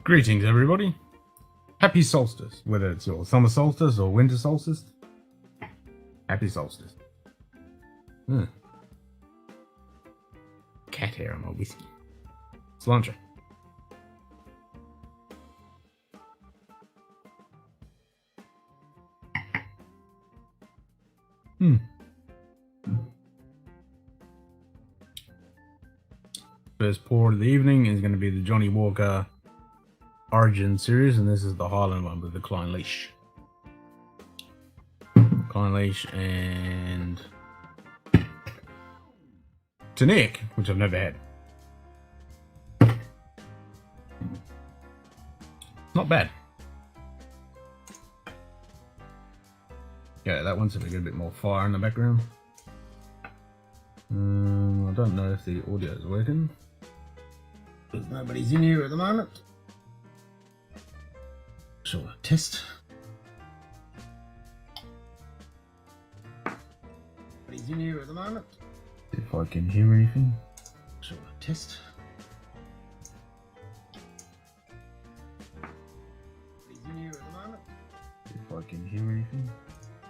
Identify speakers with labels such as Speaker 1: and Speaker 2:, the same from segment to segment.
Speaker 1: Greetings, everybody. Happy Solstice, whether it's your summer solstice or winter solstice. Happy Solstice. Cat hair on my whiskey. Cilantro. First pour of the evening is going to be the Johnny Walker Origin series, and this is the Highland one with the Klein Leash. Klein Leash and Tonic, which I've never had. Not bad. Yeah, that one seems to get a bit more fire in the background. I don't know if the audio is working. Because nobody's in here at the moment. Shall I test? Nobody's in here at the moment. If I can hear anything. Shall I test? Nobody's in here at the moment. If I can hear anything.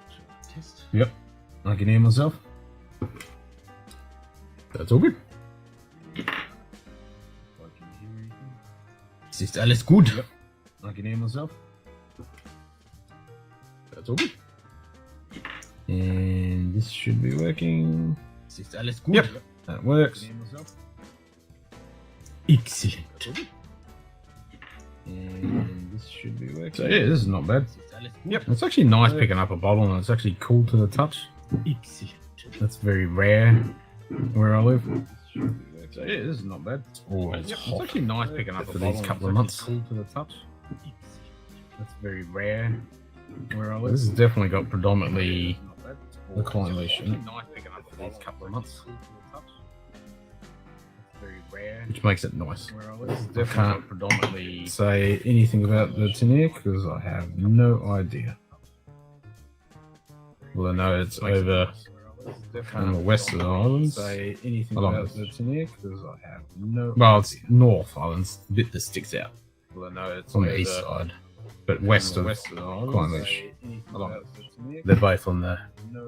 Speaker 1: Shall I test? Yep, I can hear myself. That's all good. Ist alles gut? Yep. I can hear myself. That's all good. And this should be working. Ist alles gut? Yep, that works. Excellent. And this should be working. So yeah, this is not bad. Yep, it's actually nice picking up a bottle, and it's actually cool to the touch. Excellent. That's very rare where I live. So yeah, this is not bad. Oh, it's actually nice picking up for these couple of months. Cool to the touch. That's very rare where I live. This has definitely got predominantly the Klein Leash in it. Nice picking up for these couple of months. Very rare, which makes it nice. I can't predominantly say anything about the Tonic because I have no idea. Well, I know it's over on the west of the islands. Say anything about the Tonic because I have no. Well, it's North Islands, the bit that sticks out. Well, I know it's on the east side, but west of Klein Leash. They're both on the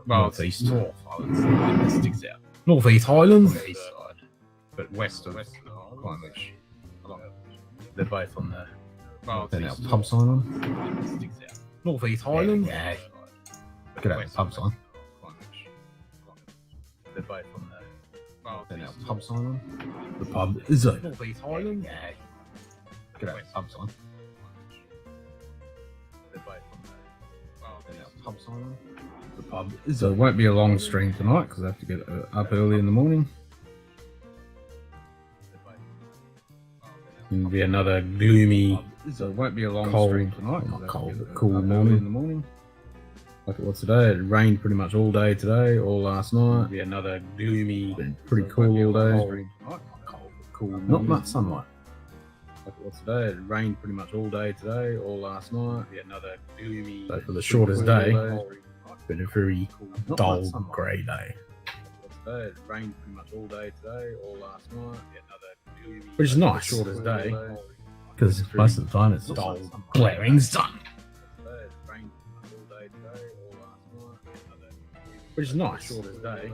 Speaker 1: northeast. North Islands, the bit that sticks out. Northeast Highlands, the east side, but west of Klein Leash. They're both on the then our pub sign on. Northeast Highlands. Yeah. Get out the pub sign. They're both on the then our pub sign on. The pub is a Northeast Highlands. Yeah. Get out the pub sign. They're both on the then our pub sign on. The pub is so it won't be a long stream tonight because I have to get up early in the morning. It'll be another gloomy, so it won't be a long stream tonight. Not cold, but cool morning in the morning. Like it was today. It rained pretty much all day today, all last night. It'll be another gloomy, pretty cool all day. Not cold, but cool. Not much sunlight. Like it was today. It rained pretty much all day today, all last night. It'll be another gloomy. So for the shortest day, it's been a very dull, grey day. It rained pretty much all day today, all last night. Which is nice. Shortest day, because most of the time it's dull, glaring sun. Which is nice. Shortest day,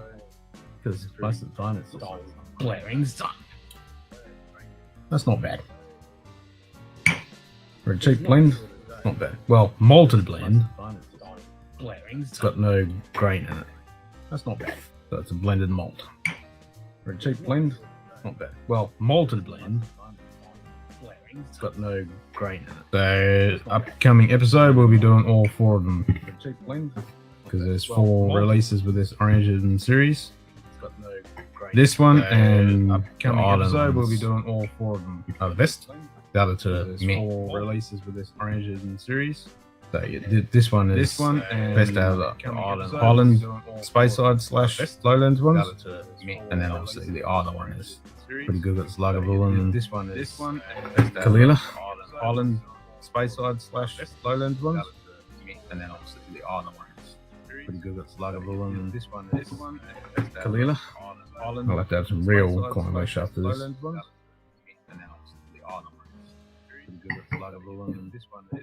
Speaker 1: because most of the time it's dull, glaring sun. That's not bad. For a cheap blend, not bad. Well, malted blend. It's got no grain in it. That's not bad. So it's a blended malt. For a cheap blend, not bad. Well, malted blend. It's got no grain in it. So, upcoming episode, we'll be doing all four of them. Cheap blend. Because there's four releases with this Origin series. This one and upcoming episode, we'll be doing all four of them. Vest. The other two four releases with this Origin series. So yeah, this one is and best out of the Island Speyside / Lowlands ones. And then obviously the other one is pretty good. It's Lagavulin and this one Kalila. Island Speyside / Lowlands ones. And then obviously the other one is pretty good. It's Lagavulin and this one Kalila. I'll have to have some real Klein Leash after this.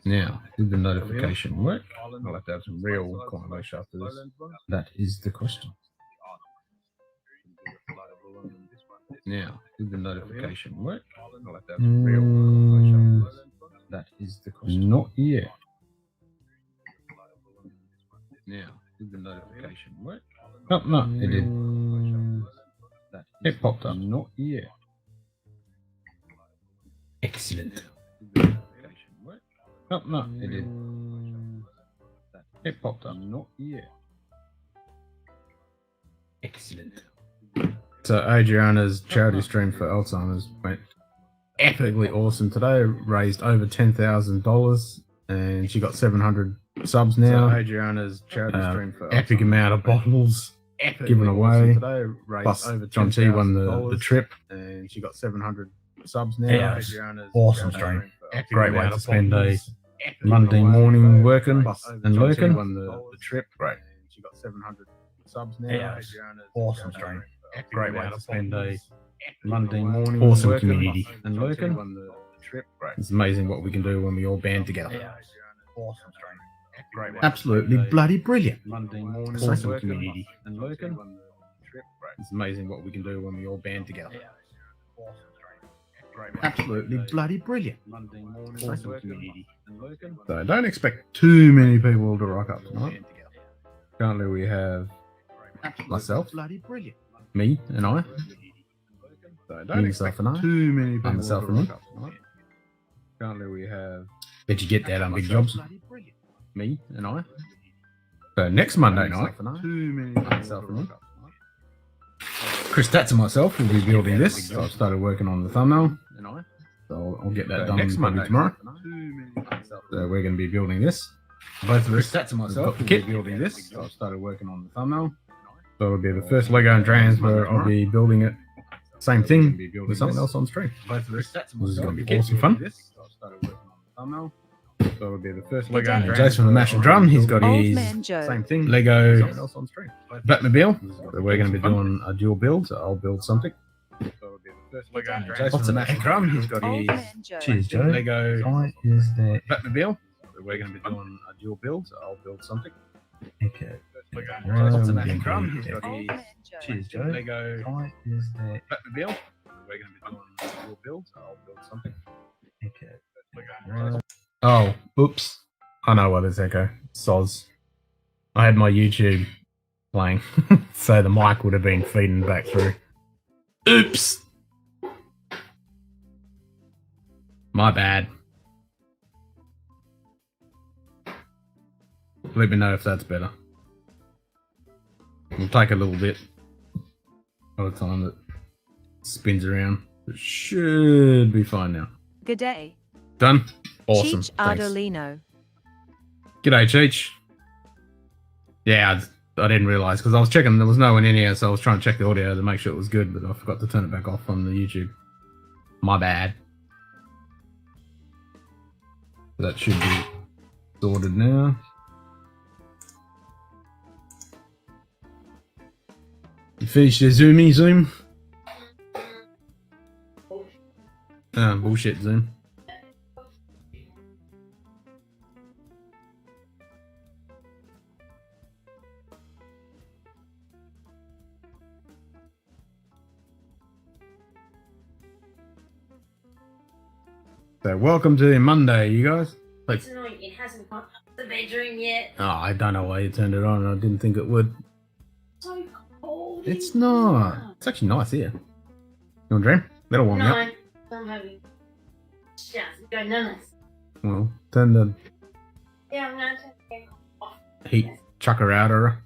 Speaker 1: Now, did the notification work? I'll have to have some real conversation after this. That is the question. Now, did the notification work? I'll have to have some real conversation after this. That is the question. Not yet. Now, did the notification work? Oh, no, it did. It popped up. Not yet. Excellent. Oh, no, it did. It popped up. Not yet. Excellent. So Adriana's charity stream for Alzheimer's went epically awesome today. Raised over $10,000 and she got 700 subs now. So Adriana's charity stream for epic Alzheimer's amount of bottles given away. Today. Plus over John T won the trip and she got 700 subs now. Yeah, Adriana's awesome stream. Great way to spend a Monday morning working and lurking. Won the trip. Great. She got 700 subs now. Yeah, awesome stream. Great way to spend a Monday morning. Awesome community and lurking. It's amazing what we can do when we all band together. Yeah. Awesome stream. Absolutely bloody brilliant. Monday morning. Awesome community and lurking. It's amazing what we can do when we all band together. Absolutely bloody brilliant. Monday morning. Awesome community and lurking. So I don't expect too many people to rock up tonight. Currently we have myself, bloody brilliant. Me and I. So don't expect too many people. Myself and me. Currently we have. Did you get that on Big Jobs? Me and I. So next Monday night. Too many myself and me. Chris Stats and myself will be building this. So I've started working on the thumbnail. So I'll get that done next Monday tomorrow. So we're going to be building this. Both of us. Stats and myself will be building this. So I've started working on the thumbnail. So it'll be the first Lego and Trans where I'll be building it. Same thing with something else on stream. This is going to be awesome fun. So it'll be the first Lego and Jason from the Mash and Drum. He's got his same thing. Lego Batmobile. So we're going to be doing a dual build. So I'll build something. So it'll be the first Lego and Jason from the Mash and Drum. He's got his cheers, Joe. Lego Batmobile. So we're going to be doing a dual build. So I'll build something. Okay. Cheers, Joe. Lego Batmobile. We're going to be doing a dual build. So I'll build something. Okay. Oh, oops. I know what is echo. Soz. I had my YouTube playing, so the mic would have been feeding back through. Oops. My bad. Let me know if that's better. It'll take a little bit by the time it spins around. It should be fine now.
Speaker 2: Good day.
Speaker 1: Done? Awesome.
Speaker 2: Cheech Ardolino.
Speaker 1: G'day, Cheech. Yeah, I didn't realise because I was checking. There was no one in here, so I was trying to check the audio to make sure it was good, but I forgot to turn it back off on the YouTube. My bad. That should be sorted now. You finished the Zoom? Bullshit Zoom. So welcome to Monday, you guys.
Speaker 3: It's annoying, it hasn't gone up the bedroom yet.
Speaker 1: Oh, I don't know why you turned it on. I didn't think it would.
Speaker 3: So cold.
Speaker 1: It's not. It's actually nice here. You want a dream? That'll warm you up.
Speaker 3: No, I'm having just go nuts.
Speaker 1: Well, turn the
Speaker 3: Yeah, I'm going to turn it off.
Speaker 1: heat chucker out of her.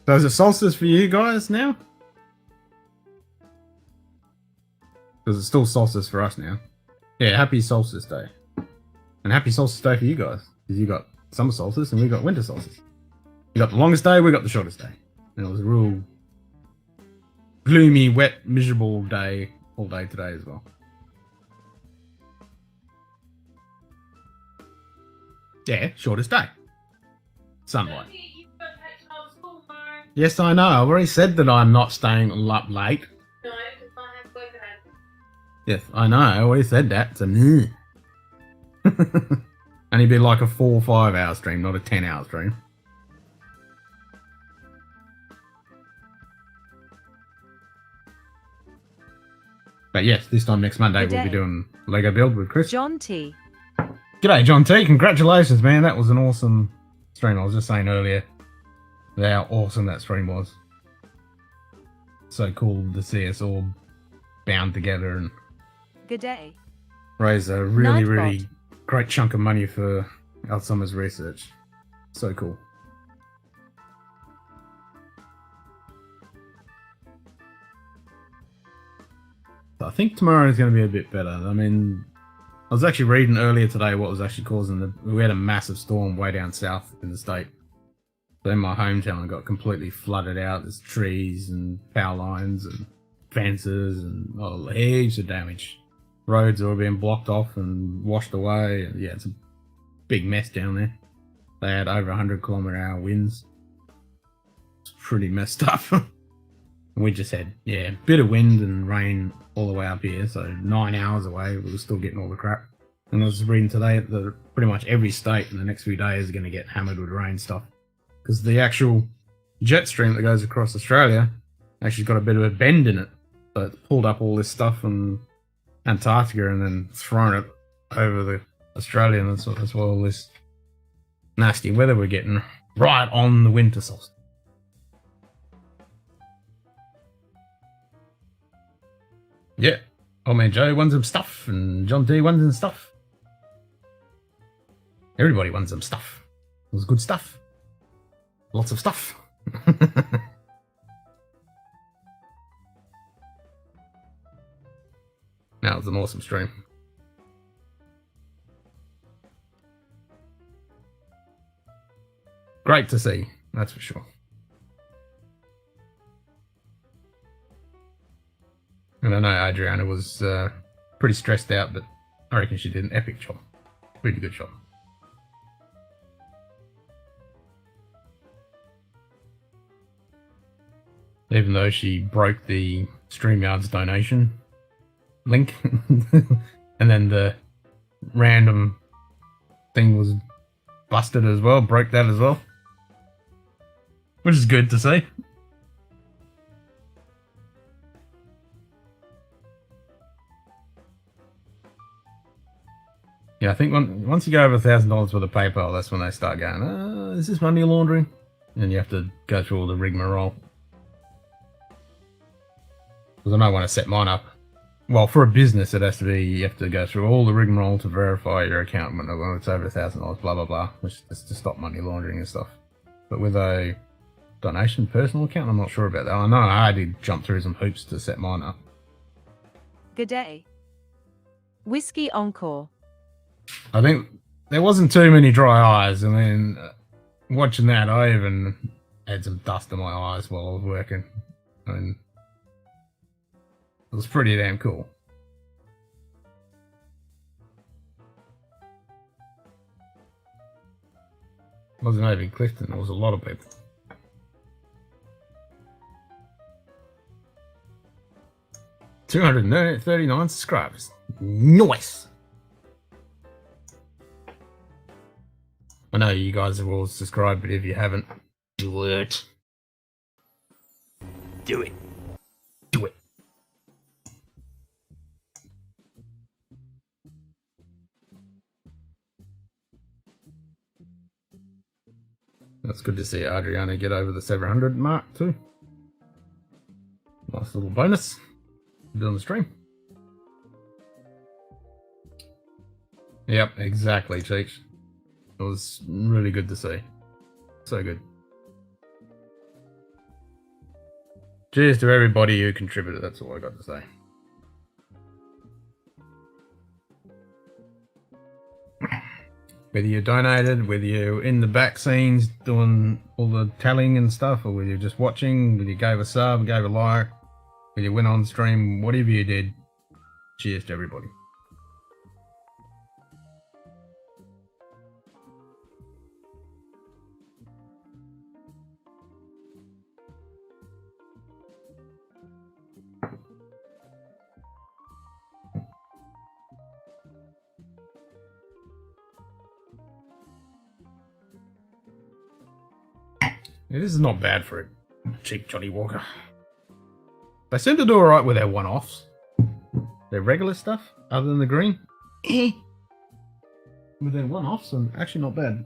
Speaker 1: So is it solstice for you guys now? Because it's still solstice for us now. Yeah, happy solstice day. And happy solstice day for you guys. Because you got summer solstice and we got winter solstice. You got the longest day, we got the shortest day. And it was a real gloomy, wet, miserable day all day today as well. Yeah, shortest day. Sunlight. Yes, I know. I've already said that I'm not staying up late.
Speaker 3: No, because I have work at
Speaker 1: Yes, I know. I always said that. So, and it'd be like a 4 or 5 hour stream, not a 10-hour stream. But yes, this time next Monday we'll be doing Lego build with Chris.
Speaker 2: John T.
Speaker 1: G'day, John T. Congratulations, man. That was an awesome stream. I was just saying earlier how awesome that stream was. So cool to see us all bound together and
Speaker 2: Good day.
Speaker 1: raise a really great chunk of money for Alzheimer's research. So cool. I think tomorrow is going to be a bit better. I mean, I was actually reading earlier today what was actually causing we had a massive storm way down south in the state. So in my hometown, it got completely flooded out. There's trees and power lines and fences and heaps of damage. Roads are all being blocked off and washed away. Yeah, it's a big mess down there. They had over 100-kilometre-hour winds. It's pretty messed up. And we just had, a bit of wind and rain all the way up here. So 9 hours away, we were still getting all the crap. And I was reading today that pretty much every state in the next few days is going to get hammered with rain stuff. Because the actual jet stream that goes across Australia actually got a bit of a bend in it. So it pulled up all this stuff from Antarctica and then thrown it over the Australia, and that's why all this nasty weather we're getting right on the winter solstice. Yeah. Oh man, Joe wants some stuff, and John D wants some stuff. Everybody wants some stuff. It was good stuff. Lots of stuff. Now it's an awesome stream. Great to see, that's for sure. And I know Adriana was pretty stressed out, but I reckon she did an epic job. Really good job. Even though she broke the StreamYard's donation link and then the random thing was busted as well, broke that as well, which is good to see. Yeah, I think once you go over $1,000 worth of PayPal, that's when they start going, is this money laundering? And you have to go through all the rigmarole. Because I might want to set mine up. Well, for a business, it has to be, you have to go through all the rigmarole to verify your account when it's over $1,000, blah, blah, blah, which is to stop money laundering and stuff. But with a donation personal account, I'm not sure about that. I know I did jump through some hoops to set mine up.
Speaker 2: Good day. Whiskey Encore.
Speaker 1: I think there wasn't too many dry eyes. I mean, watching that, I even had some dust in my eyes while I was working. I mean, it was pretty damn cool. It wasn't only Clifton, there was a lot of people. $239 subscribers. Nice! I know you guys have all subscribed, but if you haven't, do it. Do it. Do it. That's good to see Adriana get over the 700 mark too. Nice little bonus. Doing the stream. Yep, exactly, Cheeks. It was really good to see. So good. Cheers to everybody who contributed, that's all I got to say. Whether you donated, whether you're in the back scenes doing all the telling and stuff, or whether you're just watching, whether you gave a sub, gave a like, whether you went on stream, whatever you did, cheers to everybody. Yeah, this is not bad for a cheap Johnny Walker. They seem to do alright with their one-offs. Their regular stuff, other than the green. With their one-offs, and actually not bad.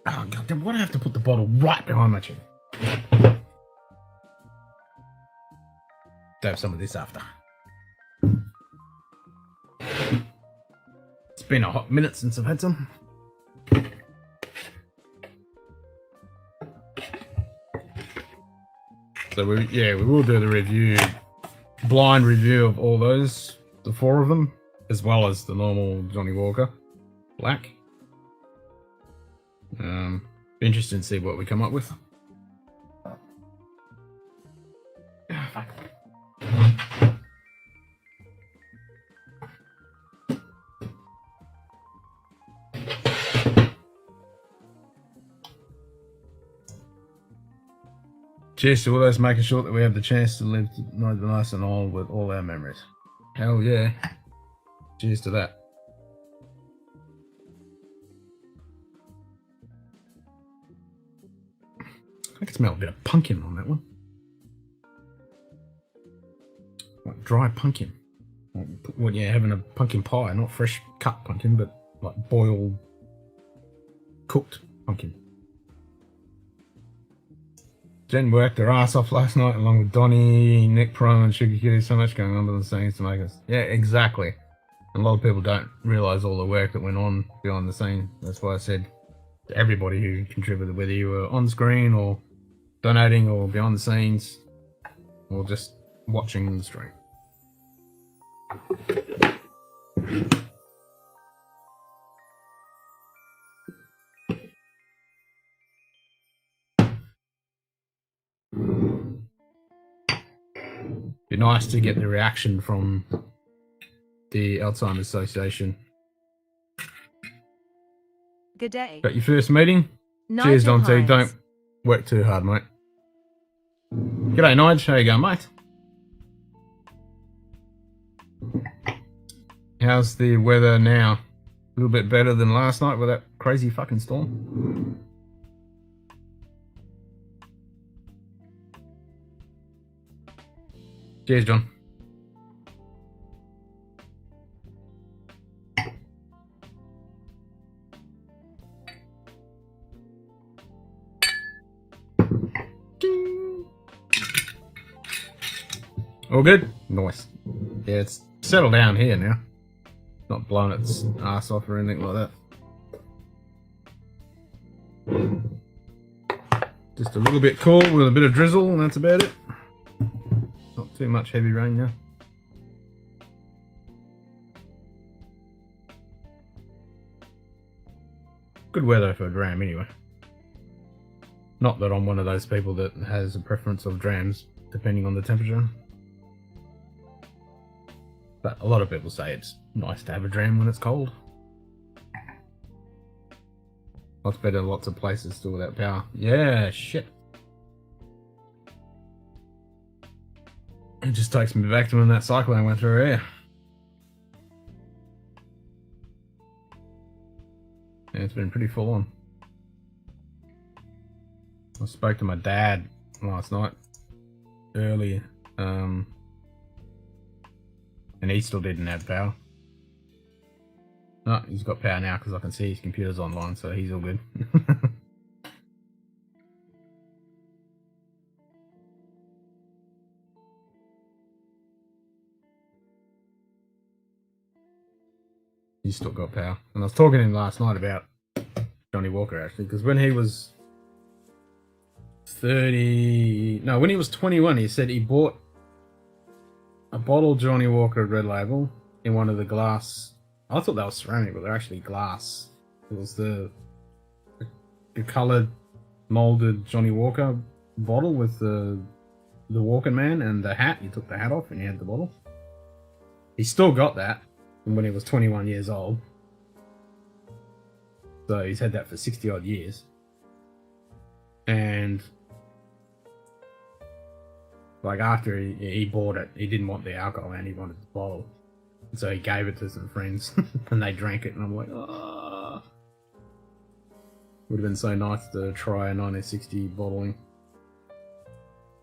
Speaker 1: Oh god damn, why do I have to put the bottle right behind my chin? To have some of this after. It's been a hot minute since I've had some. So we will do the review, blind review of all those, the 4 of them, as well as the normal Johnny Walker Black. Be interested to see what we come up with. Cheers to all those, making sure that we have the chance to live nice and old with all our memories. Hell yeah. Cheers to that. I can smell a bit of pumpkin on that one. Like dry pumpkin. Like when you're having a pumpkin pie, not fresh cut pumpkin, but like boiled, cooked pumpkin. Jen worked their ass off last night along with Donnie, Nick Prime and Sugar Kitty. So much going on behind the scenes to make us. Yeah, exactly. And a lot of people don't realise all the work that went on behind the scenes. That's why I said to everybody who contributed, whether you were on screen or donating or behind the scenes or just watching the stream. Be nice to get the reaction from the Alzheimer's Association.
Speaker 2: Good day.
Speaker 1: Got your first meeting? Cheers, Dante. Don't work too hard, mate. G'day, Nige. How you going, mate? How's the weather now? A little bit better than last night with that crazy fucking storm? Cheers, John. All good? Nice. Yeah, it's settled down here now. Not blowing its ass off or anything like that. Just a little bit cool with a bit of drizzle, and that's about it. Not too much heavy rain now. Good weather for a dram anyway. Not that I'm one of those people that has a preference of drams depending on the temperature. But a lot of people say it's nice to have a dram when it's cold. Lots better, lots of places still without power. Yeah, shit. It just takes me back to when that cyclone went through here. Yeah, it's been pretty full on. I spoke to my dad last night, earlier, and he still didn't have power. No, he's got power now because I can see his computer's online, so he's all good. He's still got power. And I was talking to him last night about Johnny Walker, actually, because when he was 30... when he was 21, he said he bought a bottle of Johnny Walker Red Label in one of the glass... I thought that was ceramic, but they're actually glass. It was the coloured, moulded Johnny Walker bottle with the Walking Man and the hat. You took the hat off and you had the bottle. He still got that when he was 21 years old. So he's had that for 60 odd years. And like after he bought it, he didn't want the alcohol and he wanted the bottle. So he gave it to some friends and they drank it, and I'm like, oh. Would have been so nice to try a 1960 bottling.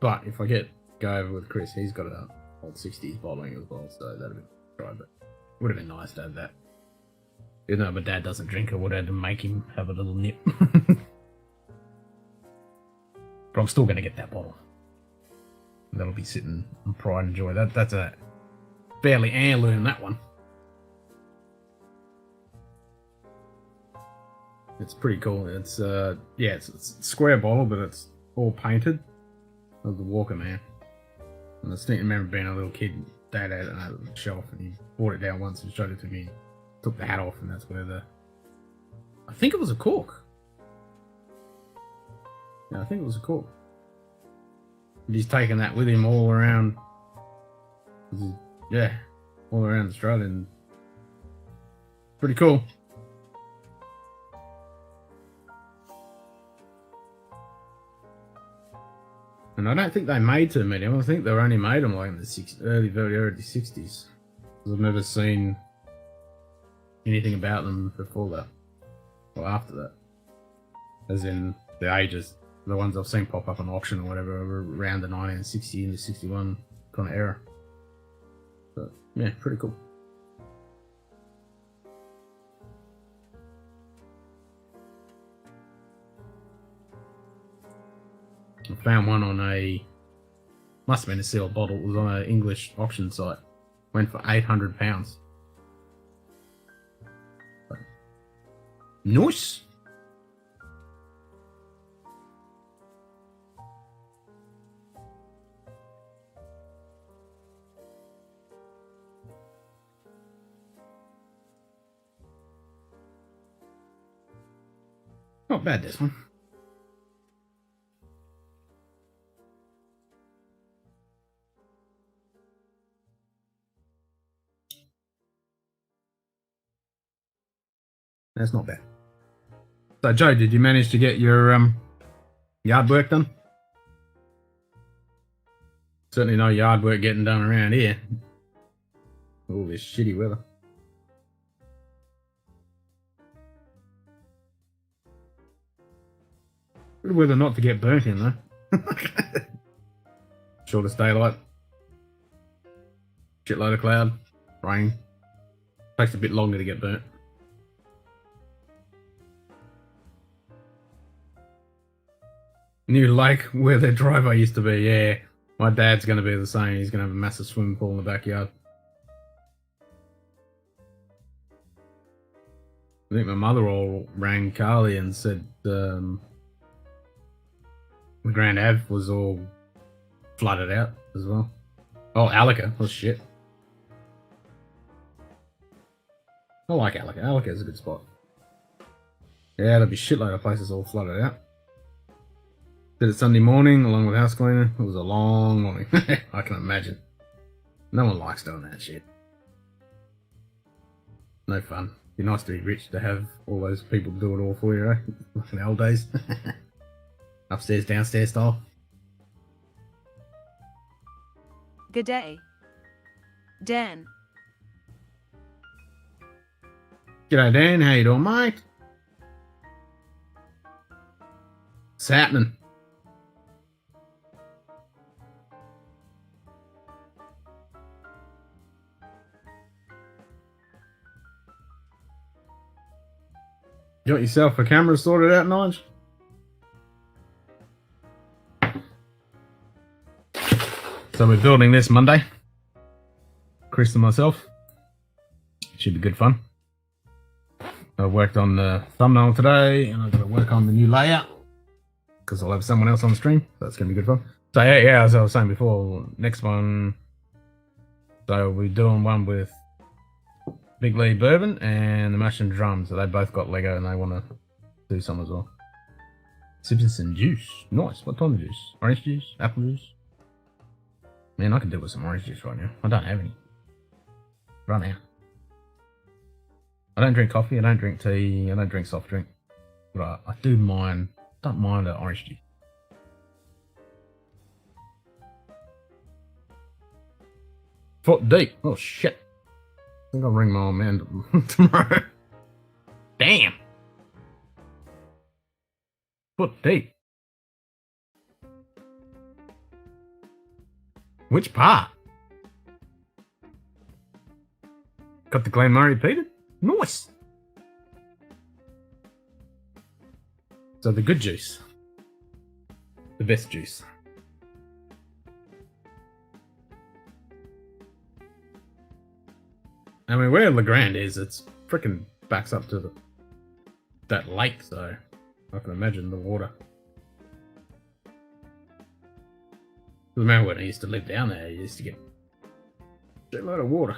Speaker 1: But if I go over with Chris, he's got a old 60s bottling as well, so that'd have been try. But would have been nice to have that. Even though my dad doesn't drink, I would have had to make him have a little nip. But I'm still going to get that bottle. That'll be sitting and pride and joy. That's a fairly heirloom, that one. It's pretty cool. It's yeah, it's a square bottle, but it's all painted. Of the Walker Man. And I still remember being a little kid. Dad had it on the shelf, and he brought it down once and showed it to me. Took the hat off, and that's where I think it was a cork. Yeah, I think it was a cork. And he's taken that with him all around. Yeah, all around Australia. And pretty cool. And I don't think they made too many. I think they only made them like in the very early 60s. I've never seen anything about them before that. Or after that. As in the ages. The ones I've seen pop up on auction or whatever around the 1960 and the 61 kind of era. But yeah, pretty cool. I found one on must have been a sealed bottle. It was on an English auction site. Went for £800. Nice. Not bad, this one. That's not bad. So, Joe, did you manage to get your yard work done? Certainly no yard work getting done around here. All this shitty weather. Good weather not to get burnt in, though. Shortest daylight. Shitload of cloud. Rain. Takes a bit longer to get burnt. New lake where the driveway used to be, yeah. My dad's going to be the same. He's going to have a massive swimming pool in the backyard. I think my mother-in-law rang Carly and said the Grand Ave was all flooded out as well. Oh, Alica. Oh, shit. I like Alica. Alica is a good spot. Yeah, there'll be a shitload of places all flooded out. Did it Sunday morning along with house cleaner. It was a long morning. I can imagine. No one likes doing that shit. No fun. Be nice to be rich to have all those people do it all for you, eh? Like in the old days. Upstairs, downstairs style.
Speaker 2: Good day. Dan.
Speaker 1: G'day, Dan. How you doing, mate? What's happening? You got yourself a camera sorted out, Nige? So we're building this Monday. Chris and myself. Should be good fun. I worked on the thumbnail today, and I've got to work on the new layout because I'll have someone else on the stream. So that's going to be good fun. So yeah, as I was saying before, next one. So we're doing one with Big Lee Bourbon and the Mushroom Drums. So they both got Lego and they want to do some as well. Sipping some juice. Nice. What kind of juice? Orange juice? Apple juice? Man, I could do with some orange juice right now. I don't have any. Run out. I don't drink coffee. I don't drink tea. I don't drink soft drink. But I do mind. Don't mind the orange juice. Foot deep. Oh shit. I think I'll ring my old man tomorrow. Damn. Foot deep. Which part? Got the Glen Murray peated? Nice. So the good juice. The best juice. I mean, where Legrand is, it's freaking backs up to that lake, so I can imagine the water. Remember when I used to live down there, I used to get a lot of water.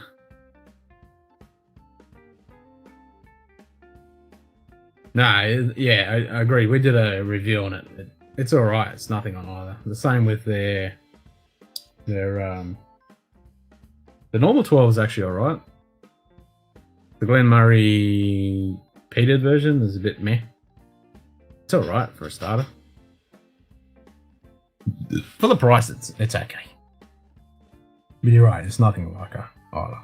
Speaker 1: No, yeah, I agree. We did a review on it. It's all right. It's nothing on either. The same with their the normal 12 is actually all right. The Glen Murray peated version is a bit meh. It's all right for a starter. For the price, it's okay. But you're right. It's nothing like a either.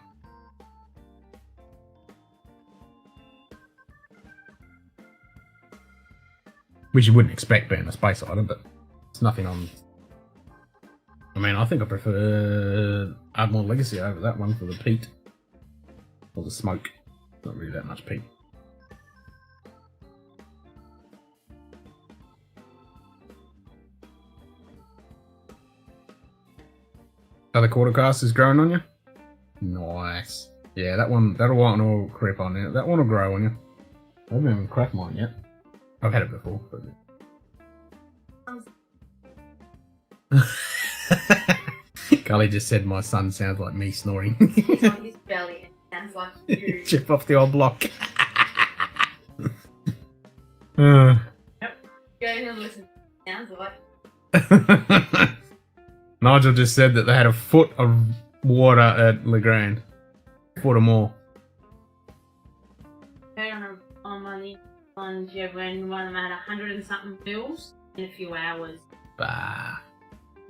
Speaker 1: Which you wouldn't expect being a space item, but it's nothing on. I mean, I think I prefer Ardmore Legacy over that one for the peat. Or the smoke. Not really that much peat. Other quarter cast is growing on you? Nice. Yeah, that'll want to creep on you. That one will grow on you. I haven't even cracked mine yet. I've had it before, but... Cully just said my son sounds like me snoring.
Speaker 3: It's on his belly. It sounds like you.
Speaker 1: Chip off the old block.
Speaker 3: Yep. Go and listen. Sounds like.
Speaker 1: Nigel just said that they had a foot of water at Legrand. Foot or more.
Speaker 3: On my one, when one of them had 100 and something mils in a few hours.
Speaker 1: Bah.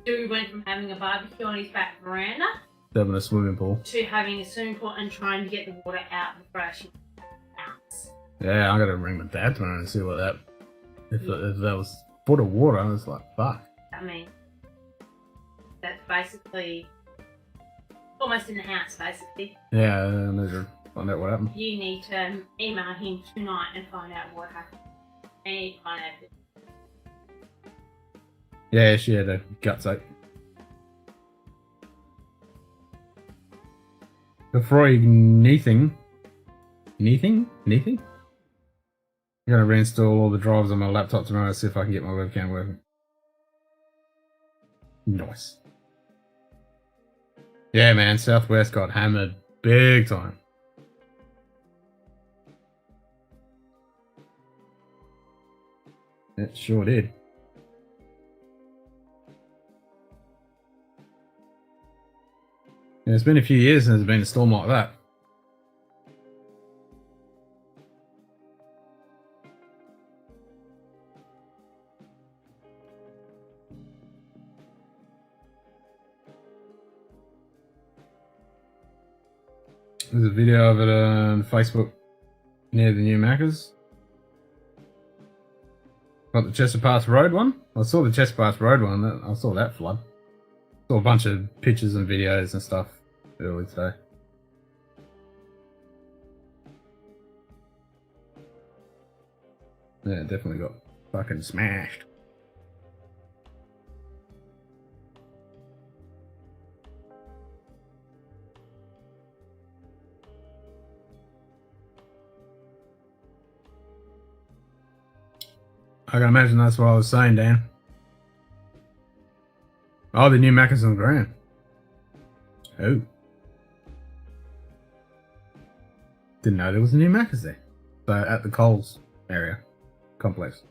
Speaker 3: Dude went from having a barbecue on his back veranda
Speaker 1: Having a swimming pool.
Speaker 3: to having a swimming pool and trying to get the water out before actually out.
Speaker 1: Yeah, I'm gonna ring my dad tomorrow and see what that. If that was foot of water, I was like, fuck.
Speaker 3: I mean, that's basically almost in the house, basically.
Speaker 1: Yeah, I need to find out what happened.
Speaker 3: You need to email him tonight and find out what happened. And find out.
Speaker 1: Yeah, she had a guts ache. Before anything, I'm gonna reinstall all the drivers on my laptop tomorrow to see if I can get my webcam working. Nice. Yeah, man, Southwest got hammered big time. It sure did. Yeah, it's been a few years since there's been a storm like that. There's a video of it on Facebook near the new Macca's. Got the Chester Pass Road one. I saw the Chester Pass Road one. I saw that flood. Saw a bunch of pictures and videos and stuff early today. Yeah, it definitely got fucking smashed. I can imagine that's what I was saying, Dan. Oh, the new Macca's on Grand. Oh. Didn't know there was a new Macca's there. So at the Coles area complex.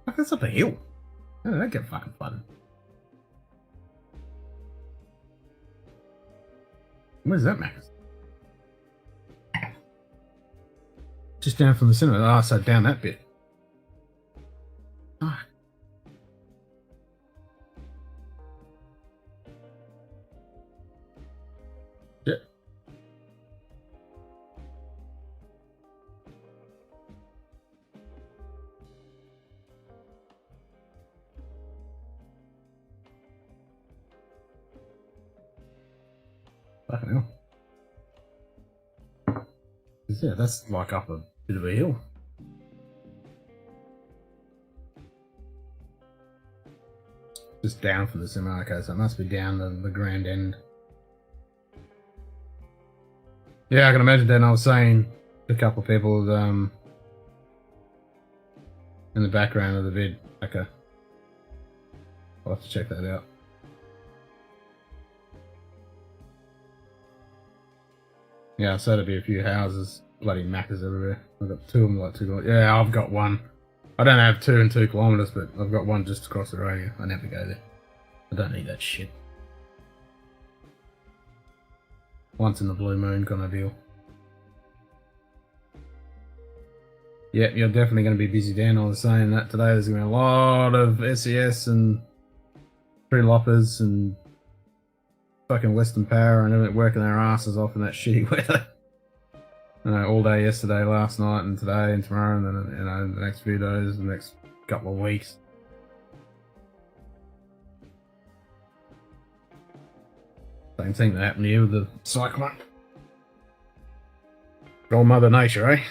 Speaker 1: Fuck, that's up a hill. How did that get fucking flooded? Where's that Macca's? Just down from the cinema. Ah, so down that bit. Ah. Yeah. Fucking hell. Yeah, that's like up a bit of a hill. Just down from the cinema. Okay, so it must be down the grand end. Yeah, I can imagine that. I was saying a couple of people in the background of the vid. Okay. I'll have to check that out. Yeah, so there'd be a few houses. Bloody Maccas everywhere. I've got two of them, like 2 kilometers. Yeah, I've got one. I don't have 2 and 2 kilometers, but I've got one just across the road. I never go there. I don't need that shit. Once in the blue moon kind of deal. Yeah, you're definitely going to be busy, Dan. I was saying that today. There's going to be a lot of SES and tree loppers and fucking Western Power and everything working their asses off in that shitty weather. All day yesterday, last night, and today, and tomorrow, and then the next few days, the next couple of weeks. Same thing that happened here with the cyclone. Old Mother Nature, eh?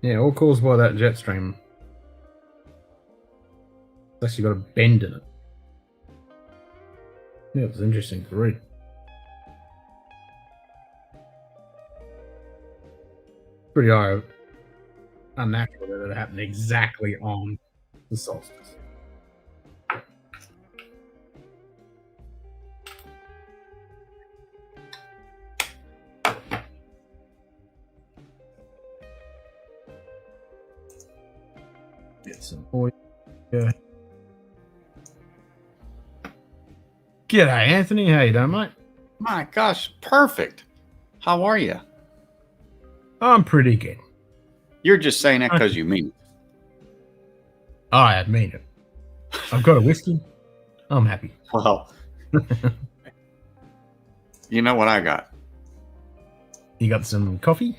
Speaker 1: Yeah, all caused by that jet stream. It's actually got a bend in it. Yeah, it was interesting to read. Pretty unnatural that it happened exactly on the solstice. Get some oil. Yeah. G'day, Anthony. How you doing, mate?
Speaker 4: My gosh, perfect. How are you?
Speaker 1: I'm pretty good.
Speaker 4: You're just saying that because you mean it.
Speaker 1: I mean it. I've got a whiskey. I'm happy.
Speaker 4: Well, you know what I got?
Speaker 1: You got some coffee?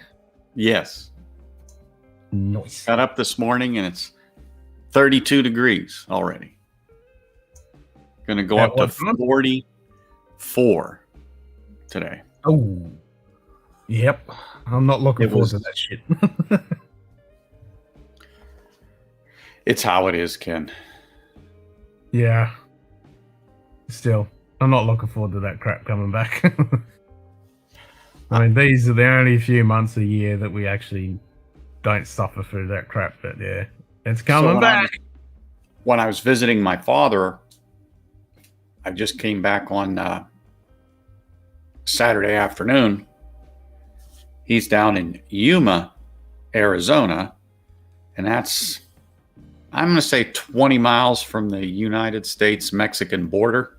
Speaker 4: Yes.
Speaker 1: Nice.
Speaker 4: Got up this morning and it's 32 degrees already. Going to go up to 44 today.
Speaker 1: Oh, yep. I'm not looking forward to that shit.
Speaker 4: It's how it is, Ken.
Speaker 1: Yeah. Still, I'm not looking forward to that crap coming back. I mean, these are the only few months a year that we actually don't suffer through that crap, but yeah, it's coming back.
Speaker 4: When I was visiting my father, I just came back on Saturday afternoon. He's down in Yuma, Arizona, and that's, I'm going to say 20 miles from the United States-Mexican border.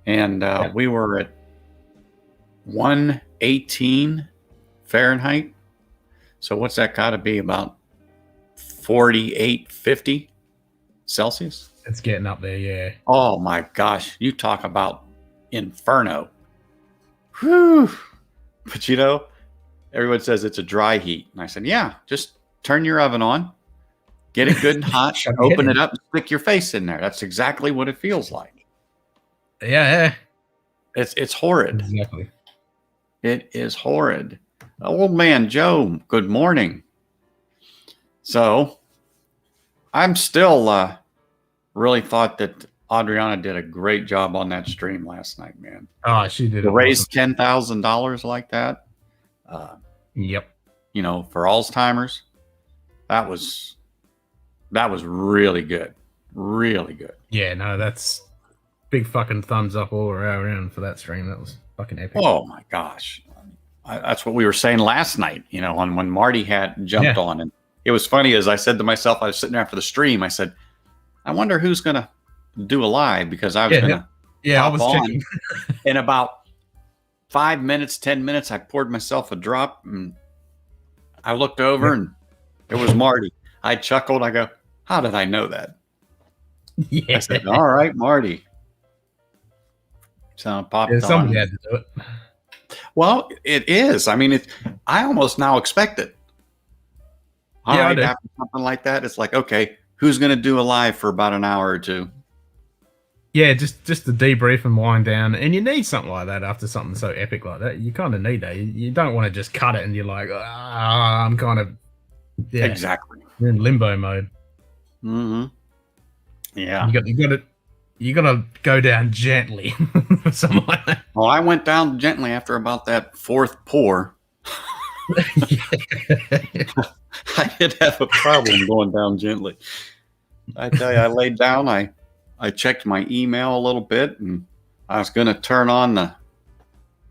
Speaker 4: And we were at 118 Fahrenheit. So what's that got to be, about 48, 50 Celsius?
Speaker 1: It's getting up there, yeah.
Speaker 4: Oh my gosh. You talk about inferno. Whew. But you know, everyone says it's a dry heat. And I said, yeah, just turn your oven on, get it good and hot, open it up, and stick your face in there. That's exactly what it feels like.
Speaker 1: Yeah.
Speaker 4: It's horrid.
Speaker 1: Exactly.
Speaker 4: It is horrid. Old man Joe, good morning. So I'm still really thought that Adriana did a great job on that stream last night, man.
Speaker 1: Oh, she did.
Speaker 4: To raise $10,000 like that.
Speaker 1: Yep.
Speaker 4: You know, for Alzheimer's, that was really good. Really good.
Speaker 1: Yeah, no, that's big fucking thumbs up all around for that stream. That was fucking epic.
Speaker 4: Oh my gosh. That's what we were saying last night, you know, when Marty had jumped on. And it was funny, as I said to myself, I was sitting there after the stream, I said, I wonder who's going to do a live, because I was going to
Speaker 1: I was checking.
Speaker 4: In about 5 minutes, 10 minutes, I poured myself a drop and I looked over and it was Marty. I chuckled. I go, how did I know that?
Speaker 1: Yeah.
Speaker 4: I said, all right, Marty. So I popped on.
Speaker 1: Somebody had to do it.
Speaker 4: Well, it is. I mean, I almost now expect it. All
Speaker 1: Yeah, I
Speaker 4: right,
Speaker 1: do.
Speaker 4: after something like that, it's like, okay, who's going to do a live for about an hour or two?
Speaker 1: Yeah, just to debrief and wind down, and you need something like that after something so epic like that. You kind of need that. You don't want to just cut it and you're like, I'm kind of
Speaker 4: Exactly.
Speaker 1: you're in limbo mode.
Speaker 4: Mm-hmm. Yeah.
Speaker 1: You got to go down gently, something like that.
Speaker 4: Well, I went down gently after about that fourth pour. I did have a problem going down gently. I tell you, I laid down. I checked my email a little bit, and I was going to turn on the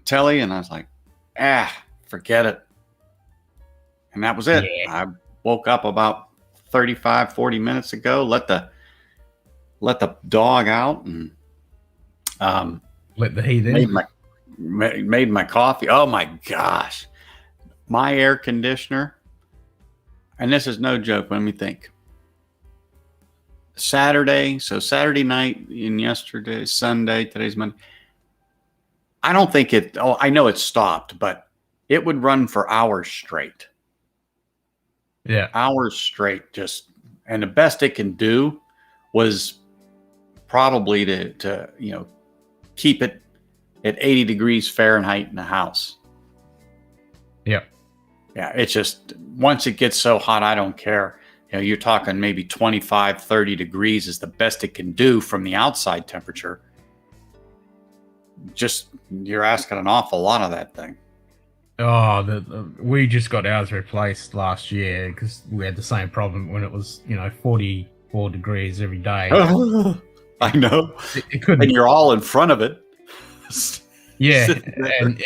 Speaker 4: telly, and I was like, forget it. And that was it.
Speaker 1: Yeah.
Speaker 4: I woke up about 35, 40 minutes ago, let the dog out, and
Speaker 1: Let the heat in.
Speaker 4: made my coffee. Oh my gosh. My air conditioner, and this is no joke, let me think. Saturday night and yesterday, Sunday, today's Monday. I don't think I know it stopped, but it would run for hours straight.
Speaker 1: Yeah.
Speaker 4: Hours straight, and the best it can do was probably to keep it at 80 degrees Fahrenheit in the house.
Speaker 1: Yeah.
Speaker 4: Yeah, it's just, once it gets so hot, I don't care. You're talking maybe 25, 30 degrees is the best it can do from the outside temperature. You're asking an awful lot of that thing.
Speaker 1: Oh, we just got ours replaced last year because we had the same problem when it was, 44 degrees every day.
Speaker 4: I know.
Speaker 1: It couldn't.
Speaker 4: And you're all in front of it.
Speaker 1: Yeah, and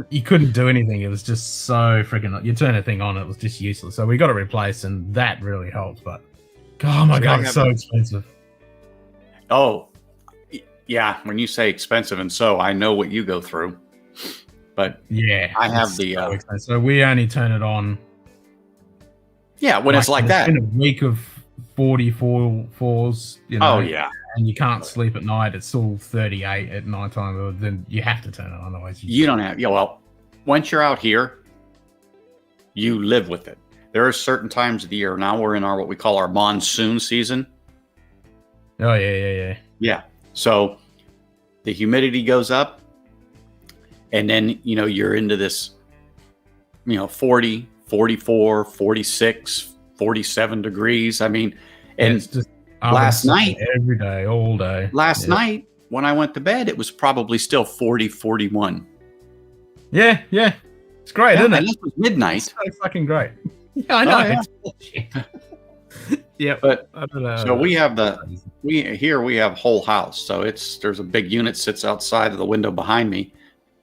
Speaker 1: you couldn't do anything. It was just so freaking. You turn the thing on, it was just useless. So we got it replaced, and that really helped. But, oh my god, it's so expensive.
Speaker 4: Oh, yeah. When you say expensive, and so I know what you go through. But
Speaker 1: yeah,
Speaker 4: I have
Speaker 1: so we only turn it on.
Speaker 4: Yeah, when it's like that.
Speaker 1: It's been a week of 44s.
Speaker 4: Oh yeah.
Speaker 1: And you can't sleep at night. It's still 38 at nighttime. Then you have to turn it on, otherwise
Speaker 4: you don't have. Well, once you're out here, you live with it. There are certain times of the year. Now we're in what we call our monsoon season.
Speaker 1: Oh yeah.
Speaker 4: Yeah. So the humidity goes up, and then you're into this 40, 44, 46, 47 degrees. I mean, and
Speaker 1: it's just
Speaker 4: last night,
Speaker 1: every day, all day.
Speaker 4: Last night, when I went to bed, it was probably still 40, 41.
Speaker 1: Yeah. It's great, isn't it?
Speaker 4: And this was midnight.
Speaker 1: It's so fucking great. Yeah, I know.
Speaker 4: Oh,
Speaker 1: yeah. Yeah,
Speaker 4: but
Speaker 1: I don't know.
Speaker 4: So we have whole house. So there's a big unit sits outside of the window behind me,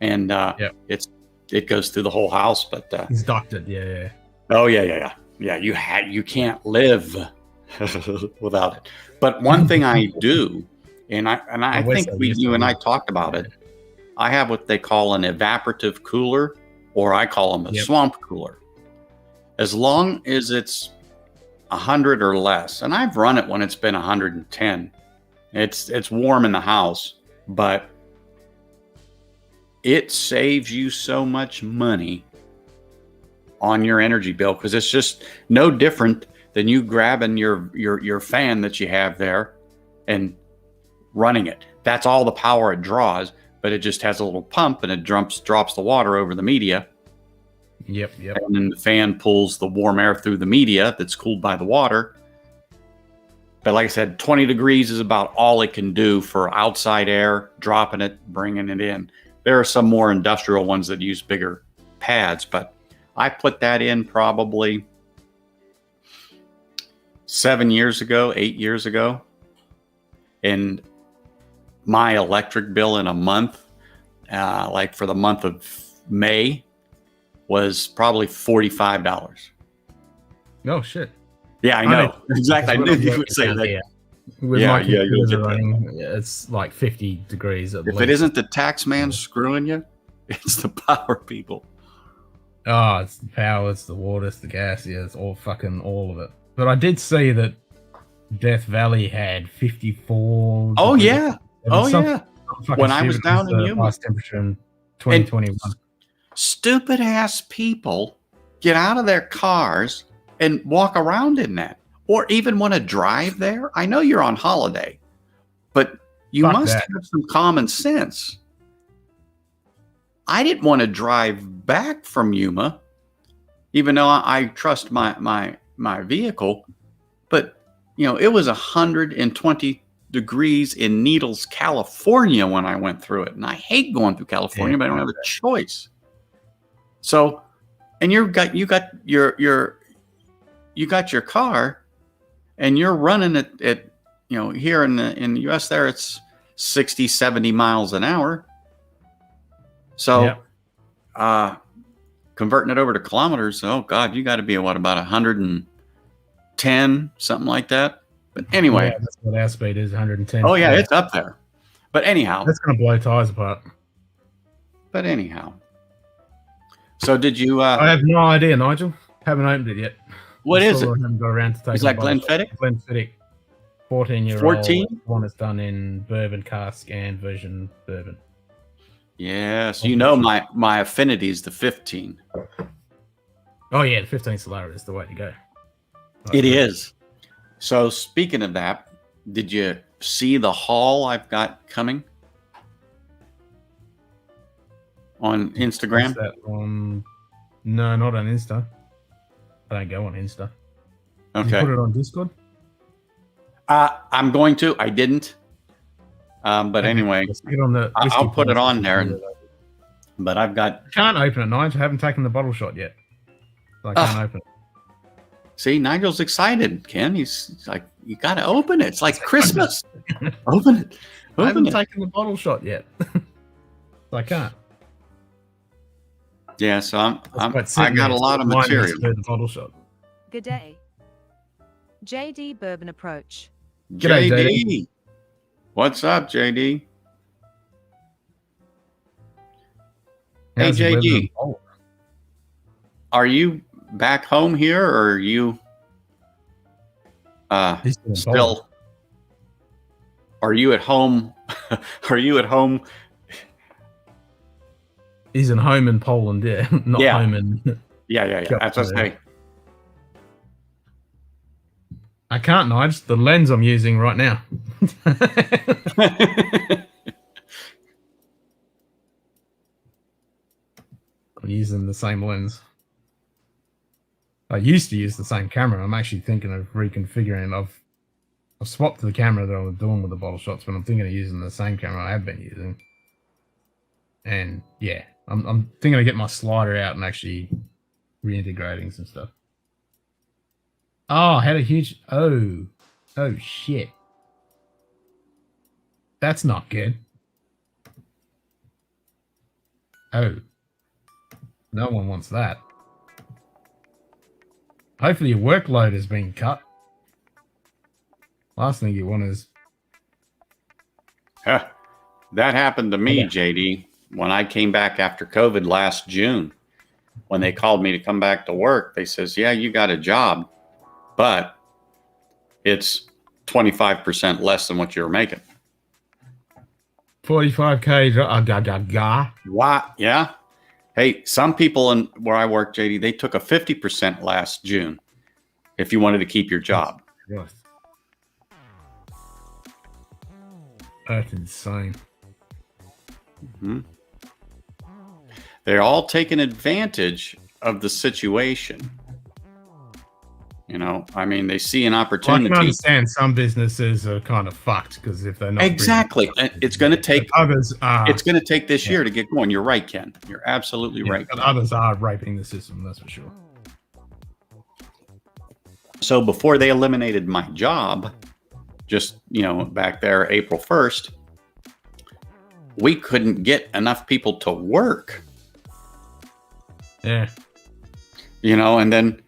Speaker 4: and it goes through the whole house. But
Speaker 1: it's ducted. Yeah.
Speaker 4: Oh yeah. You can't live without it. But one thing I do, and I think you and I talked about it. I have what they call an evaporative cooler, or I call them a swamp cooler. As long as it's 100 or less, and I've run it when it's been 110. It's warm in the house, but it saves you so much money on your energy bill, because it's just no different than you grabbing your fan that you have there and running it. That's all the power it draws, but it just has a little pump, and it drops the water over the media.
Speaker 1: Yep.
Speaker 4: And then the fan pulls the warm air through the media that's cooled by the water. But like I said, 20 degrees is about all it can do for outside air, dropping it, bringing it in. There are some more industrial ones that use bigger pads, but I put that in probably 8 years ago. And my electric bill in a month, like for the month of May, was probably $45.
Speaker 1: Oh shit!
Speaker 4: Yeah, I know exactly. I knew you would say that.
Speaker 1: It's like 50 degrees. At
Speaker 4: if
Speaker 1: least.
Speaker 4: It isn't the tax man screwing you, it's the power people.
Speaker 1: Oh, it's the power, it's the water, it's the gas. Yeah, it's all of it. But I did see that Death Valley had 54.
Speaker 4: Oh yeah. When I was down in Yuma,
Speaker 1: last temperature in 2021.
Speaker 4: Stupid ass people get out of their cars and walk around in that, or even want to drive there. I know you're on holiday, but you
Speaker 1: Fuck
Speaker 4: must
Speaker 1: that.
Speaker 4: have some common sense. I didn't want to drive back from Yuma, even though I trust my vehicle. But it was 120 degrees in Needles, California when I went through it, and I hate going through California, but I don't have a choice. So, and you got your car, and you're running at here in the US there it's 60, 70 miles an hour. So, converting it over to kilometers, oh God, you got to be at what, about 110, something like that. But anyway,
Speaker 1: Yeah, that's what our speed is, 110.
Speaker 4: oh yeah, it's up there. But anyhow,
Speaker 1: That's going to blow tires apart.
Speaker 4: So did you?
Speaker 1: I have no idea, Nigel. Haven't opened it yet.
Speaker 4: What is it?
Speaker 1: I haven't got around to taking
Speaker 4: Is that
Speaker 1: the bottle
Speaker 4: Glenfiddich?
Speaker 1: shot. Glenfiddich. 14-year-old.
Speaker 4: 14?
Speaker 1: One that's done in bourbon cask and version bourbon.
Speaker 4: Yes, my affinity is the 15.
Speaker 1: Oh yeah, the 15 Solar is the way to go.
Speaker 4: It is. So speaking of that, did you see the haul I've got coming on Instagram?
Speaker 1: What's that on? No, not on Insta. I don't go on Insta. Did
Speaker 4: Okay.
Speaker 1: you put it on Discord?
Speaker 4: I'm going to. I didn't. But anyway,
Speaker 1: Let's get on the
Speaker 4: I'll put it
Speaker 1: whiskey
Speaker 4: on there.
Speaker 1: podcast.
Speaker 4: But I've got.
Speaker 1: I can't open it, Nigel. I haven't taken the bottle shot yet. So I can't open it.
Speaker 4: See, Nigel's excited, Ken. He's like, you got to open it. It's like Christmas. Open it.
Speaker 1: I haven't
Speaker 4: Open it.
Speaker 1: taken the bottle shot yet. So I can't.
Speaker 4: Yeah, so I got
Speaker 1: Sydney,
Speaker 4: a lot of
Speaker 1: mine is
Speaker 4: material.
Speaker 1: for the bottle shot.
Speaker 2: Good day. JD Bourbon Approach.
Speaker 1: G'day,
Speaker 4: JD. What's up, JD? Hey,
Speaker 1: How's the weather
Speaker 4: JD.
Speaker 1: in Poland?
Speaker 4: Are you back home here, or are you
Speaker 1: He's still in Poland.
Speaker 4: still? Are you at home? Are you at home?
Speaker 1: He's in home in Poland, yeah. Not
Speaker 4: Yeah.
Speaker 1: home in.
Speaker 4: Yeah. That's what I say.
Speaker 1: I can't, Nige. The lens I'm using right now. I'm using the same lens. I used to use the same camera. I'm actually thinking of reconfiguring. I've swapped the camera that I was doing with the bottle shots, but I'm thinking of using the same camera I have been using. And yeah, I'm thinking of getting my slider out and actually reintegrating some stuff. Oh, had a huge. Oh shit. That's not good. Oh. No one wants that. Hopefully your workload has been cut. Last thing you want is...
Speaker 4: Huh. That happened to me,
Speaker 1: Yeah.
Speaker 4: JD, when I came back after COVID last June. When they called me to come back to work, they says, yeah, you got a job, but it's 25% less than what you were making.
Speaker 1: 45K.
Speaker 4: What? Yeah. Hey, some people in where I work, JD, they took a 50% last June if you wanted to keep your job.
Speaker 1: Yes. That's insane.
Speaker 4: Mhm. They're all taking advantage of the situation. I mean, they see an
Speaker 1: Well, I
Speaker 4: opportunity.
Speaker 1: can understand some businesses are kind of fucked because if they're not
Speaker 4: Exactly. And it's going to take.
Speaker 1: others are,
Speaker 4: It's going to take this year to get going. You're right, Ken. You're absolutely right.
Speaker 1: but others are raping the system. That's for sure.
Speaker 4: So before they eliminated my job, just back there April 1st, we couldn't get enough people to work.
Speaker 1: Yeah.
Speaker 4: And then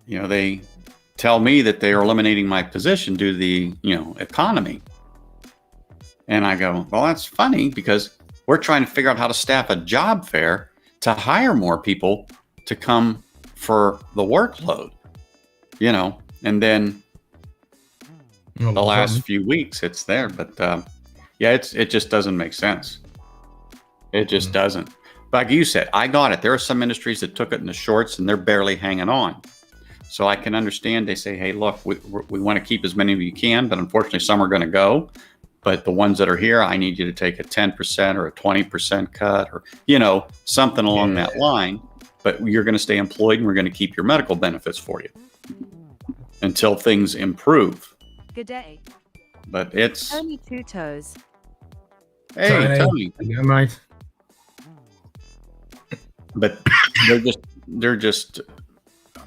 Speaker 4: they tell me that they are eliminating my position due to the economy. And I go, well, that's funny because we're trying to figure out how to staff a job fair to hire more people to come for the workload, and then the last few weeks it's there. But yeah, it just doesn't make sense. It just doesn't. Like you said, I got it. There are some industries that took it in the shorts and they're barely hanging on. So I can understand they say, hey, look, we want to keep as many of you can, but unfortunately some are going to go. But the ones that are here, I need you to take a 10% or a 20% cut or, something along that line. But you're going to stay employed and we're going to keep your medical benefits for you until things improve.
Speaker 2: Good day.
Speaker 4: But it's...
Speaker 2: Only 2 toes.
Speaker 4: Hey, Tony.
Speaker 1: Yeah, mate.
Speaker 4: But they're just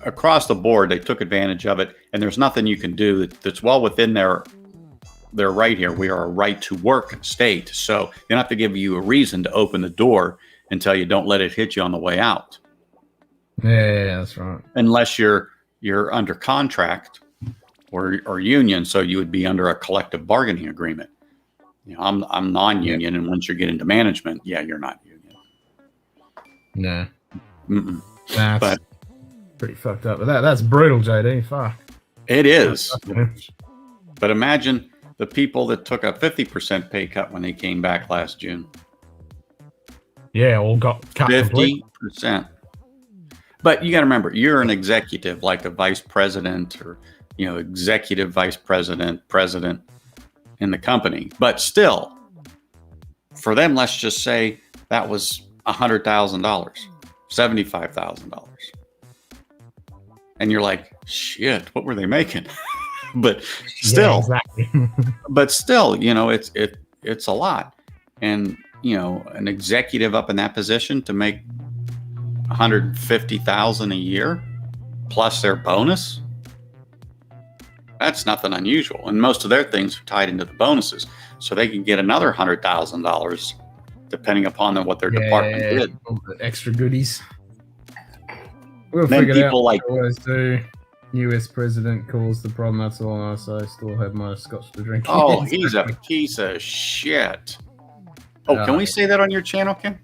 Speaker 4: across the board. They took advantage of it, and there's nothing you can do that's well within their right here. We are a right to work state, so they don't have to give you a reason to open the door until you don't let it hit you on the way out.
Speaker 1: Yeah, that's right.
Speaker 4: Unless you're under contract or union, so you would be under a collective bargaining agreement. I'm non-union, and once you get into management, you're not union.
Speaker 1: Nah.
Speaker 4: Mm-mm.
Speaker 1: That's
Speaker 4: But
Speaker 1: pretty fucked up. But that's brutal, JD. Fuck.
Speaker 4: it is.
Speaker 1: Yeah.
Speaker 4: But imagine the people that took a 50% pay cut when they came back last June.
Speaker 1: Yeah, all got cut completely.
Speaker 4: 50%. But you got to remember, you're an executive, like a vice president or, executive vice president, president in the company. But still, for them, let's just say that was $100,000, $75,000. And you're like, shit, what were they making? But still,
Speaker 1: exactly.
Speaker 4: but still, it's a lot. And, an executive up in that position to make $150,000 a year plus their bonus, that's nothing unusual. And most of their things are tied into the bonuses. So they can get another $100,000 depending upon what their department did.
Speaker 1: All the extra goodies. We'll
Speaker 4: Then
Speaker 1: figure it out.
Speaker 4: people like,
Speaker 1: Always do. US president caused the problem. That's all I say. Still have my scotch to drink.
Speaker 4: oh, he's a piece of shit. Oh, can we say that on your channel, Ken?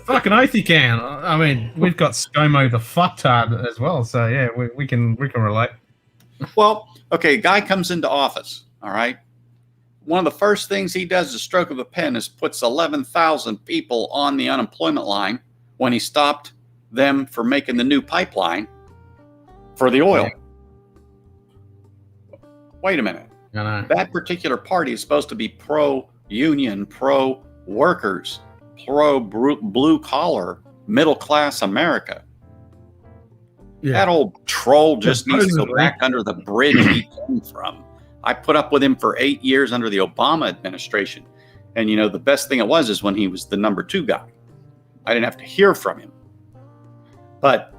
Speaker 1: Fucking oath you can. I mean, we've got ScoMo the fucktard as well, so yeah, we can relate.
Speaker 4: Well, okay, guy comes into office, all right? One of the first things he does, a stroke of a pen, is puts 11,000 people on the unemployment line when he stopped them for making the new pipeline for the oil. Wait a minute.
Speaker 1: I know.
Speaker 4: That particular party is supposed to be pro-union, pro-workers, pro-blue-collar, middle-class America.
Speaker 1: Yeah.
Speaker 4: That old troll just needs to go
Speaker 1: Supposedly.
Speaker 4: back under the bridge he came from. I put up with him for 8 years under the Obama administration. And, the best thing it was is when he was the number 2 guy. I didn't have to hear from him. But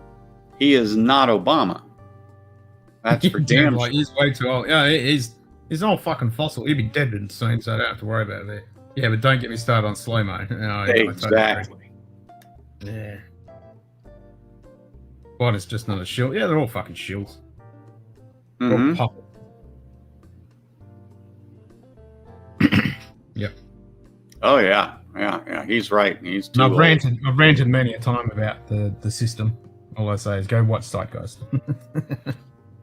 Speaker 4: he is not Obama. That's for damn
Speaker 1: like,
Speaker 4: sure.
Speaker 1: he's way too old. Yeah, he's an old fucking fossil. He'd be dead soon, so I don't have to worry about that. Yeah, but don't get me started on slow-mo. No,
Speaker 4: Exactly.
Speaker 1: Yeah. What, it's just another shield? Yeah, they're all fucking shields. They're all
Speaker 4: Mhm.
Speaker 1: pop- Yep.
Speaker 4: Oh, yeah. Yeah. He's right. He's too
Speaker 1: And
Speaker 4: old.
Speaker 1: I've ranted many a time about the system. All I say is go watch Zeitgeist.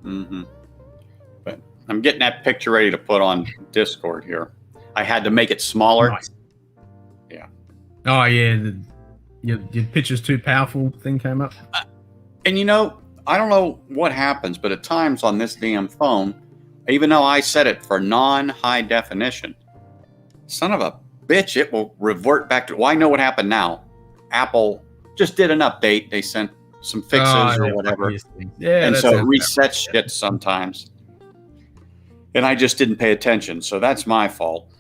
Speaker 4: Mm-hmm. But I'm getting that picture ready to put on Discord here. I had to make it smaller.
Speaker 1: Nice.
Speaker 4: Yeah.
Speaker 1: Oh, yeah. Your picture's too powerful thing came up.
Speaker 4: And I don't know what happens, but at times on this damn phone, even though I set it for non-high definition, son of a bitch, it will revert back to, well, I know what happened now. Apple just did an update. They sent some fixes or whatever.
Speaker 1: Yeah,
Speaker 4: And
Speaker 1: that
Speaker 4: so it
Speaker 1: sounds
Speaker 4: resets shit sometimes. And I just didn't pay attention. So that's my fault.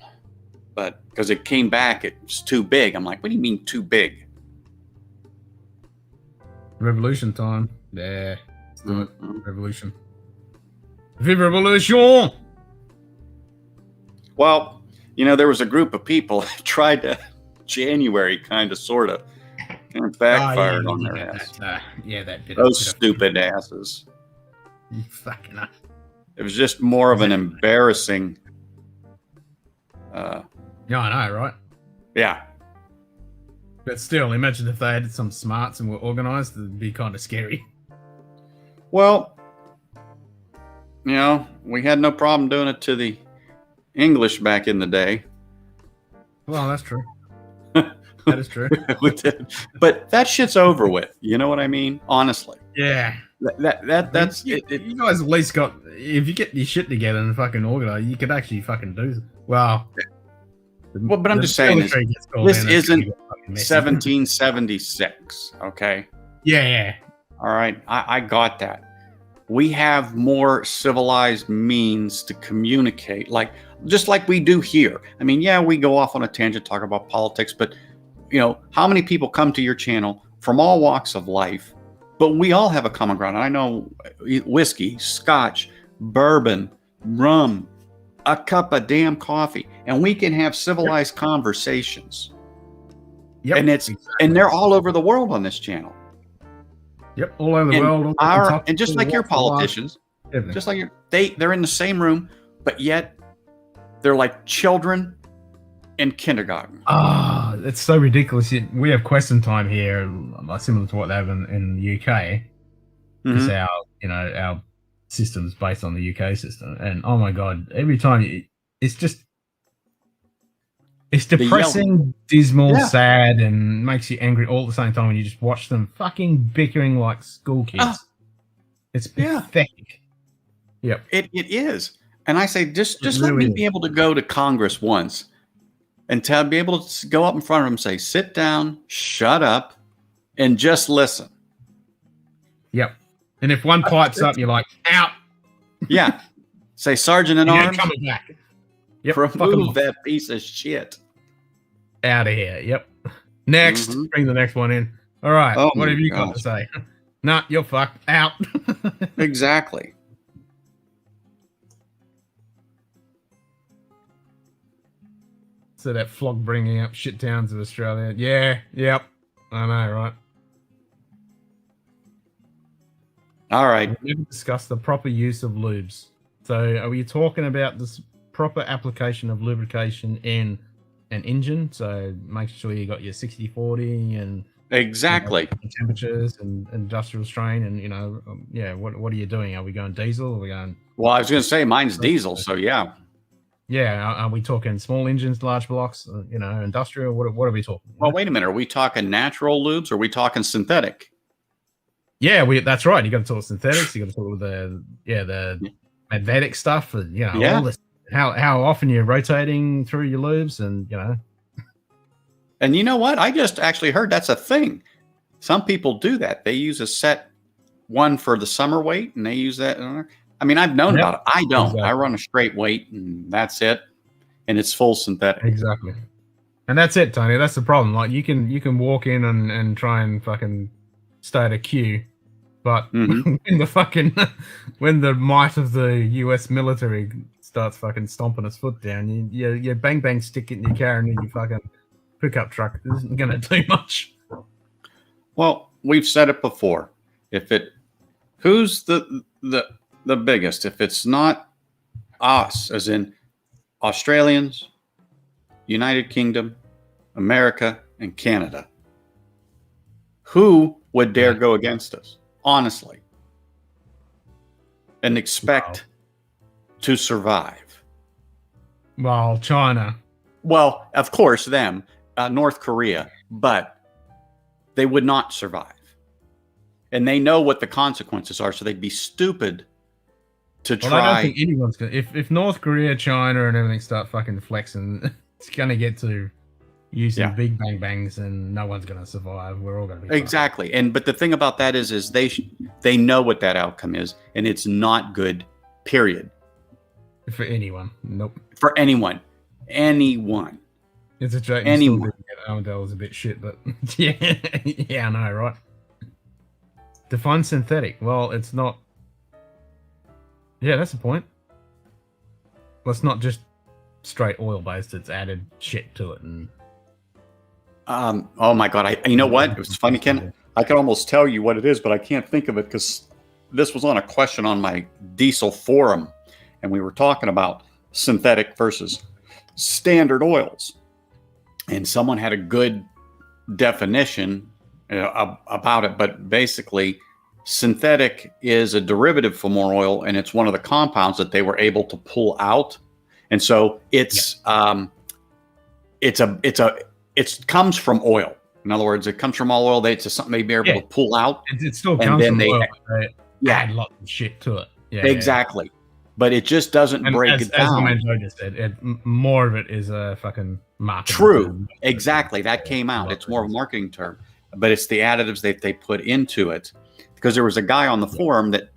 Speaker 4: But because it came back, it's too big. I'm like, what do you mean too big?
Speaker 1: Revolution time. Yeah. Let's do it.
Speaker 4: Mhm.
Speaker 1: Revolution. Vive Revolution!
Speaker 4: Well, there was a group of people that tried to January kind of, sort of, and it backfired on their ass.
Speaker 1: That bit.
Speaker 4: Those stupid asses.
Speaker 1: You fucking hell.
Speaker 4: It was just more of an embarrassing.
Speaker 1: Yeah, I know, right?
Speaker 4: Yeah.
Speaker 1: But still, imagine if they had some smarts and were organized, it'd be kind of scary.
Speaker 4: Well, we had no problem doing it to the English back in the day.
Speaker 1: Well, that's true. That is true.
Speaker 4: We did. But that shit's over with. You know what I mean? Honestly.
Speaker 1: Yeah.
Speaker 4: That's
Speaker 1: you,
Speaker 4: it.
Speaker 1: you guys at least got. If you get your shit together and fucking organize, you could actually fucking do. Well,
Speaker 4: Well, but I'm just saying this. This isn't 1776. Okay.
Speaker 1: Yeah.
Speaker 4: All right. I got that. We have more civilized means to communicate, just like we do here. I mean, yeah, we go off on a tangent, talk about politics, but how many people come to your channel from all walks of life, but we all have a common ground. And I know whiskey, scotch, bourbon, rum, a cup of damn coffee, and we can have civilized conversations.
Speaker 1: Yep.
Speaker 4: And they're all over the world on this channel.
Speaker 1: Yep, all over the world.
Speaker 4: And just like your politicians, just like they're in the same room, but yet they're like children in kindergarten.
Speaker 1: It's so ridiculous. We have question time here, similar to what they have in the UK. Because our system's based on the UK system, and oh my god, every time it's depressing, dismal, sad, and makes you angry all at the same time when you just watch them fucking bickering like school kids. It's pathetic. Yep.
Speaker 4: It is. And I say, just let me be able to go to Congress once and be able to go up in front of them and say, sit down, shut up, and just listen.
Speaker 1: Yep. And if one pipes up, you're like, out.
Speaker 4: Yeah. Say, Sergeant in Arms.
Speaker 1: Coming back. Yep.
Speaker 4: Remove that piece of shit.
Speaker 1: Out of here. Yep. Next. Bring the next one in. All right. What have you got to say? Nah, you're fucked. Out.
Speaker 4: Exactly.
Speaker 1: So that flog bringing up shit towns of Australia. Yeah. Yep. I know, right?
Speaker 4: All right.
Speaker 1: We never discussed the proper use of lubes. So are we talking about this proper application of lubrication in an engine? So make sure you got your 60-40 and
Speaker 4: exactly
Speaker 1: temperatures and industrial strain and what are you doing? Are we going diesel? Are we going?
Speaker 4: Well, I was going to say mine's diesel, so yeah.
Speaker 1: Yeah, are we talking small engines, large blocks? Industrial. What are we talking?
Speaker 4: Well, wait a minute. Are we talking natural lubes? Or are we talking synthetic?
Speaker 1: Yeah, that's right. You got to talk synthetics. You got to talk with the magnetic stuff. And, all this. How often you're rotating through your lubes, and
Speaker 4: And you know what? I just actually heard that's a thing. Some people do that. They use a set one for the summer weight, and they use that. I mean, I've known about it. I don't. Exactly. I run a straight weight, and that's it. And it's full synthetic.
Speaker 1: Exactly. And that's it, Tony. That's the problem. Like you can walk in and try and fucking start a queue, but when the might of the US military starts fucking stomping its foot down, you bang stick it in your car and then your fucking pickup truck isn't gonna do much.
Speaker 4: Well, we've said it before. Who's the biggest? If it's not us, as in Australians, United Kingdom, America, and Canada, who would dare go against us, honestly, and expect to survive?
Speaker 1: Well, China.
Speaker 4: Well, of course, them, North Korea, but they would not survive. And they know what the consequences are, so they'd be stupid to try.
Speaker 1: I don't think anyone's going to. If North Korea, China, and everything start fucking flexing, it's going to get to using big bang bangs, and no one's going to survive. We're all going to be
Speaker 4: exactly. But the thing about that is they know what that outcome is, and it's not good. Period.
Speaker 1: For anyone, nope.
Speaker 4: For anyone.
Speaker 1: It's a joke.
Speaker 4: Anyone.
Speaker 1: Aromatherapy is a bit shit, but yeah, I know, right? Define synthetic. Well, it's not. Yeah, that's the point. Well, it's not just straight oil based. It's added shit to it, and.
Speaker 4: Oh my God! You know what? It was funny, Ken. I can almost tell you what it is, but I can't think of it because this was on a question on my diesel forum, and we were talking about synthetic versus standard oils, and someone had a good definition about it, but basically synthetic is a derivative from more oil, and it's one of the compounds that they were able to pull out, and so it comes from oil. In other words, it comes from all oil. It's something they be able to pull out.
Speaker 1: It still comes from oil. add lots of shit to it. Yeah,
Speaker 4: exactly. But it just doesn't break it down.
Speaker 1: As the man Joe just said, more of it is a fucking marketing
Speaker 4: True.
Speaker 1: term.
Speaker 4: Exactly. That came out. It's more of a marketing term. But it's the additives that they put into it. Because there was a guy on the forum that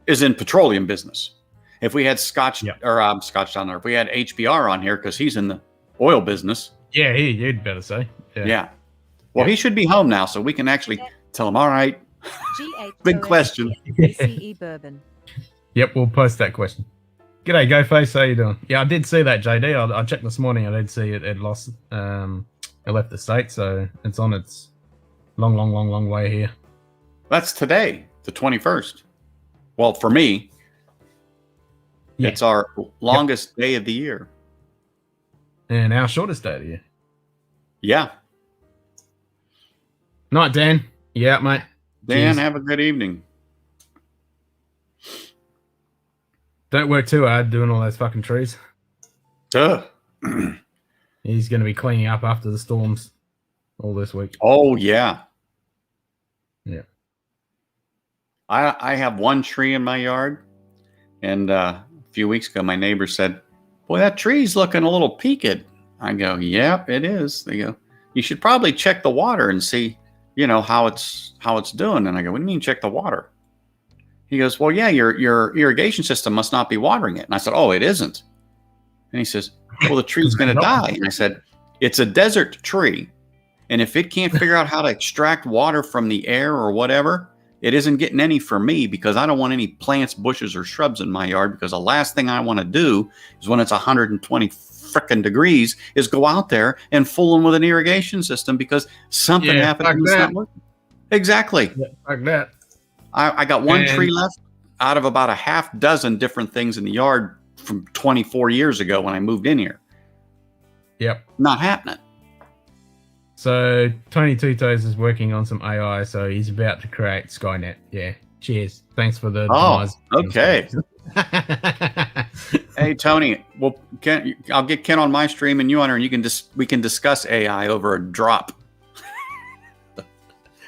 Speaker 4: is in petroleum business. If we had Scotch Scotchdownunder, if we had HBR on here, because he's in the oil business.
Speaker 1: Yeah, you'd better say. Yeah.
Speaker 4: Well, he should be home now, so we can actually tell him, all right. Big question.
Speaker 2: BCE bourbon.
Speaker 1: Yep, we'll post that question. G'day, GoFace. How you doing? Yeah, I did see that, JD. I checked this morning. I did see it lost. It left the state, so it's on its long way here.
Speaker 4: That's today, the 21st. Well, for me, it's our longest day of the year.
Speaker 1: And our shortest day of the year.
Speaker 4: Yeah.
Speaker 1: Night, Dan. Yeah, mate.
Speaker 4: Dan, have a good evening.
Speaker 1: Don't work too hard doing all those fucking trees.
Speaker 4: Duh.
Speaker 1: He's going to be cleaning up after the storms all this week.
Speaker 4: Oh, yeah.
Speaker 1: Yeah.
Speaker 4: I have one tree in my yard, and a few weeks ago, my neighbor said, boy, that tree's looking a little peaked. I go, yep, it is. They go, you should probably check the water and see, how it's doing. And I go, what do you mean check the water? He goes, well, yeah, your irrigation system must not be watering it. And I said, oh, it isn't. And he says, well, the tree's going to die. And I said, it's a desert tree. And if it can't figure out how to extract water from the air or whatever, it isn't getting any for me, because I don't want any plants, bushes, or shrubs in my yard, because the last thing I want to do is when it's 120 frickin' degrees is go out there and fool them with an irrigation system because something happened and it's not working. Exactly.
Speaker 1: Yeah, like that.
Speaker 4: I got one tree left out of about a half dozen different things in the yard from 24 years ago when I moved in here.
Speaker 1: Yep.
Speaker 4: Not happening.
Speaker 1: So Tony Two Toes is working on some AI, so he's about to create Skynet. Yeah. Cheers. Thanks for the
Speaker 4: okay. Hey Tony, well, I'll get Ken on my stream and you on her, and we can discuss AI over a drop.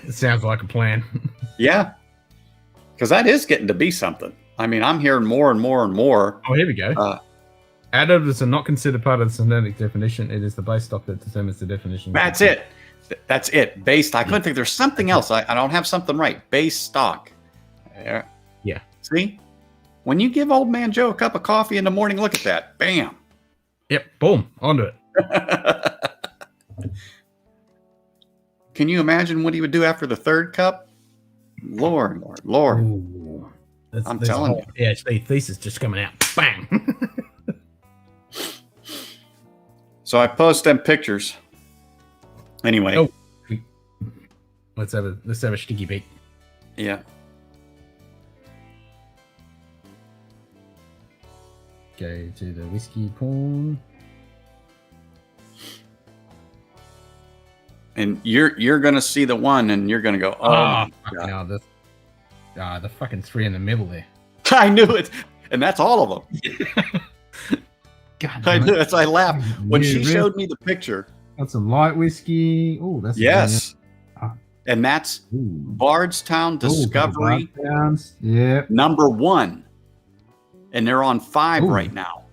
Speaker 1: It sounds like a plan.
Speaker 4: Yeah. Because that is getting to be something. I mean, I'm hearing more and more and more.
Speaker 1: Oh, here we go. Additives are not considered part of the synthetic definition. It is the base stock that determines the definition.
Speaker 4: That's it. That's it. Based. I couldn't think there's something else. I don't have something right. Base stock.
Speaker 1: Yeah.
Speaker 4: See? When you give old man Joe a cup of coffee in the morning, look at that. Bam.
Speaker 1: Yep. Boom. Onto it.
Speaker 4: Can you imagine what he would do after the third cup? Lord.
Speaker 1: Ooh,
Speaker 4: I'm telling you.
Speaker 1: PhD thesis just coming out. Bang.
Speaker 4: So I post them pictures. Anyway.
Speaker 1: Oh. Let's have a sticky beak.
Speaker 4: Yeah.
Speaker 1: Go to the whiskey porn.
Speaker 4: And you're gonna see the one, and you're gonna go, oh,
Speaker 1: no, the fucking three in the middle there.
Speaker 4: I knew it, and that's all of them.
Speaker 1: God,
Speaker 4: I knew it. I laughed when she showed me the picture.
Speaker 1: Got some light whiskey. Oh, that's
Speaker 4: and that's Bardstown Discovery, number 1, and they're on 5 right now.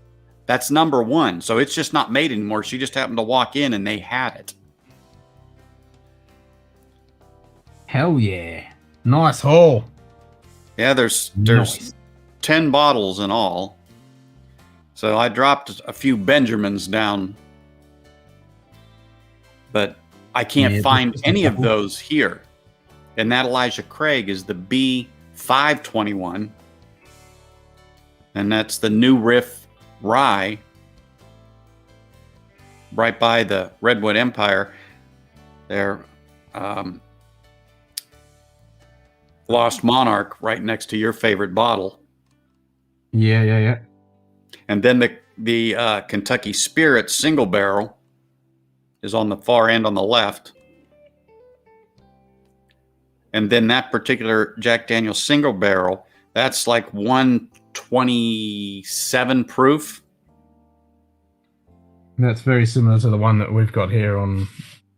Speaker 4: That's number 1, so it's just not made anymore. She just happened to walk in, and they had it.
Speaker 1: Hell yeah. Nice haul.
Speaker 4: Yeah, there's 10 bottles in all. So I dropped a few Benjamins down, but I can't find any of those here. And that Elijah Craig is the B521. And that's the New Riff Rye, right by the Redwood Empire. There, Lost Monarch, right next to your favorite bottle.
Speaker 1: Yeah.
Speaker 4: And then the Kentucky Spirit single barrel is on the far end on the left. And then that particular Jack Daniel's single barrel, that's like 127 proof.
Speaker 1: That's very similar to the one that we've got here on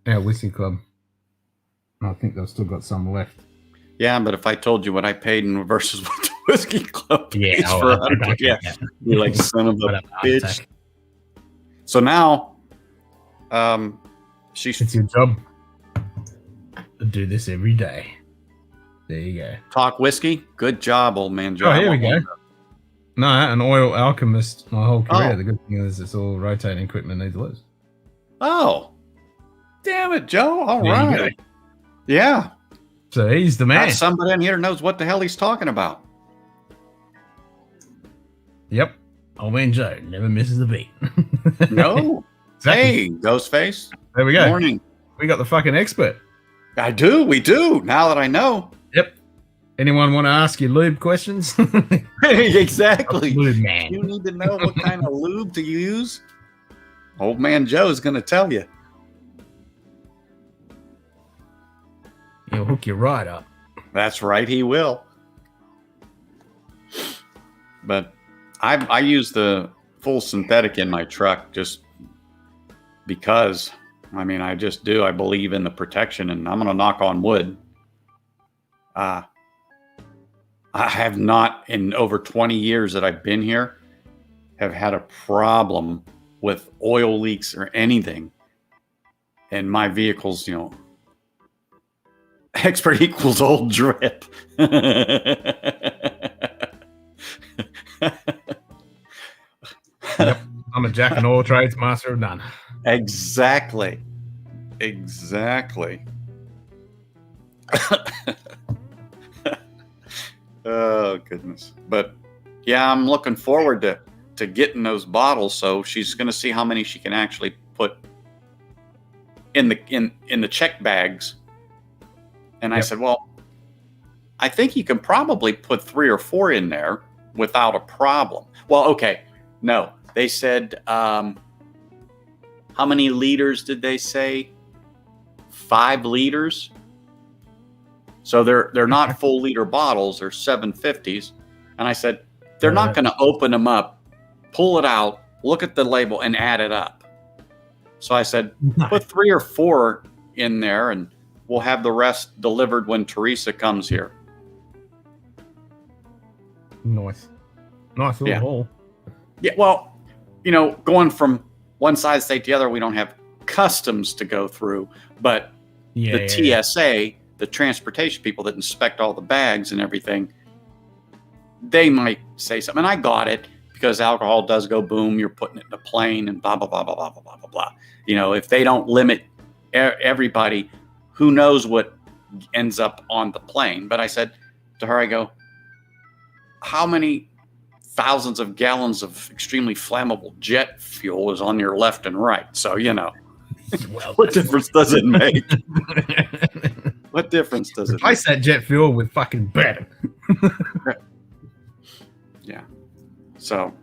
Speaker 1: our whiskey club. I think they've still got some left.
Speaker 4: Yeah, but if I told you what I paid in versus what the whiskey club pays
Speaker 1: Yeah,
Speaker 4: for 100, yeah, you're like son of a bitch. So now,
Speaker 1: It's your job to do this every day. There you go.
Speaker 4: Talk whiskey. Good job, old man Joe.
Speaker 1: Oh, here we go. No, an oil alchemist my whole career.
Speaker 4: Oh.
Speaker 1: The good thing is it's all rotating equipment needs less.
Speaker 4: Oh, damn it, Joe. All
Speaker 1: There you
Speaker 4: right. Yeah.
Speaker 1: So he's the man.
Speaker 4: Got somebody in here knows what the hell he's talking about.
Speaker 1: Yep. Old man Joe never misses a beat.
Speaker 4: No.
Speaker 1: Exactly.
Speaker 4: Hey, Ghostface.
Speaker 1: There we go.
Speaker 4: Morning.
Speaker 1: We got the fucking expert.
Speaker 4: I do. We do. Now that I know.
Speaker 1: Yep. Anyone want to ask you lube questions?
Speaker 4: Exactly.
Speaker 1: Lube man.
Speaker 4: You need to know what kind of lube to use. Old man Joe is going to tell you.
Speaker 1: He'll hook you right up.
Speaker 4: That's right. He will. But I use the full synthetic in my truck just because. I mean, I just do. I believe in the protection, and I'm going to knock on wood. I have not, in over 20 years that I've been here, have had a problem with oil leaks or anything. And my vehicle's, you know, expert equals old drip.
Speaker 1: Yep. I'm a jack and all trades, master of none.
Speaker 4: Exactly. Oh, goodness. But yeah, I'm looking forward to getting those bottles. So she's going to see how many she can actually put in the check bags. And I said, well, I think you can probably put 3 or 4 in there without a problem. Well, okay. No, they said, how many liters did they say? 5 liters. So they're not full liter bottles, they're 750s. And I said, they're not going to open them up, pull it out, look at the label, and add it up. So I said, put 3 or 4 in there, and we'll have the rest delivered when Teresa comes here.
Speaker 1: Nice little hole.
Speaker 4: Yeah, well, you know, going from one side of the state to the other, we don't have customs to go through, but the TSA, the transportation people that inspect all the bags and everything, they might say something. And I got it because alcohol does go boom. You're putting it in a plane and blah, blah, blah, blah, blah, blah, blah, blah, blah. You know, if they don't limit everybody, who knows what ends up on the plane. But I said to her, I go, how many thousands of gallons of extremely flammable jet fuel is on your left and right? So, you know,
Speaker 1: Well,
Speaker 4: what difference does it make? What difference does it make?
Speaker 1: Replace that jet fuel with fucking better.
Speaker 4: Yeah. So,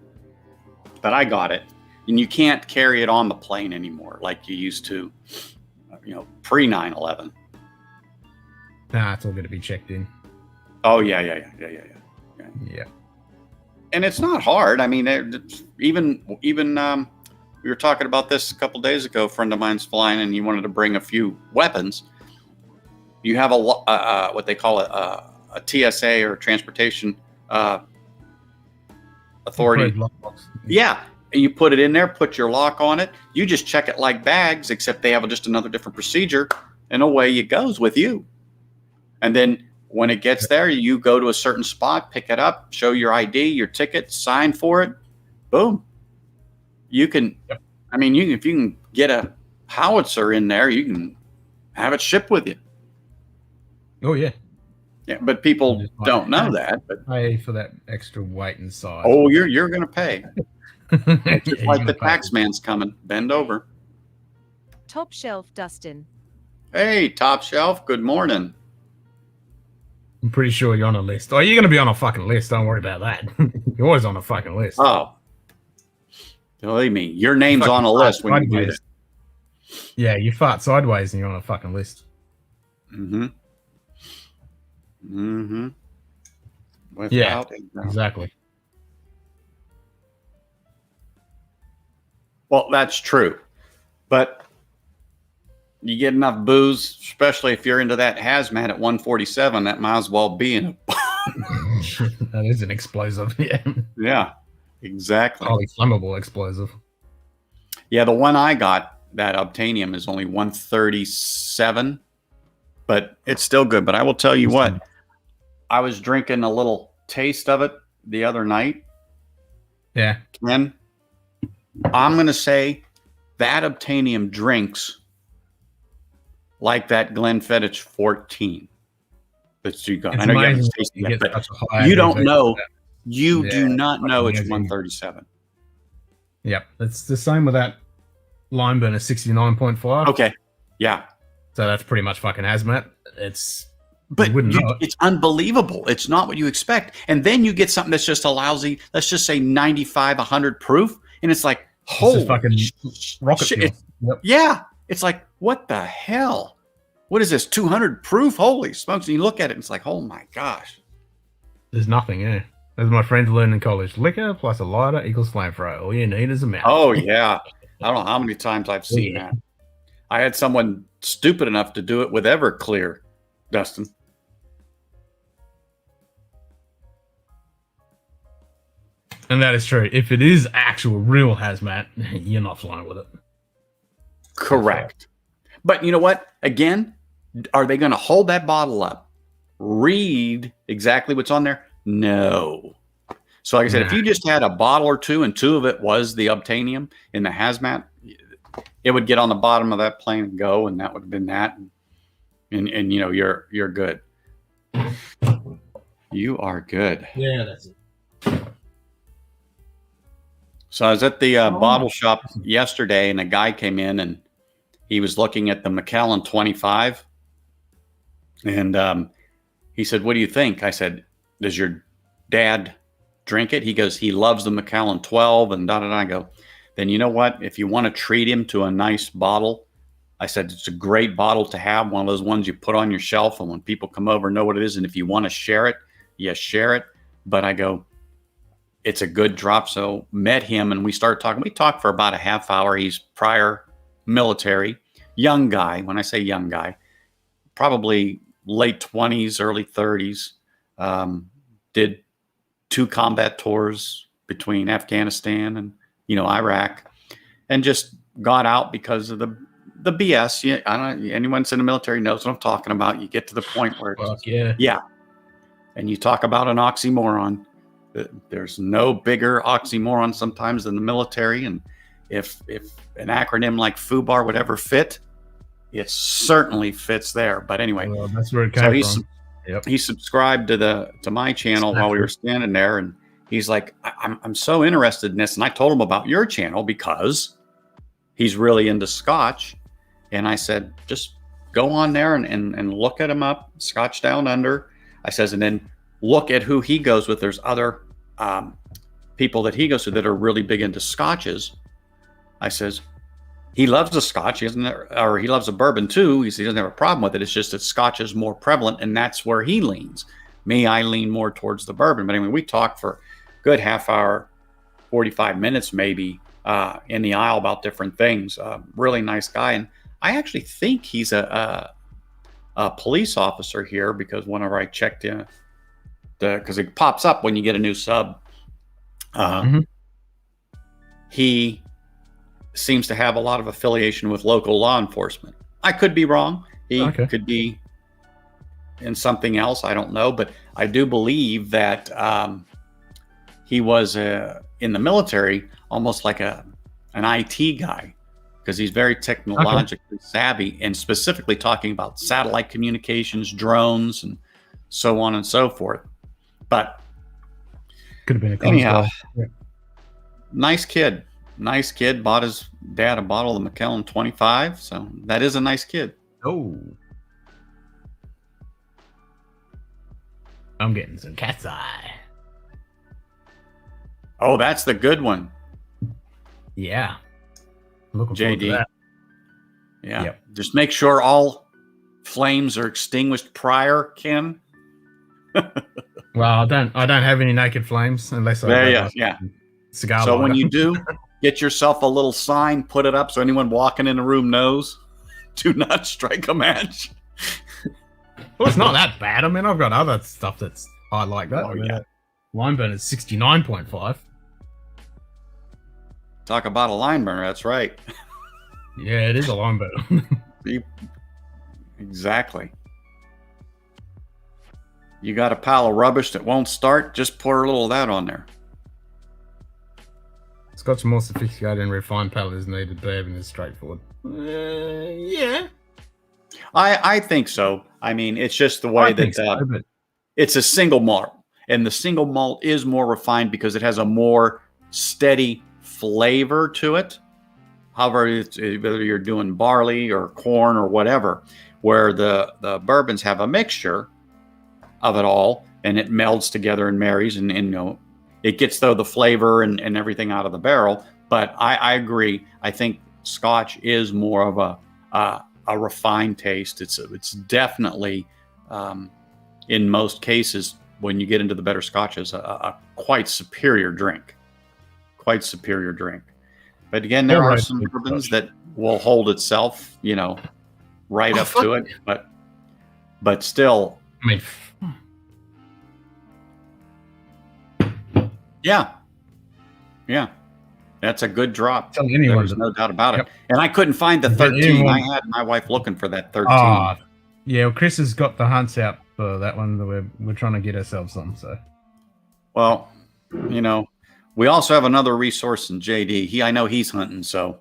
Speaker 4: but I got it. And you can't carry it on the plane anymore like you used to, you know, pre 9/11.
Speaker 1: Nah, it's all going to be checked in.
Speaker 4: Oh, yeah.
Speaker 1: Yeah.
Speaker 4: And it's not hard. I mean, even we were talking about this a couple days ago. A friend of mine's flying, and he wanted to bring a few weapons. You have what they call a TSA or transportation authority. Yeah, and you put it in there, put your lock on it. You just check it like bags, except they have just another different procedure, and away it goes with you. And then when it gets there, you go to a certain spot, pick it up, show your ID, your ticket, sign for it. Boom. You can, I mean, if you can get a howitzer in there, you can have it shipped with you.
Speaker 1: Oh, yeah.
Speaker 4: Yeah, but people don't know that. But
Speaker 1: pay for that extra weight and size.
Speaker 4: Oh, you're going to pay. Just like the tax man's coming. Bend over.
Speaker 2: Top shelf, Dustin.
Speaker 4: Hey, top shelf. Good morning.
Speaker 1: I'm pretty sure you're on a list. Oh, you're going to be on a fucking list. Don't worry about that. You're always on a fucking list.
Speaker 4: Oh. Believe me, your name's on a list when you do it.
Speaker 1: Yeah, you fart sideways and you're on a fucking list. Without exactly.
Speaker 4: Well, that's true. But You get enough booze, especially if you're into that hazmat at 147, that might as well be in a
Speaker 1: That is an explosive. Yeah.
Speaker 4: Yeah, exactly.
Speaker 1: Highly flammable explosive.
Speaker 4: Yeah, the one I got, that obtainium, is only 137, but it's still good. But I will tell you what, I was drinking a little taste of it the other night.
Speaker 1: Yeah.
Speaker 4: And I'm going to say that obtainium drinks like that Glenfiddich 14 that you got.
Speaker 1: It's
Speaker 4: I know you haven't
Speaker 1: amazing
Speaker 4: tasted
Speaker 1: you
Speaker 4: it,
Speaker 1: get
Speaker 4: but
Speaker 1: such a high
Speaker 4: you don't
Speaker 1: ABV
Speaker 4: know.
Speaker 1: like that.
Speaker 4: You
Speaker 1: Yeah,
Speaker 4: do not know it's
Speaker 1: amazing.
Speaker 4: 137.
Speaker 1: Yep. It's the same with that lime burner 69.5.
Speaker 4: Okay. Yeah.
Speaker 1: So that's pretty much fucking hazmat. It's
Speaker 4: But
Speaker 1: you wouldn't know it.
Speaker 4: it's unbelievable. It's not what you expect. And then you get something that's just a lousy, let's just say 95, 100 proof. And it's like,
Speaker 1: It's
Speaker 4: holy
Speaker 1: just fucking rocket
Speaker 4: shit.
Speaker 1: fuel. Yep.
Speaker 4: Yeah. It's like, what the hell? What is this? 200 proof? Holy smokes. And you look at it and it's like, oh my gosh.
Speaker 1: There's nothing, yeah. As my friends learned in college, liquor plus a lighter equals flamethrower. All you need is a mouth.
Speaker 4: Oh, yeah. I don't know how many times I've seen
Speaker 1: Yeah.
Speaker 4: that. I had someone stupid enough to do it with Everclear, Dustin.
Speaker 1: And that is true. If it is actual real hazmat, you're not flying with it.
Speaker 4: Correct. But you know what? Again, are they going to hold that bottle up? Read exactly what's on there? No. So like I said, if you just had a bottle or two and two of it was the obtainium in the hazmat, it would get on the bottom of that plane and go, and that would have been that. And you know, you're good. You are good.
Speaker 1: Yeah, that's it.
Speaker 4: So I was at the bottle shop yesterday, and a guy came in, and he was looking at the Macallan 25. And he said, what do you think? I said, does your dad drink it? He goes, he loves the Macallan 12 and da-da-da. I go, then you know what? If you want to treat him to a nice bottle, I said, it's a great bottle to have, one of those ones you put on your shelf, and when people come over, know what it is. And if you want to share it, yes, share it. But I go, it's a good drop. So met him and we started talking. We talked for about a half hour. He's prior military, young guy. When I say young guy, probably late 20s, early 30s. Did 2 combat tours between Afghanistan and, Iraq, and just got out because of the BS. Yeah, I don't know, anyone that's in the military knows what I'm talking about. You get to the point where it's, yeah. And you talk about an oxymoron. There's no bigger oxymoron sometimes than the military. And if an acronym like FUBAR would ever fit, it certainly fits there. But anyway,
Speaker 1: well, that's where it came from.
Speaker 4: He subscribed to my channel while we were standing there, and he's like, I'm so interested in this. And I told him about your channel because he's really into Scotch. And I said, just go on there and look at him up, Scotch Down Under. I says, and then look at who he goes with. There's other people that he goes to that are really big into Scotches. I says, he loves the Scotch, he loves the bourbon too. He doesn't have a problem with it. It's just that Scotch is more prevalent, and that's where he leans. Me, I lean more towards the bourbon. But anyway, we talked for a good half hour, 45 minutes maybe, in the aisle about different things. Really nice guy. And I actually think he's a police officer here, because whenever I checked in, because it pops up when you get a new sub, he seems to have a lot of affiliation with local law enforcement. I could be wrong. He could be in something else. I don't know. But I do believe that he was in the military, almost like an IT guy, because he's very technologically savvy, and specifically talking about satellite communications, drones, and so on and so forth. But
Speaker 1: could have been a
Speaker 4: anyhow, nice kid. Nice kid. Bought his dad a bottle of the Macallan 25. So that is a nice kid.
Speaker 1: Oh. I'm getting some cat's eye.
Speaker 4: Oh, that's the good one.
Speaker 1: Yeah. Looking forward to
Speaker 4: JD.
Speaker 1: that.
Speaker 4: Yeah.
Speaker 1: Yep.
Speaker 4: Just make sure all flames are extinguished prior, Ken.
Speaker 1: Well, I don't have any naked flames unless I cigar
Speaker 4: So when
Speaker 1: lighter.
Speaker 4: you do, get yourself a little sign, put it up so anyone walking in the room knows. do not strike a match.
Speaker 1: Well, it's not that bad. I mean, I've got other stuff that's I like that.
Speaker 4: Oh,
Speaker 1: I mean,
Speaker 4: yeah.
Speaker 1: Lime burner is 69.5.
Speaker 4: Talk about a line burner. That's right.
Speaker 1: Yeah, it is a lime burner.
Speaker 4: Exactly. You got a pile of rubbish that won't start, just pour a little of that on there.
Speaker 1: Scotch more sophisticated and refined palate is needed. Bourbon is straightforward. Yeah.
Speaker 4: I think so. I mean, it's just the way
Speaker 1: I
Speaker 4: that
Speaker 1: think so, but
Speaker 4: it's a single malt, and the single malt is more refined because it has a more steady flavor to it. However, whether you're doing barley or corn or whatever, where the bourbons have a mixture of it all, and it melds together and marries, and you know, it gets the flavor and everything out of the barrel. But I agree. I think Scotch is more of a refined taste. It's definitely, in most cases, when you get into the better Scotches, a quite superior drink. Quite superior drink. But again, there are some bourbons that will hold itself, you know, right up to it. But still,
Speaker 1: I mean,
Speaker 4: yeah, that's a good drop.
Speaker 1: tell anyone
Speaker 4: There's no doubt about it. And I couldn't find the
Speaker 1: Is there
Speaker 4: 13.
Speaker 1: anyone-
Speaker 4: I had my wife looking for that 13.
Speaker 1: Yeah, well, Chris has got the hunts out for that one. We're trying to get ourselves some. So,
Speaker 4: Well, you know, we also have another resource in JD. I know he's hunting, so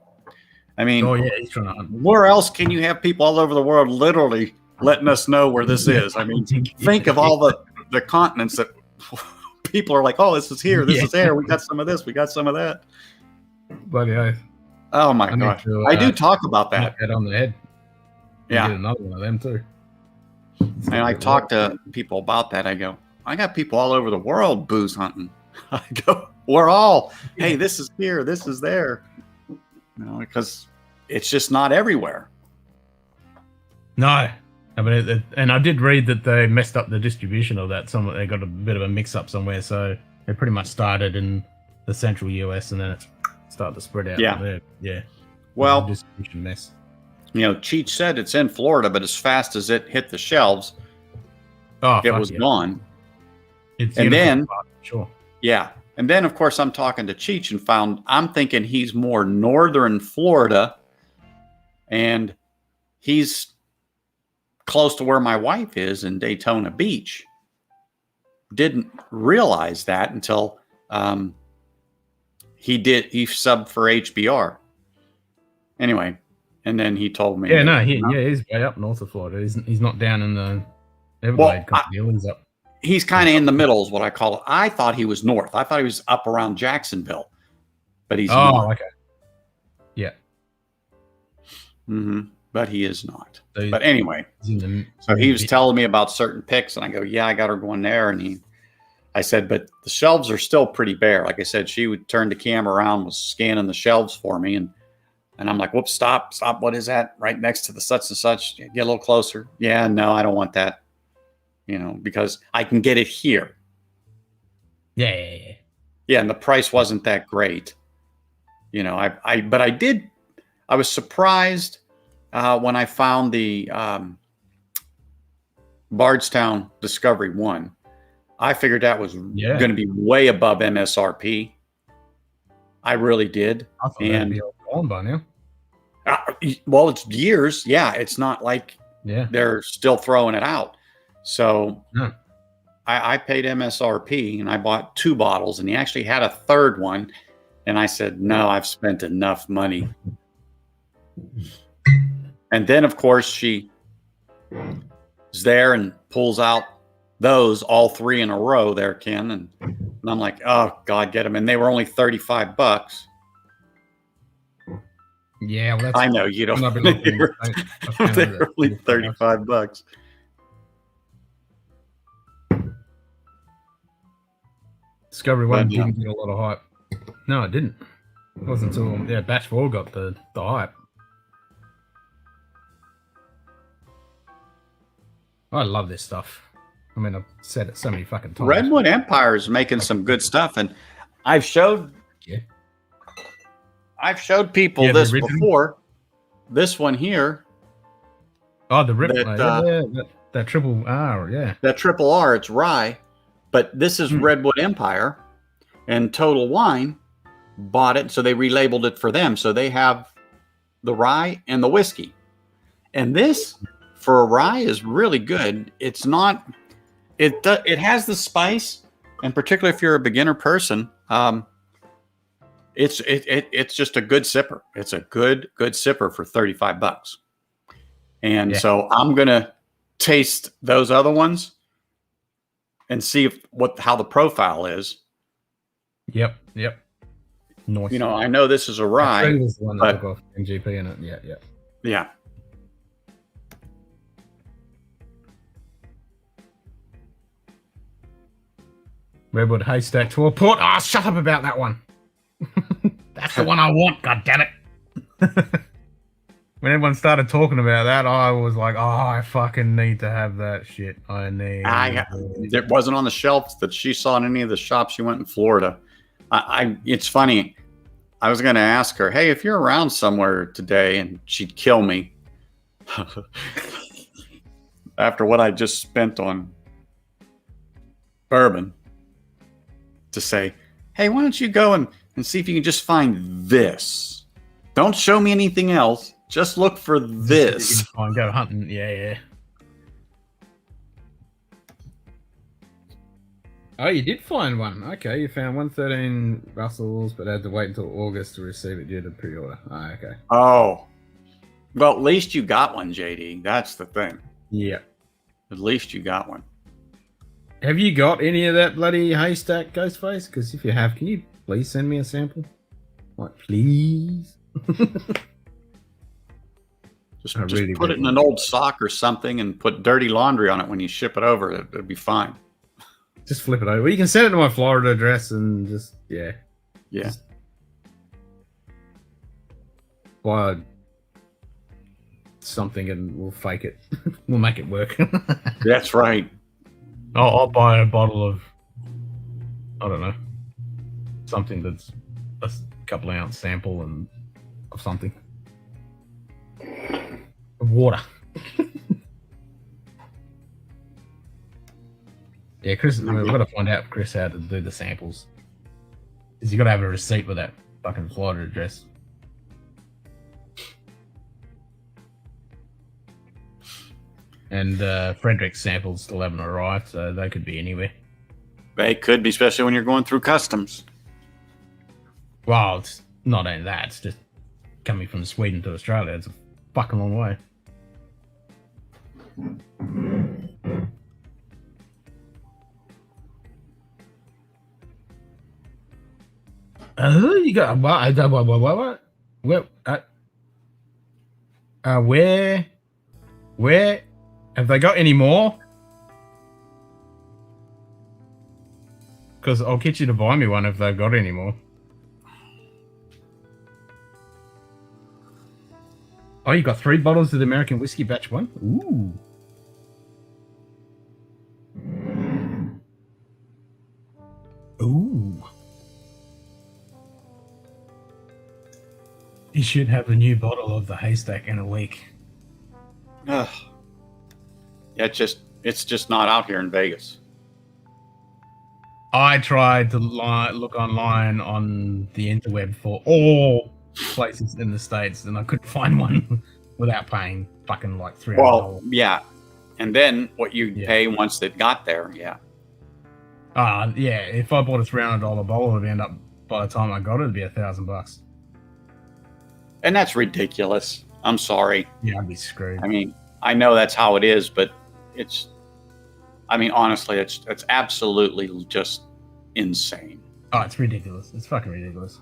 Speaker 4: I mean,
Speaker 1: oh yeah, he's trying to hunt.
Speaker 4: where else can you have people all over the world literally letting us know where this is? I mean, think of all the continents that people are like, oh, this is here, this is there. We got some of this, we got some of that.
Speaker 1: Bloody oath.
Speaker 4: Oh my
Speaker 1: need
Speaker 4: gosh,
Speaker 1: to,
Speaker 4: I do talk about that.
Speaker 1: Knock that on the head.
Speaker 4: Yeah,
Speaker 1: Get another one of them too.
Speaker 4: and I talk to people about that. I go, I got people all over the world booze hunting. I go, we're all, hey, this is here, this is there. You know, because it's just not everywhere.
Speaker 1: No, I mean, and I did read that they messed up the distribution of that. They got a bit of a mix-up somewhere, so they pretty much started in the central US and then it started to spread out.
Speaker 4: Yeah.
Speaker 1: From there. Yeah.
Speaker 4: Well,
Speaker 1: Distribution mess.
Speaker 4: you know, Cheech said it's in Florida, but as fast as it hit the shelves,
Speaker 1: Oh,
Speaker 4: it
Speaker 1: fuck
Speaker 4: was
Speaker 1: yeah.
Speaker 4: gone.
Speaker 1: It's
Speaker 4: And
Speaker 1: uniform,
Speaker 4: then-
Speaker 1: sure.
Speaker 4: Yeah. And then, of course, I'm talking to Cheech and I'm thinking he's more northern Florida, and he's close to where my wife is in Daytona Beach. Didn't realize that until he subbed for HBR. Anyway, and then he told me.
Speaker 1: Yeah, no, he's way up north of Florida. He's not down in the Everglade deal. He's up.
Speaker 4: He's kind of in the middle is what I call it. I thought he was north. I thought he was up around Jacksonville, but he's not.
Speaker 1: Okay. Yeah.
Speaker 4: Mm-hmm. But he is not.
Speaker 1: So
Speaker 4: but anyway, so he was telling me about certain picks, and I go, yeah, I got her going there. And I said, but the shelves are still pretty bare. Like I said, she would turn the camera around, was scanning the shelves for me. And I'm like, whoops, stop. What is that? Right next to the such and such. Get a little closer. Yeah, no, I don't want that. You know, because I can get it here.
Speaker 1: Yeah.
Speaker 4: Yeah, and the price wasn't that great. You know, but I was surprised when I found the Bardstown Discovery 1. I figured that was going to be way above MSRP. I really did.
Speaker 1: I thought that'd be all gone by now.
Speaker 4: Well, it's years. Yeah, it's not like they're still throwing it out. So I paid MSRP and I bought 2 bottles, and he actually had a third one. And I said, no, I've spent enough money. And then, of course, she is there and pulls out those all 3 in a row there, Ken. And I'm like, oh, God, get them. And they were only $35.
Speaker 1: Yeah, well,
Speaker 4: I know you don't. They're only $35.
Speaker 1: Discovery 1 didn't get a lot of hype. No, it didn't. It wasn't until Batch 4 got the hype. I love this stuff. I mean, I've said it so many fucking times.
Speaker 4: Redwood Empire is making some good stuff, and I've showed people this before. This one here
Speaker 1: Oh, the rip.
Speaker 4: That,
Speaker 1: That triple R. Yeah.
Speaker 4: that triple R, it's rye, but this is Redwood Empire, and Total Wine bought it, so they relabeled it for them. So they have the rye and the whiskey. And this, for a rye, is really good. It's not, it has the spice, and particularly if you're a beginner person, it's just a good sipper. It's a good sipper for $35. And so I'm gonna taste those other ones and see how the profile is.
Speaker 1: Yep. Nice.
Speaker 4: You know, I know this is a rye.
Speaker 1: Was the one that took off MGP in it.
Speaker 4: Yeah.
Speaker 1: Redwood Haystack 12 Port. Oh, shut up about that one. That's the one I want. God damn it. When everyone started talking about that, I was like, oh, I fucking need to have that shit.
Speaker 4: It wasn't on the shelf that she saw in any of the shops she went in Florida. It's funny. I was going to ask her, hey, if you're around somewhere today, and she'd kill me after what I just spent on bourbon, to say, hey, why don't you go and see if you can just find this? Don't show me anything else. Just look for this.
Speaker 1: Go hunting. Yeah. Oh, you did find one. Okay, you found 113 Russells, but had to wait until August to receive it due to pre-order. Oh, okay.
Speaker 4: Oh. Well, at least you got one, JD. That's the thing.
Speaker 1: Yeah.
Speaker 4: At least you got one.
Speaker 1: Have you got any of that bloody haystack, Ghostface? Because if you have, can you please send me a sample? Like, please?
Speaker 4: Just put it in an old sock or something and put dirty laundry on it when you ship it over. It'll be fine.
Speaker 1: Just flip it over. Well, you can send it to my Florida address and just,
Speaker 4: Yeah.
Speaker 1: Just buy something and we'll fake it. We'll make it work.
Speaker 4: That's right.
Speaker 1: I'll buy a bottle of, I don't know, something that's a couple of ounce sample and of something. Of water. Yeah, Chris, we've got to find out, Chris, how to do the samples. Because you got to have a receipt with that fucking Florida address. And Frederick's samples still haven't arrived, so they could be anywhere.
Speaker 4: They could be, especially when you're going through customs.
Speaker 1: Well, it's not only that, it's just coming from Sweden to Australia. It's a fucking long way. You got what? Where have they got any more? Because I'll get you to buy me one if they've got any more. Oh, you got 3 bottles of the American whiskey batch 1? Ooh. Ooh. You should have a new bottle of the haystack in a week.
Speaker 4: Ugh. Yeah, it's just not out here in Vegas.
Speaker 1: I tried to look online on the interweb for all places in the States, and I couldn't find one without paying fucking like $300.
Speaker 4: Well, yeah. And then what you pay once it got there, yeah.
Speaker 1: Yeah, if I bought a $300 bottle, it would end up, by the time I got it, it'd be $1,000.
Speaker 4: And that's ridiculous. I'm sorry.
Speaker 1: Yeah, I'd be screwed.
Speaker 4: I mean, I know that's how it is, but honestly, it's absolutely just insane.
Speaker 1: Oh, it's ridiculous. It's fucking ridiculous.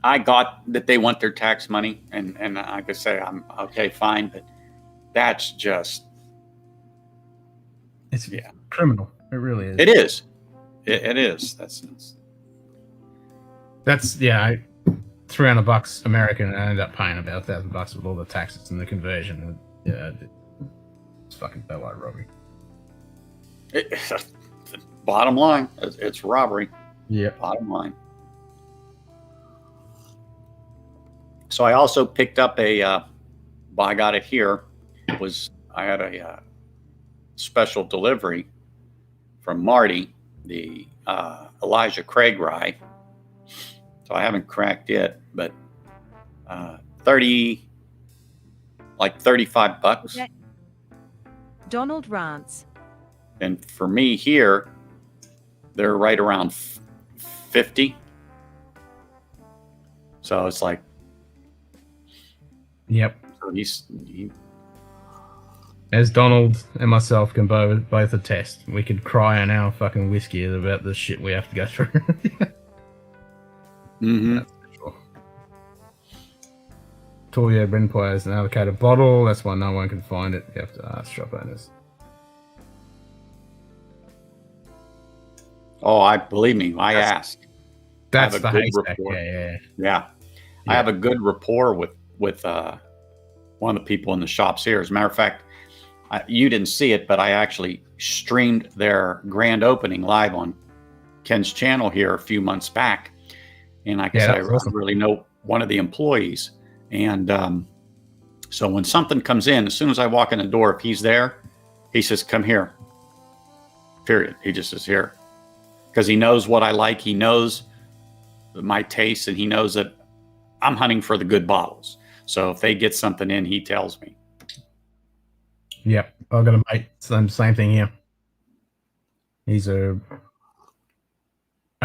Speaker 4: I got that they want their tax money, and I could say I'm okay, fine, but that's just
Speaker 1: it's criminal. It really is.
Speaker 4: It is. It is.
Speaker 1: That's $300 American, and I ended up paying about $1,000 with all the taxes and the conversion. Yeah, it's fucking daylight robbery.
Speaker 4: Bottom line, it's robbery.
Speaker 1: Yeah.
Speaker 4: Bottom line. So I also picked up a I got it here. I had a special delivery from Marty, the Elijah Craig rye. So I haven't cracked it, but $35.
Speaker 2: Okay. Donald Rance.
Speaker 4: And for me here, they're right around 50. So it's like,
Speaker 1: Yep.
Speaker 4: so
Speaker 1: As Donald and myself can both attest, we could cry on our fucking whiskey about the shit we have to go through.
Speaker 4: mm-hmm.
Speaker 1: That's for sure. Toyo Brenpoy has an allocated bottle. That's why no one can find it. You have to ask shop owners.
Speaker 4: Oh, believe me, I asked.
Speaker 1: That's
Speaker 4: I
Speaker 1: the
Speaker 4: have a good
Speaker 1: haystack.
Speaker 4: rapport.
Speaker 1: Yeah.
Speaker 4: I have a good rapport with one of the people in the shops here. As a matter of fact, you didn't see it, but I actually streamed their grand opening live on Ken's channel here a few months back. And like I said, I really know one of the employees. And so when something comes in, as soon as I walk in the door, if he's there, he says, "Come here." Period. He just is here. Because he knows what I like. He knows my taste, and he knows that I'm hunting for the good bottles. So if they get something in, he tells me.
Speaker 1: Yep. I've got a mate. Same thing here. He's a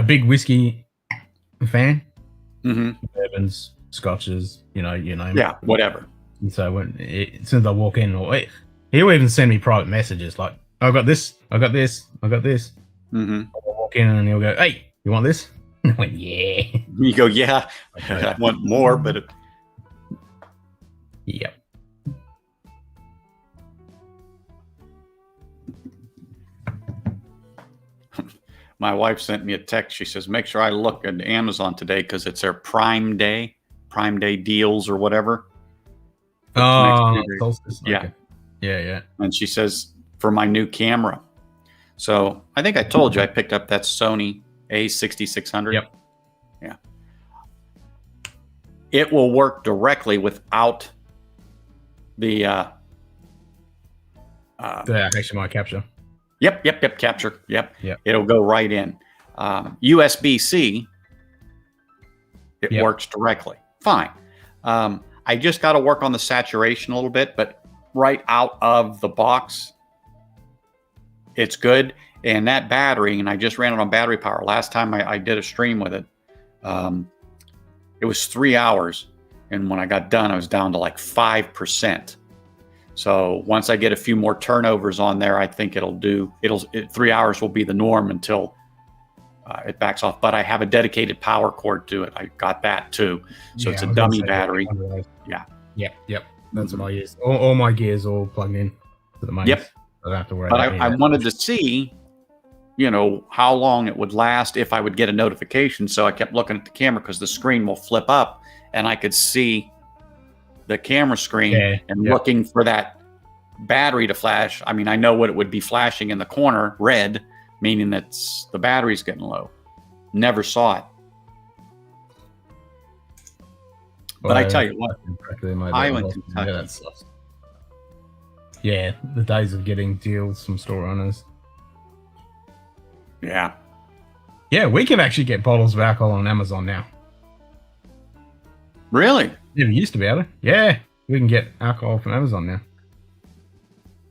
Speaker 1: big whiskey fan.
Speaker 4: Mm-hmm.
Speaker 1: Bourbons, scotches, you know.
Speaker 4: Yeah, whatever.
Speaker 1: And so as soon as I walk in, he'll even send me private messages like, "I got this, I got this, I got this."
Speaker 4: Mm-hmm.
Speaker 1: I'll walk in and he'll go, "Hey, you want this?" I went, "Yeah."
Speaker 4: You go, "Yeah, I want more," but
Speaker 1: yep.
Speaker 4: My wife sent me a text. She says, "Make sure I look at Amazon today because it's their Prime Day deals or whatever."
Speaker 1: Oh, Solstice.
Speaker 4: Yeah.
Speaker 1: Okay. Yeah.
Speaker 4: And she says, for my new camera. So I think I told you I picked up that Sony A6600.
Speaker 1: Yep.
Speaker 4: Yeah. It will work directly without the
Speaker 1: HDMI capture.
Speaker 4: Yep. Capture. Yep.
Speaker 1: Yep.
Speaker 4: It'll go right in. USB-C, it works directly. Fine. I just got to work on the saturation a little bit, but right out of the box, it's good. And that battery, and I just ran it on battery power. Last time I did a stream with it, it was 3 hours. And when I got done, I was down to like 5%. So once I get a few more turnovers on there, I think 3 hours will be the norm until it backs off. But I have a dedicated power cord to it. I got that too. So it's a dummy battery. Yeah.
Speaker 1: Yep. That's what I use. All my gear's all plugged in to the mains.
Speaker 4: Yep.
Speaker 1: I don't have to worry
Speaker 4: but
Speaker 1: about
Speaker 4: I wanted to see, how long it would last if I would get a notification. So I kept looking at the camera because the screen will flip up and I could see the camera screen looking for that battery to flash. I mean, I know what it would be flashing in the corner, red, meaning that the battery's getting low. Never saw it. But I tell you what, Island, Kentucky.
Speaker 1: Yeah, the days of getting deals from store owners.
Speaker 4: Yeah.
Speaker 1: Yeah, we can actually get bottles of alcohol on Amazon now.
Speaker 4: Really?
Speaker 1: Never used to be able to. Yeah, we can get alcohol from Amazon now.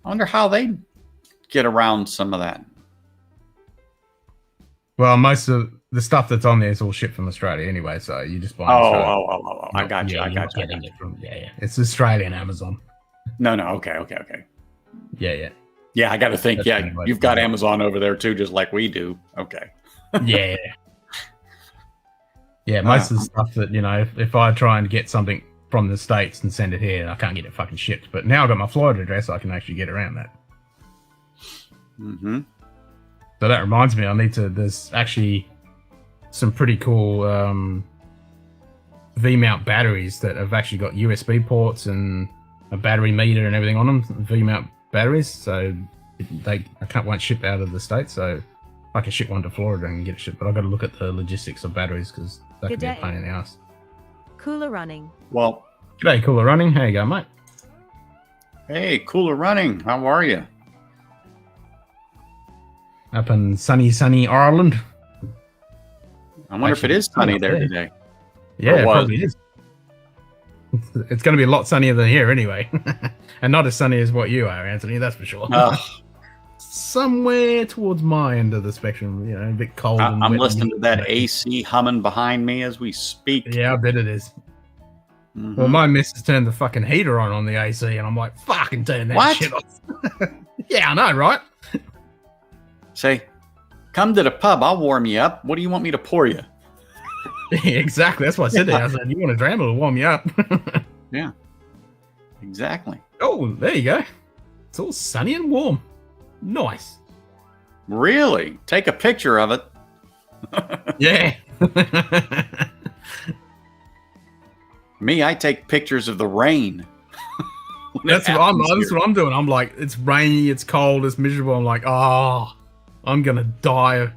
Speaker 4: I wonder how they get around some of that.
Speaker 1: Well, most of the stuff that's on there is all shipped from Australia anyway, so you just buy.
Speaker 4: I got you. I got you.
Speaker 1: Yeah. It's Australian Amazon.
Speaker 4: No. Okay.
Speaker 1: Yeah.
Speaker 4: Yeah, I got to think. Yeah, you've got Amazon over there too, just like we do. Okay.
Speaker 1: Yeah. Yeah, most of the stuff that, if I try and get something from the States and send it here, I can't get it fucking shipped. But now I've got my Florida address, I can actually get around that.
Speaker 4: Mm-hmm.
Speaker 1: So that reminds me, there's actually some pretty cool V-mount batteries that have actually got USB ports and a battery meter and everything on them, V-mount batteries. So won't ship out of the States, so I can ship one to Florida and get it shipped. But I've got to look at the logistics of batteries because that could be a pain in the ass.
Speaker 2: Cooler running.
Speaker 4: Well,
Speaker 1: G'day, Cooler Running. How you going, mate?
Speaker 4: Hey, Cooler Running. How are you?
Speaker 1: Up in sunny Ireland.
Speaker 4: I wonder if it is sunny there
Speaker 1: there
Speaker 4: today.
Speaker 1: Yeah,
Speaker 4: Or
Speaker 1: it
Speaker 4: was.
Speaker 1: probably is. It's going to be a lot sunnier than here anyway. And not as sunny as what you are, Anthony, that's for sure. Somewhere towards my end of the spectrum, you know, a bit cold. And
Speaker 4: I'm
Speaker 1: wet
Speaker 4: listening
Speaker 1: and
Speaker 4: to that AC humming behind me as we speak.
Speaker 1: Yeah, I bet it is.
Speaker 4: Mhm.
Speaker 1: Well, my missus turned the fucking heater on the AC, and I'm like, fucking turn that
Speaker 4: What?
Speaker 1: shit off. Yeah, I know, right?
Speaker 4: Say, come to the pub. I'll warm you up. What do you want me to pour you?
Speaker 1: Exactly. That's what I said to her. I said, you want a dram to warm you up?
Speaker 4: Yeah, exactly.
Speaker 1: Oh, there you go. It's all sunny and warm. Nice.
Speaker 4: Really? Take a picture of it.
Speaker 1: Yeah.
Speaker 4: Me, I take pictures of the rain.
Speaker 1: That's what I'm doing. I'm like, it's rainy, it's cold, it's miserable. I'm like, oh, I'm gonna die.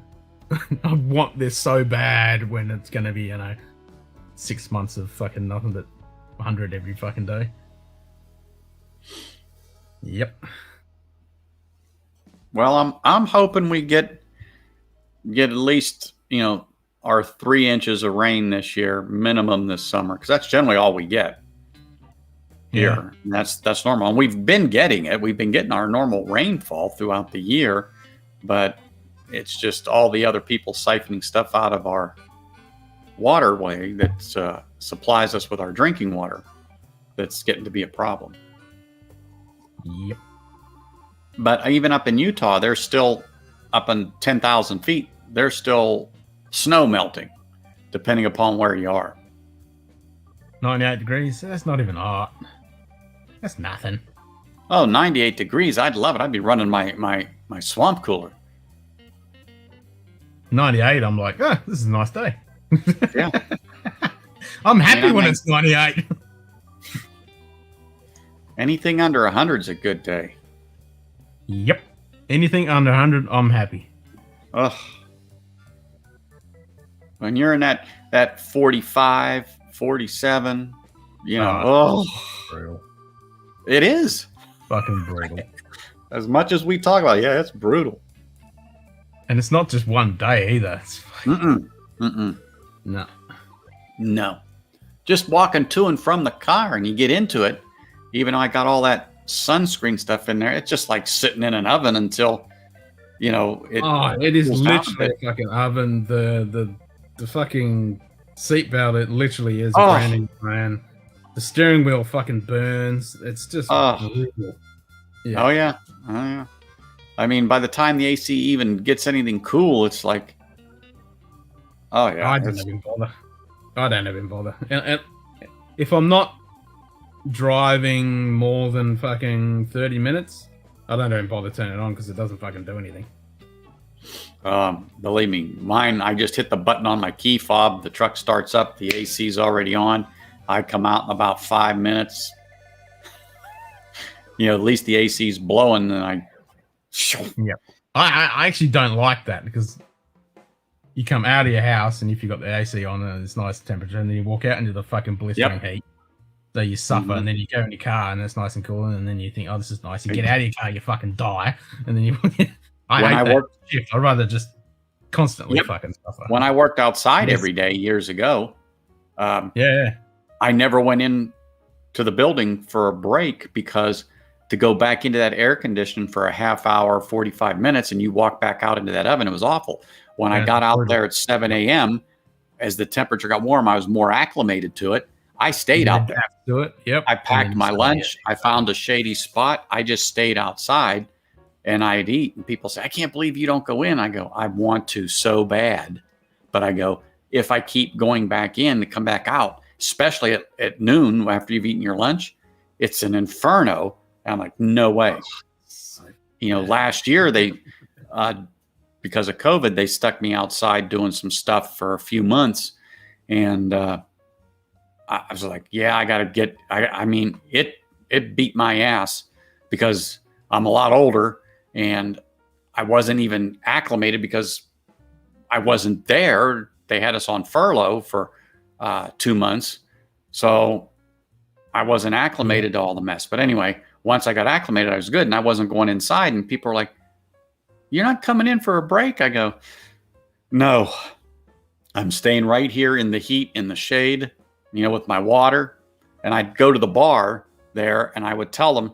Speaker 1: I want this so bad when it's gonna be, 6 months of fucking nothing but 100 every fucking day. Yep.
Speaker 4: Well, I'm hoping we get at least, our 3 inches of rain this year, minimum this summer, because that's generally all we get here. And that's normal. And we've been getting it. We've been getting our normal rainfall throughout the year, but it's just all the other people siphoning stuff out of our waterway that supplies us with our drinking water that's getting to be a problem.
Speaker 1: Yep.
Speaker 4: But even up in Utah, they're still up in 10,000 feet. There's still snow melting, depending upon where you are.
Speaker 1: 98 degrees. That's not even hot. That's nothing.
Speaker 4: Oh, 98 degrees. I'd love it. I'd be running my swamp cooler.
Speaker 1: 98, I'm like, oh, this is a nice day.
Speaker 4: Yeah.
Speaker 1: I'm happy when it's 98.
Speaker 4: Anything under 100 is a good day.
Speaker 1: Yep. Anything under 100, I'm happy.
Speaker 4: Ugh. When you're in that 45, 47,
Speaker 1: Brutal.
Speaker 4: It is.
Speaker 1: Fucking brutal.
Speaker 4: As much as we talk about, it's brutal.
Speaker 1: And it's not just one day either. It's fucking...
Speaker 4: No. Just walking to and from the car and you get into it, even though I got all that sunscreen stuff in there, it's just like sitting in an oven until, it
Speaker 1: is
Speaker 4: cools down a
Speaker 1: literally
Speaker 4: bit.
Speaker 1: a fucking oven. The fucking seatbelt, it literally is a brand new brand. The steering wheel fucking burns. It's just brutal. Yeah.
Speaker 4: Oh yeah. I mean, by the time the AC even gets anything cool, it's like, oh yeah.
Speaker 1: I don't even bother. And if I'm not driving more than fucking 30 minutes, I don't even bother turning it on because it doesn't fucking do anything.
Speaker 4: Believe me, mine, I just hit the button on my key fob. The truck starts up. The AC's already on. I come out in about 5 minutes. At least the AC's blowing and
Speaker 1: Yeah. I actually don't like that because you come out of your house and if you've got the AC on and it's nice temperature and then you walk out into the fucking blistering heat. So you suffer and then you go in your car and it's nice and cool and then you think, oh, this is nice. You get out of your car, you fucking die. And then you... I worked shift. I'd rather just constantly fucking suffer.
Speaker 4: When I worked outside every day years ago, I never went in to the building for a break because to go back into that air conditioning for a half hour, 45 minutes, and you walk back out into that oven, it was awful. When I got out there at 7 a.m., as the temperature got warm, I was more acclimated to it. I stayed out there.
Speaker 1: Do it. Yep.
Speaker 4: I packed my lunch. I found a shady spot. I just stayed outside and I'd eat. And people say, I can't believe you don't go in. I go, I want to so bad. But I go, if I keep going back in to come back out, especially at noon after you've eaten your lunch, it's an inferno. And I'm like, no way. Last year they, because of COVID, they stuck me outside doing some stuff for a few months. And I was like, yeah, I got to get, I mean, it beat my ass because I'm a lot older and I wasn't even acclimated because I wasn't there. They had us on furlough for 2 months. So I wasn't acclimated to all the mess. But anyway, once I got acclimated, I was good, and I wasn't going inside. And people were like, "You're not coming in for a break?" I go, "No, I'm staying right here in the heat, in the shade, with my water." And I'd go to the bar there, and I would tell them,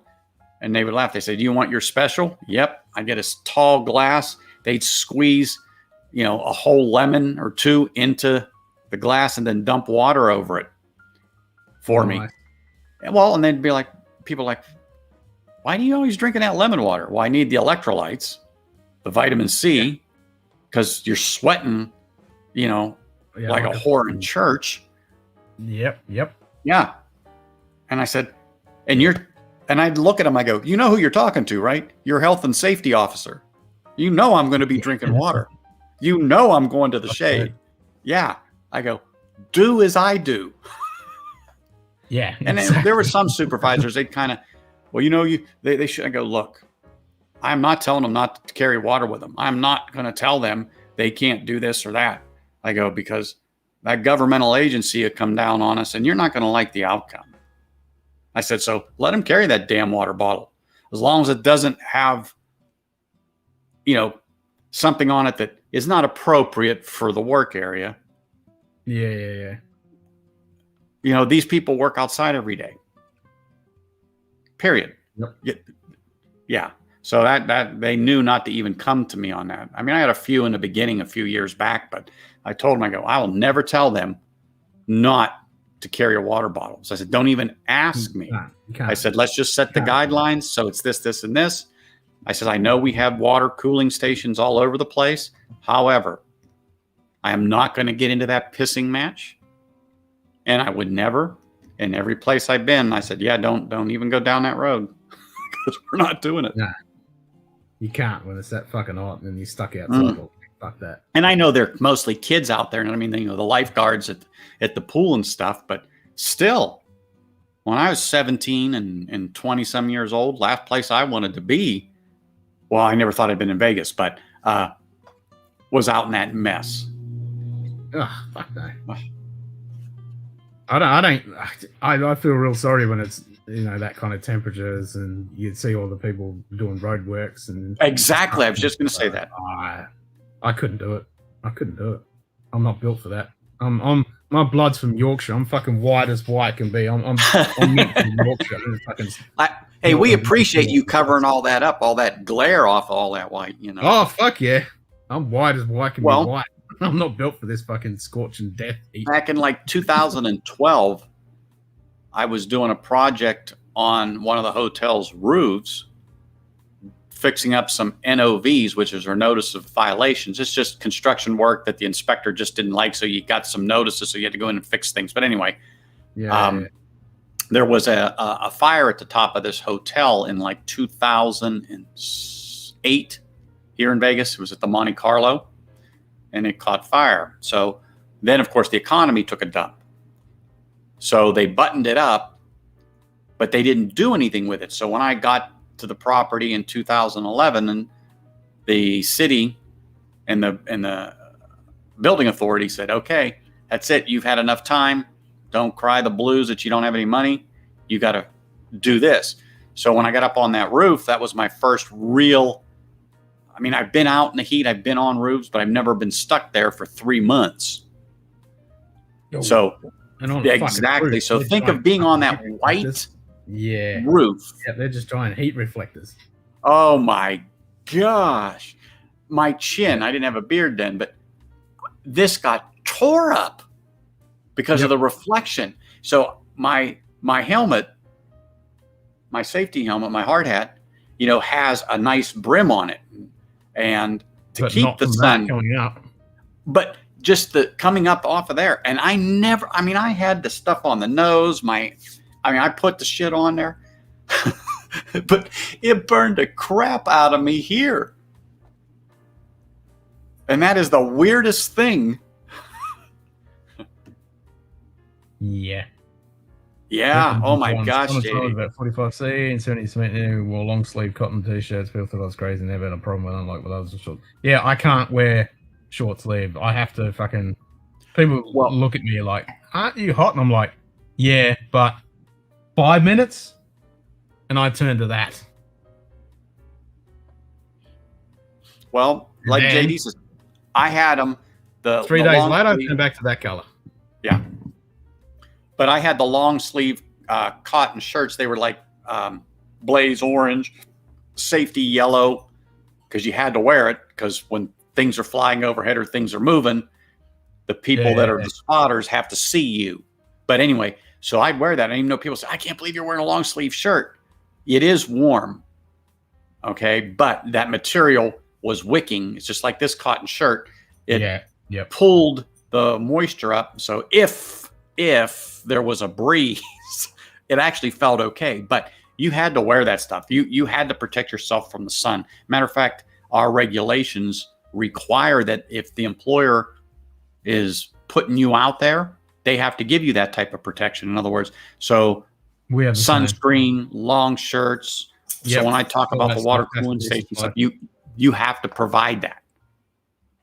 Speaker 4: and they would laugh. They said, "Do you want your special?" Yep. I get a tall glass. They'd squeeze, a whole lemon or two into the glass and then dump water over it for me. Well, and they'd be like, people like, "Why do you always drinking that lemon water?" Well, I need the electrolytes, the vitamin C, because you're sweating, like a whore in church.
Speaker 1: Yep.
Speaker 4: Yeah. And I said, and I'd look at him, I go, "You know who you're talking to, right? Your health and safety officer. You know I'm going to be drinking water. You know I'm going to the shade." Yeah. I go, "Do as I do."
Speaker 1: Yeah.
Speaker 4: And then there were some supervisors, they'd kind of, "Well, they should." I go, "Look, I'm not telling them not to carry water with them. I'm not going to tell them they can't do this or that." I go, "Because that governmental agency will come down on us and you're not going to like the outcome." I said, "So let them carry that damn water bottle. As long as it doesn't have, something on it that is not appropriate for the work area."
Speaker 1: Yeah.
Speaker 4: These people work outside every day. Period.
Speaker 1: Yep.
Speaker 4: Yeah. So that they knew not to even come to me on that. I mean, I had a few in the beginning a few years back, but I told them, I go, "I will never tell them not to carry a water bottle." So I said, "Don't even ask me."
Speaker 1: You can't.
Speaker 4: I said, "Let's just set the guidelines. So it's this, this, and this." I said, "I know we have water cooling stations all over the place. However, I am not going to get into that pissing match." And I would never, in every place I've been, I said, "Yeah, don't even go down that road." Because we're not doing it.
Speaker 1: Nah. You can't when it's that fucking hot and you're stuck outside. Fuck that. And
Speaker 4: I know they're mostly kids out there. And I mean, the lifeguards at the pool and stuff. But still, when I was 17 and 20 some years old, last place I wanted to be, well, I never thought I'd been in Vegas, but was out in that mess.
Speaker 1: Ugh, fuck no. I feel real sorry when it's that kind of temperatures and you'd see all the people doing road works and
Speaker 4: exactly. I was just going to say that.
Speaker 1: I couldn't do it. I'm not built for that. My blood's from Yorkshire. I'm fucking white as white can be. I'm meant from Yorkshire.
Speaker 4: Hey, we appreciate you covering all that up, all that glare off all that white.
Speaker 1: Oh fuck yeah! I'm white as white can be white. I'm not built for this fucking scorching death heat.
Speaker 4: Back in like 2012, I was doing a project on one of the hotel's roofs, fixing up some NOVs, which is our notice of violations. It's just construction work that the inspector just didn't like, so you got some notices, so you had to go in and fix things. But anyway, there was a fire at the top of this hotel in like 2008 here in Vegas. It was at the Monte Carlo. And it caught fire. So then, of course, the economy took a dump. So they buttoned it up, but they didn't do anything with it. So when I got to the property in 2011, and the city and the building authority said, "Okay, that's it. You've had enough time. Don't cry the blues that you don't have any money. You got to do this." So when I got up on that roof, that was my first real. I mean, I've been out in the heat, I've been on roofs, but I've never been stuck there for 3 months. So, exactly. So think of being on that white roof.
Speaker 1: Yeah, they're just giant heat reflectors.
Speaker 4: Oh my gosh. My chin, I didn't have a beard then, but this got tore up because of the reflection. So my helmet, my safety helmet, my hard hat, has a nice brim on it. And to keep the sun
Speaker 1: coming up,
Speaker 4: but just the coming up off of there. And I had the stuff on the nose. I put the shit on there, but it burned the crap out of me here. And that is the weirdest thing.
Speaker 1: Yeah.
Speaker 4: Yeah. Oh my gosh.
Speaker 1: About 45C and 70 cement wore long sleeve cotton t-shirts. People thought I was crazy. Never had a problem with them. Like, well, that was short. Yeah, I can't wear short sleeve. I have to fucking. People look at me like, "Aren't you hot?" And I'm like, "Yeah, but 5 minutes." and I turned to that.
Speaker 4: Well, like
Speaker 1: And
Speaker 4: JD says, I had them. The
Speaker 1: 3
Speaker 4: the
Speaker 1: days
Speaker 4: long
Speaker 1: later, I
Speaker 4: sleeve-
Speaker 1: turned back to that color.
Speaker 4: Yeah. But I had the long sleeve cotton shirts. They were like blaze orange, safety yellow, because you had to wear it because when things are flying overhead or things are moving, the people that are the spotters have to see you. But anyway, so I'd wear that. I even know people say, I can't believe you're wearing a long sleeve shirt. It is warm. Okay. But that material was wicking. It's just like this cotton shirt. It pulled the moisture up. So if there was a breeze, it actually felt okay. But you had to wear that stuff. You had to protect yourself from the sun. Matter of fact, our regulations require that if the employer is putting you out there, they have to give you that type of protection. In other words, so
Speaker 1: we have
Speaker 4: sunscreen, long shirts. So when I talk about the water cooling station stuff, you have to provide that.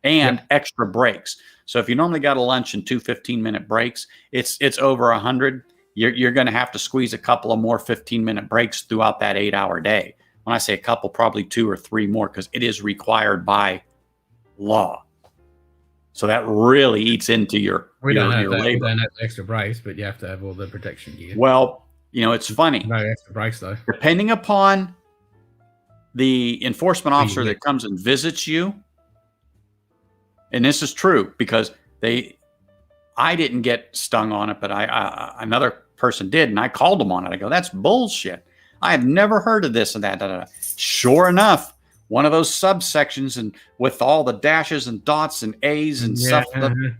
Speaker 4: And extra breaks. So if you normally got a lunch and 2 15-minute breaks, it's over 100. You're going to have to squeeze a couple of more 15-minute breaks throughout that 8-hour day. When I say a couple, probably 2 or 3 more, because it is required by law. So that really eats into your labor.
Speaker 1: We don't have extra breaks, but you have to have all the protection gear.
Speaker 4: Well, it's funny.
Speaker 1: No extra breaks though.
Speaker 4: Depending upon the enforcement officer that comes and visits you, and this is true because I didn't get stung on it, but another person did, and I called them on it. I go, that's bullshit. I have never heard of this and that. Da, da, da. Sure enough, one of those subsections, and with all the dashes and dots and A's and stuff,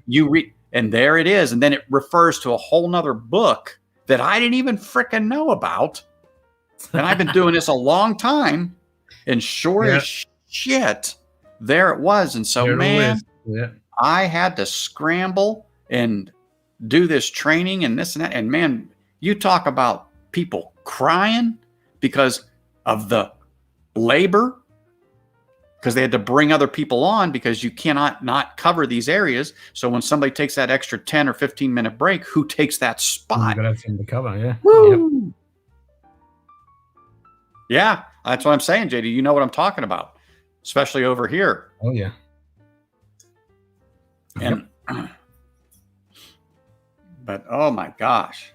Speaker 4: you read, and there it is. And then it refers to a whole nother book that I didn't even frickin' know about. And I've been doing this a long time, and sure as shit, there it was. And so, man, I had to scramble and do this training and this and that. And man, you talk about people crying because of the labor, because they had to bring other people on because you cannot not cover these areas. So when somebody takes that extra 10 or 15-minute break, who takes that spot?
Speaker 1: You've got everything to cover, yeah.
Speaker 4: Woo! Yep. Yeah, that's what I'm saying, JD. You know what I'm talking about, especially over here.
Speaker 1: Oh, yeah.
Speaker 4: And but oh my gosh,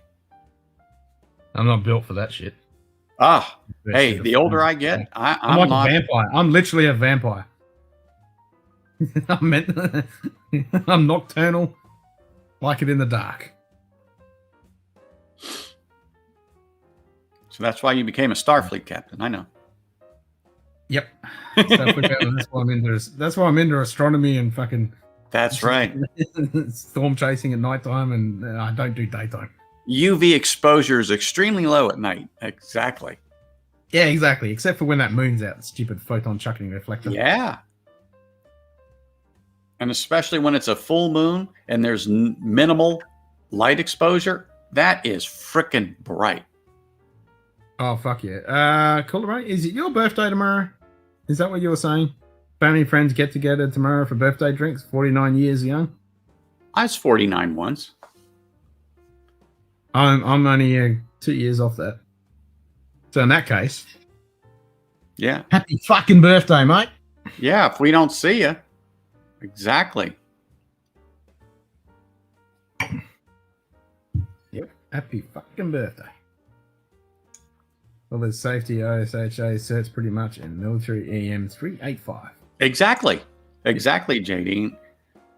Speaker 1: I'm not built for that shit.
Speaker 4: Hey, the older I get, I'm
Speaker 1: like
Speaker 4: not
Speaker 1: a vampire. I'm literally a vampire. I'm nocturnal, like it in the dark.
Speaker 4: So that's why you became a Starfleet captain. I know.
Speaker 1: Yep. That's why I'm into astronomy and fucking.
Speaker 4: That's right.
Speaker 1: Storm chasing at nighttime, and I don't do daytime.
Speaker 4: UV exposure is extremely low at night. Exactly.
Speaker 1: Yeah, exactly. Except for when that moon's out, the stupid photon chucking reflector.
Speaker 4: Yeah. And especially when it's a full moon and there's minimal light exposure, that is frickin' bright.
Speaker 1: Oh, fuck yeah. Cool, right? Is it your birthday tomorrow? Is that what you were saying? Family and friends get together tomorrow for birthday drinks, 49 years young?
Speaker 4: I was 49 once.
Speaker 1: I'm only 2 years off that. So in that case,
Speaker 4: yeah.
Speaker 1: Happy fucking birthday, mate.
Speaker 4: Yeah, if we don't see you. Exactly.
Speaker 1: Yep. Happy fucking birthday. Well, there's safety OSHA certs pretty much in military EM 385.
Speaker 4: Exactly. Exactly, JD.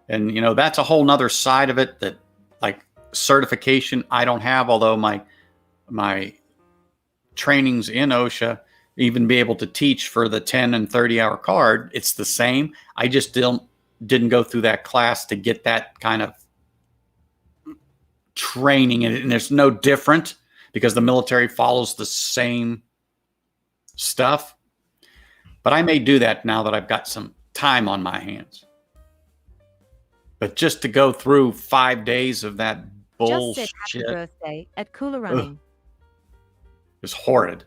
Speaker 4: And, that's a whole nother side of it that, like, certification I don't have, although my trainings in OSHA, even be able to teach for the 10 and 30-hour card, it's the same. I just didn't go through that class to get that kind of training. And there's no different because the military follows the same stuff. But I may do that now that I've got some time on my hands. But just to go through 5 days of that bullshit.
Speaker 2: Just said happy birthday at Cooler Running.
Speaker 4: It's horrid.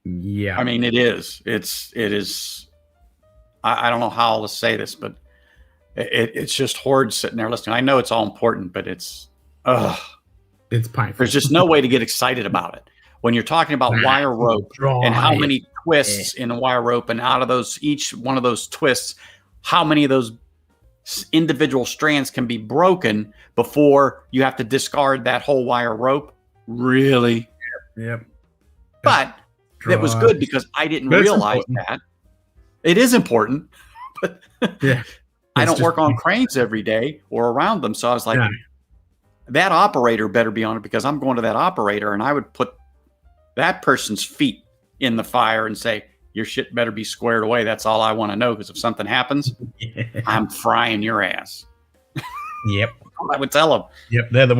Speaker 1: Yeah.
Speaker 4: I mean, it is. It is. I don't know how to say this, but it's just horrid sitting there listening. I know it's all important, but it's
Speaker 1: painful.
Speaker 4: There's just no way to get excited about it. when you're talking about wire rope and how many twists in a wire rope, and out of those, each one of those twists, how many of those individual strands can be broken before you have to discard that whole wire rope. Really?
Speaker 1: Yep.
Speaker 4: But it was good because I didn't realize that. It is important, but
Speaker 1: yeah,
Speaker 4: I don't work on cranes every day or around them. So I was like, that operator better be on it, because I'm going to that operator, and I would put that person's feet in the fire and say, your shit better be squared away. That's all I want to know, because if something happens, I'm frying your ass.
Speaker 1: Yep.
Speaker 4: I would tell them.
Speaker 1: Yep, they're the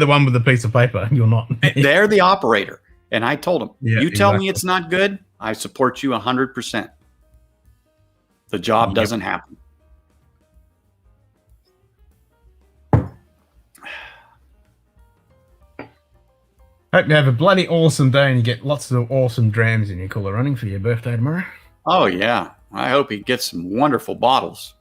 Speaker 1: one with the piece of paper. You're not.
Speaker 4: They're the operator. And I told them, you tell me it's not good, I support you 100%. The job doesn't happen.
Speaker 1: Hope you have a bloody awesome day and you get lots of awesome drams in your cooler running for your birthday tomorrow.
Speaker 4: Oh, yeah. I hope he gets some wonderful bottles.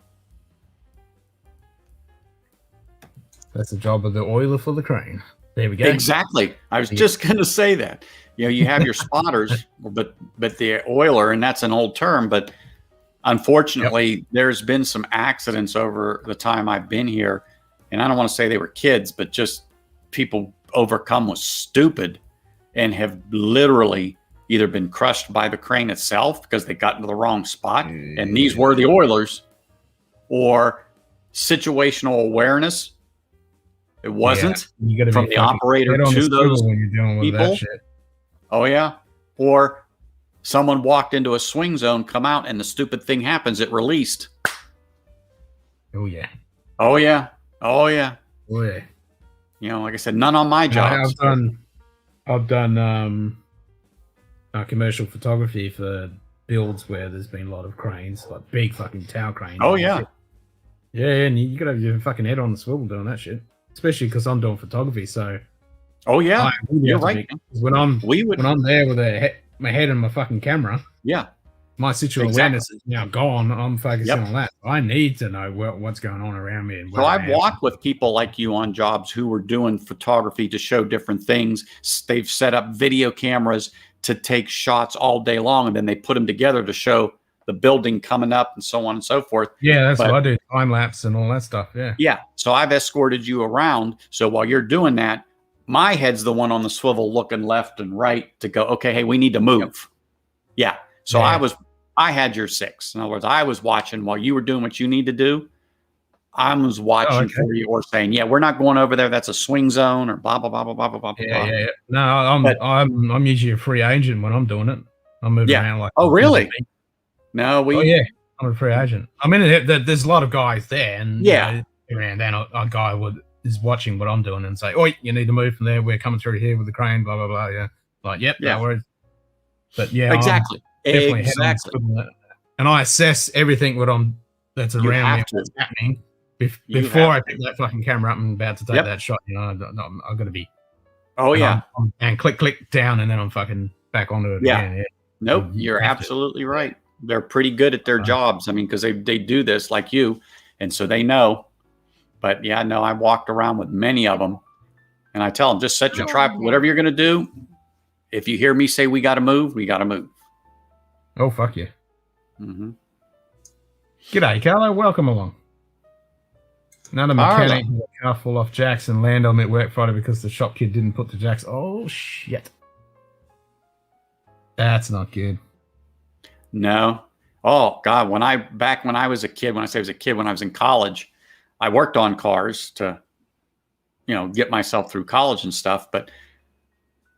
Speaker 1: That's the job of the oiler for the crane. There we go.
Speaker 4: Exactly. I was just going to say that. You know, you have your spotters, but the oiler, and that's an old term, but unfortunately, there's been some accidents over the time I've been here, and I don't want to say they were kids, but just people overcome with stupid and have literally either been crushed by the crane itself because they got into the wrong spot, and these were the oilers, or situational awareness. It wasn't from the operator to those when you're dealing with people. That shit. Oh yeah. Or someone walked into a swing zone, come out, and the stupid thing happens. It released.
Speaker 1: Oh yeah.
Speaker 4: Oh yeah. Oh yeah.
Speaker 1: Oh yeah.
Speaker 4: You know, like I said, none on my jobs.
Speaker 1: I've done commercial photography for builds where there's been a lot of cranes, like big fucking tower cranes.
Speaker 4: Oh yeah.
Speaker 1: Yeah, and you gotta have your fucking head on the swivel doing that shit. Especially because I'm doing photography, so.
Speaker 4: Oh yeah, you're right.
Speaker 1: When I'm there with my head and my fucking camera, my situational awareness is now gone. I'm focusing on that. I need to know what's going on around me. And
Speaker 4: so I've walked with people like you on jobs who were doing photography to show different things. They've set up video cameras to take shots all day long, and then they put them together to show the building coming up and so on and so forth.
Speaker 1: Yeah, that's what I do. Time lapse and all that stuff. Yeah.
Speaker 4: Yeah. So I've escorted you around. So while you're doing that, my head's the one on the swivel looking left and right to go, okay, hey, we need to move. Yeah. So I had your six. In other words, I was watching while you were doing what you need to do. I was watching for you, or saying, yeah, we're not going over there. That's a swing zone, or blah, blah, blah, blah, blah, blah, blah.
Speaker 1: Yeah. No, I'm usually a free agent when I'm doing it. I'm moving around like.
Speaker 4: Oh, really? No,
Speaker 1: I'm a free agent. I mean, there's a lot of guys there, and around then a guy is watching what I'm doing and say, "Oi, you need to move from there. We're coming through here with the crane." Blah blah blah. Yeah, like no worries. But
Speaker 4: exactly.
Speaker 1: And I assess everything that's around me that's happening before I pick that fucking camera up and about to take that shot. You know, I've got to be.
Speaker 4: Oh yeah.
Speaker 1: And click down, and then I'm fucking back onto it again. Yeah.
Speaker 4: Nope, you're absolutely right. They're pretty good at their jobs. I mean, because they do this like you, and so they know. But yeah, no, I walked around with many of them, and I tell them, just set your tripod. Whatever you're going to do, if you hear me say we got to move, we got to move.
Speaker 1: Oh, fuck you. Mm-hmm. G'day, Carlo. Welcome along. Another mechanic had a car fall off jacks and land on at work Friday because the shop kid didn't put the jacks. Oh, shit. That's not good.
Speaker 4: No. Oh God. When I was a kid, when I was in college, I worked on cars to, get myself through college and stuff. But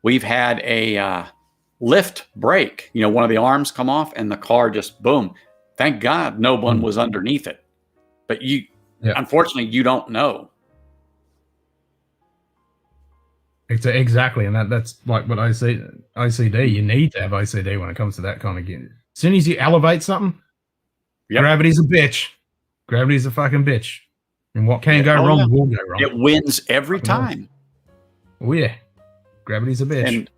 Speaker 4: we've had a lift break. One of the arms come off, and the car just boom. Thank God no one was underneath it. But unfortunately, you don't know.
Speaker 1: Exactly, and that's like what OCD. You need to have OCD when it comes to that kind of gear. As soon as you elevate something, gravity's a bitch. Gravity's a fucking bitch. And what can go wrong will go wrong.
Speaker 4: It wins every time.
Speaker 1: Oh, yeah. Gravity's a bitch.
Speaker 4: And,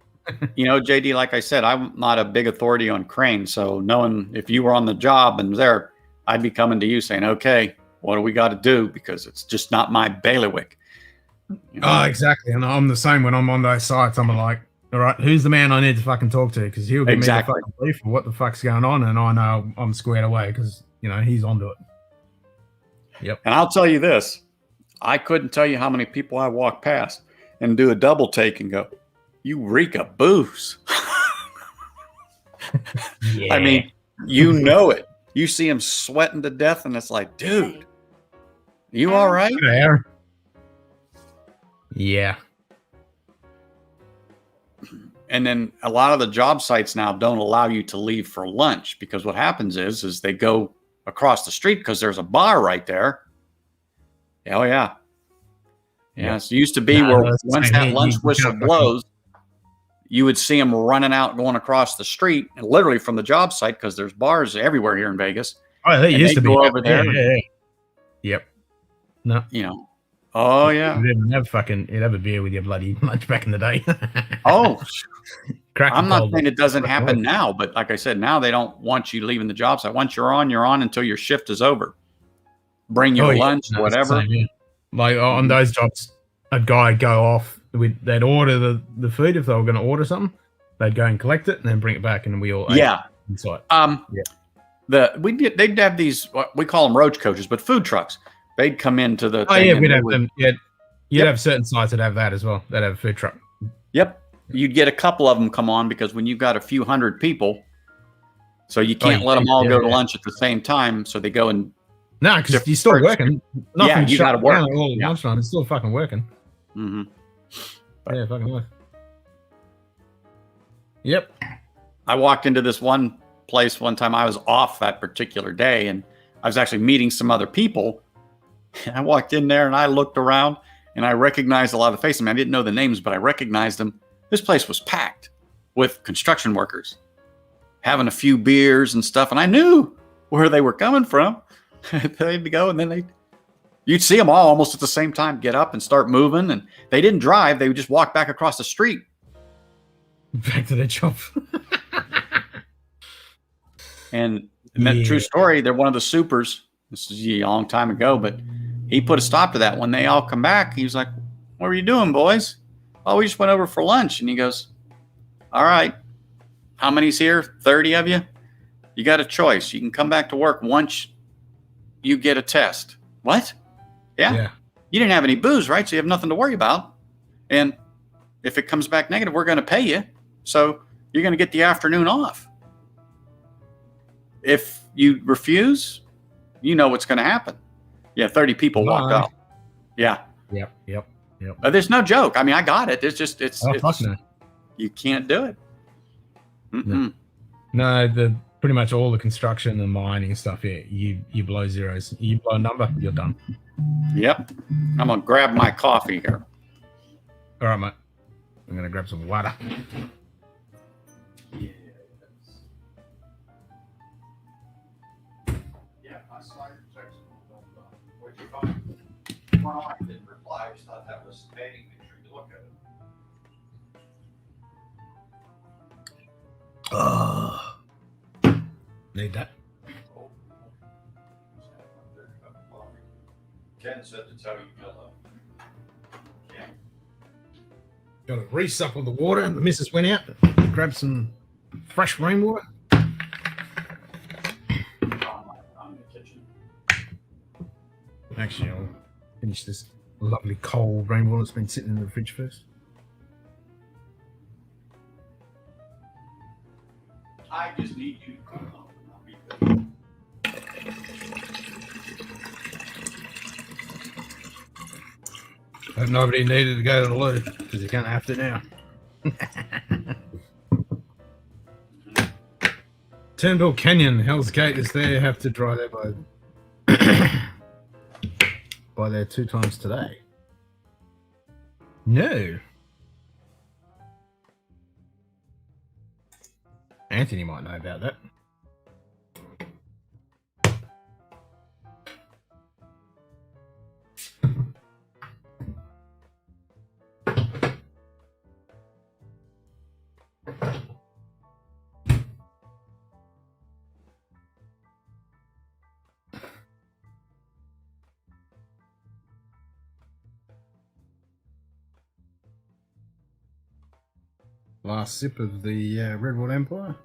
Speaker 4: JD, like I said, I'm not a big authority on cranes. So knowing if you were on the job and there, I'd be coming to you saying, okay, what do we got to do? Because it's just not my bailiwick.
Speaker 1: Oh, exactly. And I'm the same when I'm on those sites. I'm like, All right, who's the man I need to fucking talk to? Because he'll give
Speaker 4: Exactly.
Speaker 1: me the fucking brief for what the fuck's going on, and I know I'm squared away because he's onto it. Yep.
Speaker 4: And I'll tell you this: I couldn't tell you how many people I walk past and do a double take and go, "You reek of booze."
Speaker 1: Yeah.
Speaker 4: I mean, you know it. You see him sweating to death, and it's like, dude, you all right?
Speaker 1: There. Yeah.
Speaker 4: And then a lot of the job sites now don't allow you to leave for lunch because what happens is they go across the street because there's a bar right there. Oh yeah. Yeah. It used to be where once that lunch whistle blows, you would see them running out, going across the street, and literally from the job site because there's bars everywhere here in Vegas.
Speaker 1: Oh, they used to be
Speaker 4: over there.
Speaker 1: Yeah. Yep. No.
Speaker 4: Oh yeah.
Speaker 1: You'd have a beer with your bloody lunch back in the day.
Speaker 4: Oh. I'm not saying it doesn't
Speaker 1: Crack
Speaker 4: happen
Speaker 1: cold.
Speaker 4: now, but like I said, now they don't want you leaving the job site. Once you're on until your shift is over. Bring your lunch,
Speaker 1: No, it's
Speaker 4: whatever.
Speaker 1: the same, yeah. Like on those jobs, a guy would go off. They'd order the food if they were going to order something. They'd go and collect it and then bring it back, and we all ate inside.
Speaker 4: They'd have these, we call them roach coaches, but food trucks. They'd come into the.
Speaker 1: Oh yeah, we'd have them. Yeah, you'd have certain sites that have that as well. They'd have a food truck.
Speaker 4: Yep. You'd get a couple of them come on because when you've got a few hundred people, so you can't let them all go to lunch at the same time. So they go and.
Speaker 1: No, because you're still working.
Speaker 4: Yeah, you got to work.
Speaker 1: Lunchtime, it's still fucking working.
Speaker 4: Mm-hmm.
Speaker 1: Yeah, fucking work. Yep.
Speaker 4: I walked into this one place one time. I was off that particular day, and I was actually meeting some other people. And I walked in there, and I looked around, and I recognized a lot of the faces. I mean, I didn't know the names, but I recognized them. This place was packed with construction workers, having a few beers and stuff, and I knew where they were coming from. They'd go, and then you'd see them all almost at the same time get up and start moving, and they didn't drive. They would just walk back across the street.
Speaker 1: Back to their job.
Speaker 4: And that true story, they're one of the supers. This is a long time ago, but he put a stop to that. When they all come back, he was like, "What were you doing, boys?" "Oh, we just went over for lunch." And he goes, "All right, how many's here? 30 of you? You got a choice. You can come back to work once you get a test." "What?" Yeah. You didn't have any booze, right? So you have nothing to worry about. And if it comes back negative, we're going to pay you. So you're going to get the afternoon off. If you refuse, you know what's going to happen. Yeah, 30 people walked out. Yeah.
Speaker 1: Yep.
Speaker 4: There's no joke. I mean, I got it. It's just,
Speaker 1: Fuck no.
Speaker 4: You can't do it.
Speaker 1: No, pretty much all the construction and mining stuff, you blow zeros. You blow a number, you're done.
Speaker 4: Yep. I'm going to grab my coffee here.
Speaker 1: All right, mate. I'm going to grab some water.
Speaker 4: Yeah, my slider text. What'd you find? Well, I didn't reply. I just thought that was fading. Make sure you look at it.
Speaker 1: Need that.
Speaker 4: Ken said to tell you hello. Yeah.
Speaker 1: Got to resuckle the water, and the missus went out. Grab some fresh rainwater.
Speaker 4: I'm in the kitchen.
Speaker 1: Actually, I'll finish this lovely cold rainwater that's been sitting in the fridge first.
Speaker 4: I just need you to come home. I'll be good.
Speaker 1: Hope nobody needed to go to the loo, because you can't have to now. Turnbull Canyon, Hell's Gate is there. Have to dry there by there 2 times today. No. Anthony might know about that. Last sip of the Redwood Empire.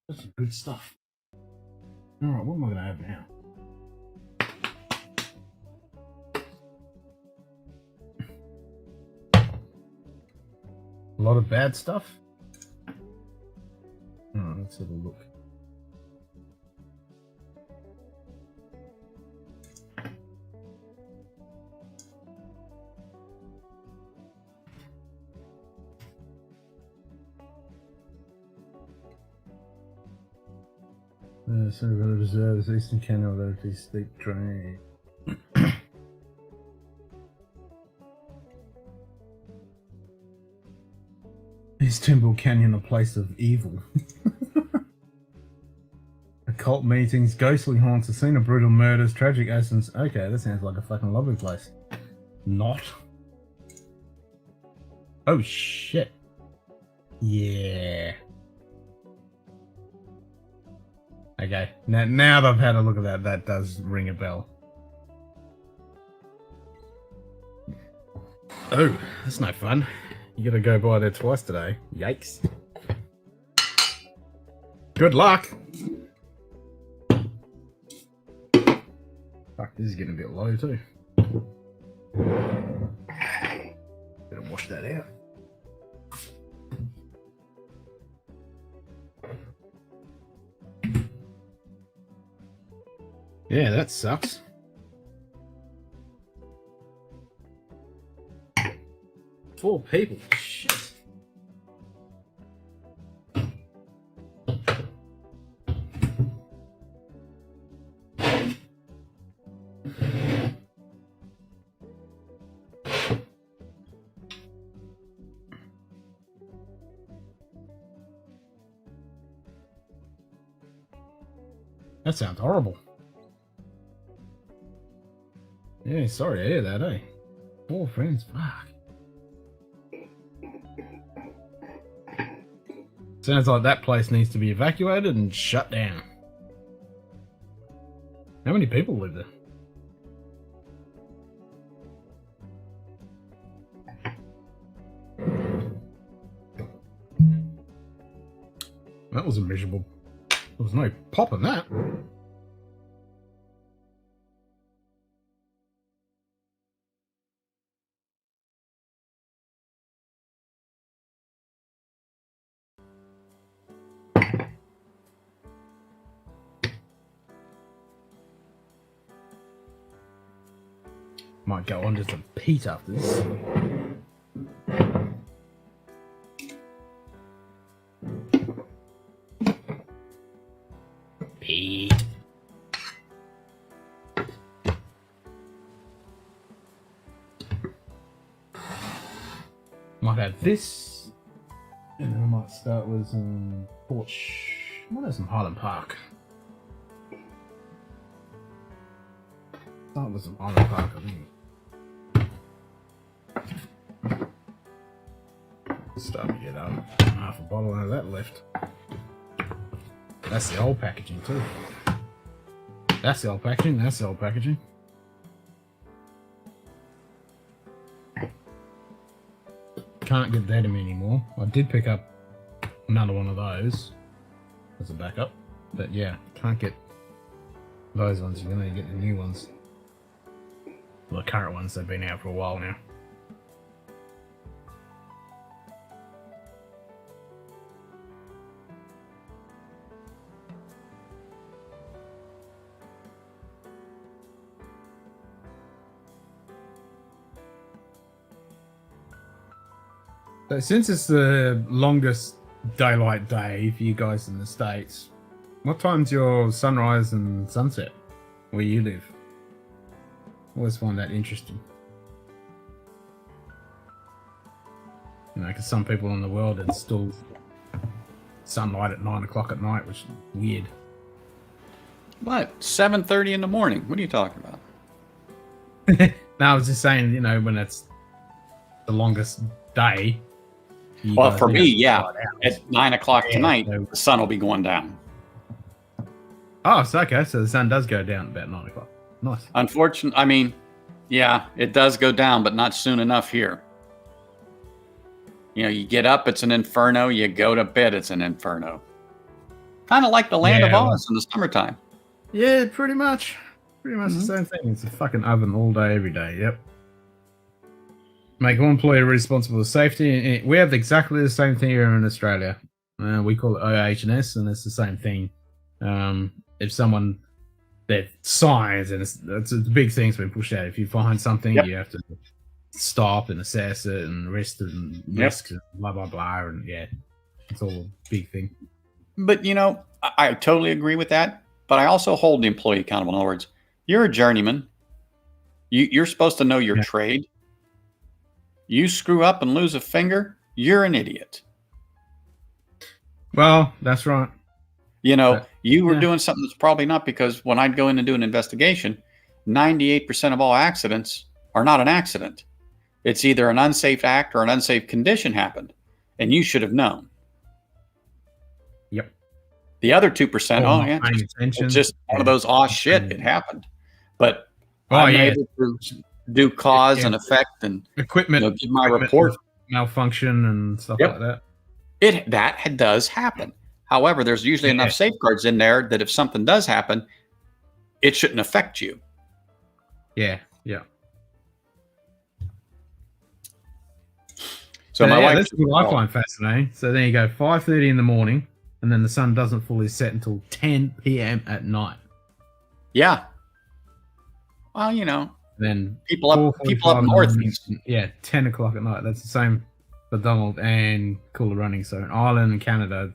Speaker 1: That's some good stuff. Alright, what am I going to have now? A lot of bad stuff. Oh, let's have a look. So we've got to reserve this Eastern Canyon without a steep drain. Is Timble Canyon a place of evil? Occult meetings, ghostly haunts, a scene of brutal murders, tragic accidents. Okay, that sounds like a fucking lovely place. Not. Oh shit. Yeah. Okay, now that I've had a look at that, that does ring a bell. Oh, that's no fun. You gotta go by there twice today. Yikes. Good luck! Fuck, this is getting a bit low too. Better wash that out. Yeah, that sucks. Four people. Shit. That sounds horrible. Yeah, sorry to hear that, eh? 4 friends, fuck. Sounds like that place needs to be evacuated and shut down. How many people live there? That was a miserable. There was no pop in that. Might go on to some peat after this. Peat. Might have this, and then I might start with some Porch. I might have some Highland Park. Start with some Highland Park, I think. Start to get half a bottle out of that left. That's the old packaging too. That's the old packaging, that's the old packaging. Can't get that in me anymore. I did pick up another one of those as a backup. But yeah, can't get those ones. You're gonna get the new ones. Well, the current ones, they've been out for a while now. So since it's the longest daylight day for you guys in the States, what time's your sunrise and sunset where you live? I always find that interesting. You know, because some people in the world, it's still sunlight at 9 o'clock at night, which is weird.
Speaker 4: What? 7:30 in the morning? What are you talking about?
Speaker 1: No, I was just saying, you know, when it's the longest day.
Speaker 4: Well, for me, yeah. At 9 o'clock tonight, the sun will be going down.
Speaker 1: Oh, it's okay. So the sun does go down about 9 o'clock. Nice.
Speaker 4: Unfortunately, I mean, yeah, it does go down, but not soon enough here. You know, you get up, it's an inferno. You go to bed, it's an inferno. Kind of like the land of Oz in the summertime.
Speaker 1: Yeah, pretty much. Pretty much the same thing. It's a fucking oven all day, every day. Yep. Make all employee responsible for safety. We have exactly the same thing here in Australia. We call it OH&S, and it's the same thing. If someone that signs, and it's a big thing's been pushed out. If you find something, you have to stop and assess it and risk and risks and blah blah blah, and it's all a big thing. But
Speaker 4: you know, I totally agree with that. But I also hold the employee accountable. In other words, you're a journeyman. You're supposed to know your trade. You screw up and lose a finger, you're an idiot.
Speaker 1: Well, that's right.
Speaker 4: You know, you were doing something that's probably not, because when I'd go in and do an investigation, 98% of all accidents are not an accident. It's either an unsafe act or an unsafe condition happened, and you should have known.
Speaker 1: Yep.
Speaker 4: The other 2%, it's just one of those, shit, it happened. But I'm able to do cause and effect and
Speaker 1: equipment,
Speaker 4: give my report.
Speaker 1: Malfunction and stuff like that.
Speaker 4: That does happen. However, there's usually enough safeguards in there that if something does happen, it shouldn't affect you.
Speaker 1: Yeah.
Speaker 4: So my wife,
Speaker 1: that's what I find fascinating. So then you go 5:30 in the morning, and then the sun doesn't fully set until 10 p.m. at night.
Speaker 4: Yeah. Well, you know,
Speaker 1: then
Speaker 4: people up north.
Speaker 1: 10 o'clock at night. That's the same for Donald and Cooler Running. So in Ireland and Canada,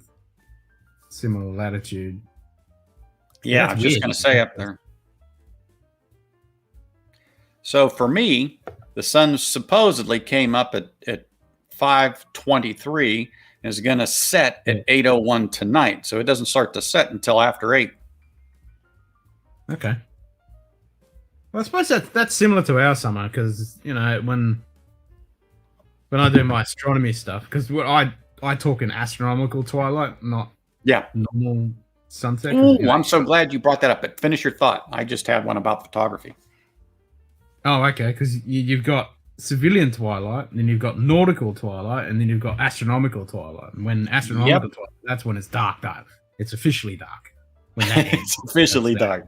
Speaker 1: similar latitude.
Speaker 4: Yeah, I was just going to say up there. So for me, the sun supposedly came up at 5:23 and is going to set at 8:01 tonight. So it doesn't start to set until after 8.
Speaker 1: Okay. Well, I suppose that's similar to our summer, because you know when I do my astronomy stuff, because I talk in astronomical twilight, not normal sunset.
Speaker 4: Ooh, I'm so glad you brought that up. But finish your thought. I just had one about photography.
Speaker 1: Oh, okay. Because you've got civilian twilight, and then you've got nautical twilight, and then you've got astronomical twilight. And when astronomical twilight, that's when it's dark. It's officially dark. When that ends,
Speaker 4: it's officially dark.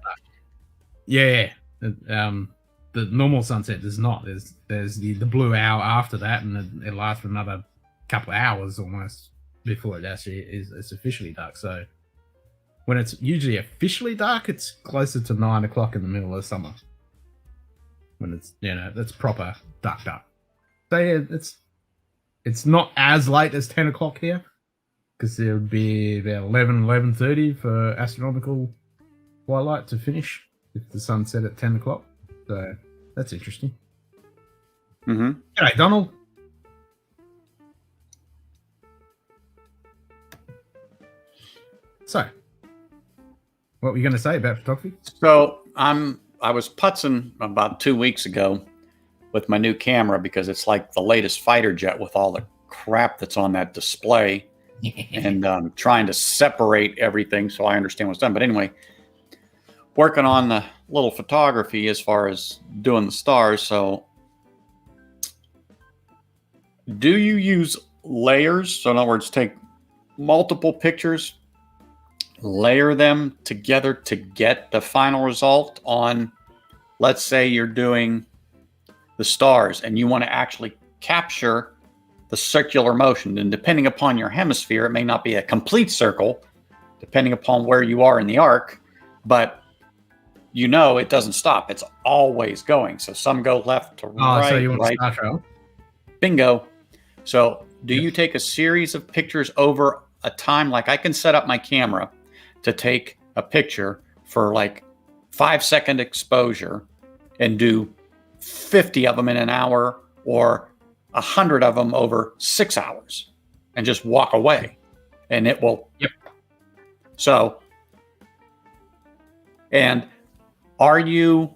Speaker 1: Yeah. The normal sunset does not. There's the blue hour after that, and it lasts for another couple of hours almost before it actually it's officially dark. So when it's usually officially dark, it's closer to 9 o'clock in the middle of summer. When it's that's proper dark. So yeah, it's not as late as 10 o'clock here, because it would be about 11:30 for astronomical twilight to finish if the sun set at 10 o'clock. So that's interesting.
Speaker 4: Mm-hmm.
Speaker 1: G'day, Donald. So, what were you going to say about photography?
Speaker 4: So I was putzing about 2 weeks ago with my new camera, because it's like the latest fighter jet with all the crap that's on that display, and trying to separate everything so I understand what's done. But anyway, working on the little photography as far as doing the stars. So do you use layers? So in other words, take multiple pictures, layer them together to get the final result on, let's say you're doing the stars and you want to actually capture the circular motion. And depending upon your hemisphere, it may not be a complete circle, depending upon where you are in the arc, but you know it doesn't stop. It's always going. So some go left to right.
Speaker 1: So you want
Speaker 4: right.
Speaker 1: Star Trail?
Speaker 4: Bingo. So do you take a series of pictures over a time? Like I can set up my camera to take a picture for like 5-second exposure and do 50 of them in an hour, or 100 of them over 6 hours, and just walk away, and it will.
Speaker 1: Yep.
Speaker 4: So, and are you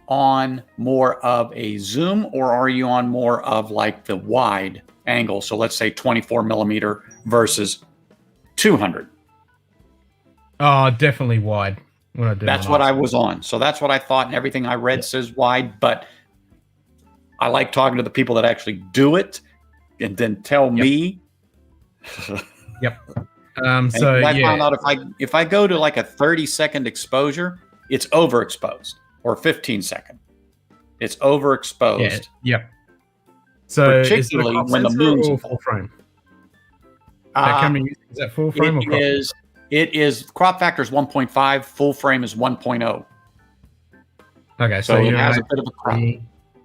Speaker 4: on more of a zoom, or are you on more of like the wide angle? So let's say 24 millimeter versus 200.
Speaker 1: Oh, definitely wide. when I do.
Speaker 4: That's what I was on. So that's what I thought, and everything I read says wide. But I like talking to the people that actually do it, and then tell me.
Speaker 1: Yep.
Speaker 4: I found out if I go to like a 30-second exposure, it's overexposed, or 15-second. It's overexposed.
Speaker 1: Yeah. Yep. So
Speaker 4: particularly when the moon's
Speaker 1: full frame. Is that full frame or crop?
Speaker 4: It is crop factor is 1.5, full frame is 1.0.
Speaker 1: Okay,
Speaker 4: so it has a bit of a crop.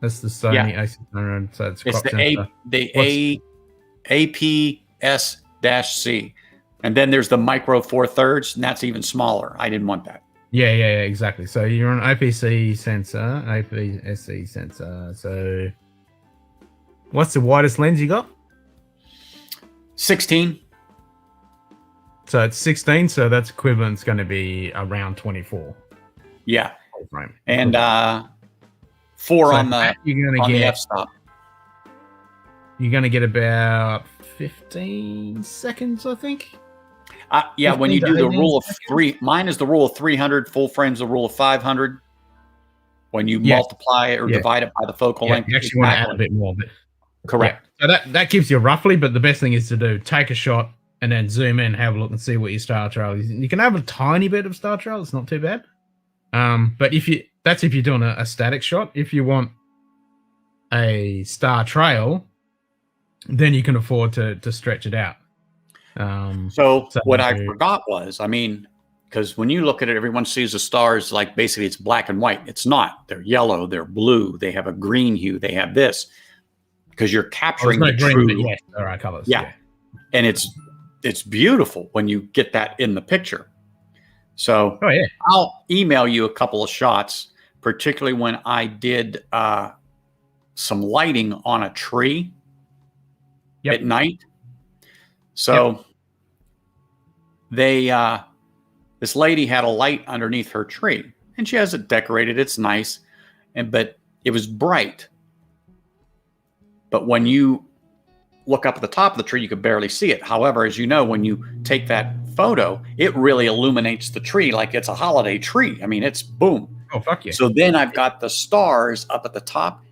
Speaker 1: That's the Sony A600, so it's crop sensor.
Speaker 4: The APS-C. And then there's the micro 4/3, and that's even smaller. I didn't want that.
Speaker 1: Yeah, exactly. So you're an APC sensor, APS-C sensor. So what's the widest lens you got?
Speaker 4: 16.
Speaker 1: So it's 16, so that's equivalent. It's going to be around 24.
Speaker 4: Yeah.
Speaker 1: Frame.
Speaker 4: And 4 on the f-stop.
Speaker 1: You're going to get about 15 seconds, I think.
Speaker 4: When you do the rule of 3, mine is the rule of 300, full frame's the rule of 500. When you multiply it or divide it by the focal length.
Speaker 1: You actually want to add a bit more. But
Speaker 4: correct.
Speaker 1: So that gives you roughly, but the best thing is to do, take a shot and then zoom in, have a look and see what your star trail is. You can have a tiny bit of star trail. It's not too bad. But if you're doing a static shot. If you want a star trail, then you can afford to stretch it out.
Speaker 4: So what I forgot was, because when you look at it, everyone sees the stars like basically it's black and white. It's not. They're yellow. They're blue. They have a green hue. They have this because you're capturing the true
Speaker 1: colors.
Speaker 4: Yeah, and it's beautiful when you get that in the picture. So I'll email you a couple of shots, particularly when I did some lighting on a tree at night. So this lady had a light underneath her tree, and she has it decorated. It's nice, but it was bright. But when you look up at the top of the tree, you could barely see it. However, as you know, when you take that photo, it really illuminates the tree like it's a holiday tree. It's boom.
Speaker 1: Oh, fuck yeah.
Speaker 4: So then I've got the stars up at the top.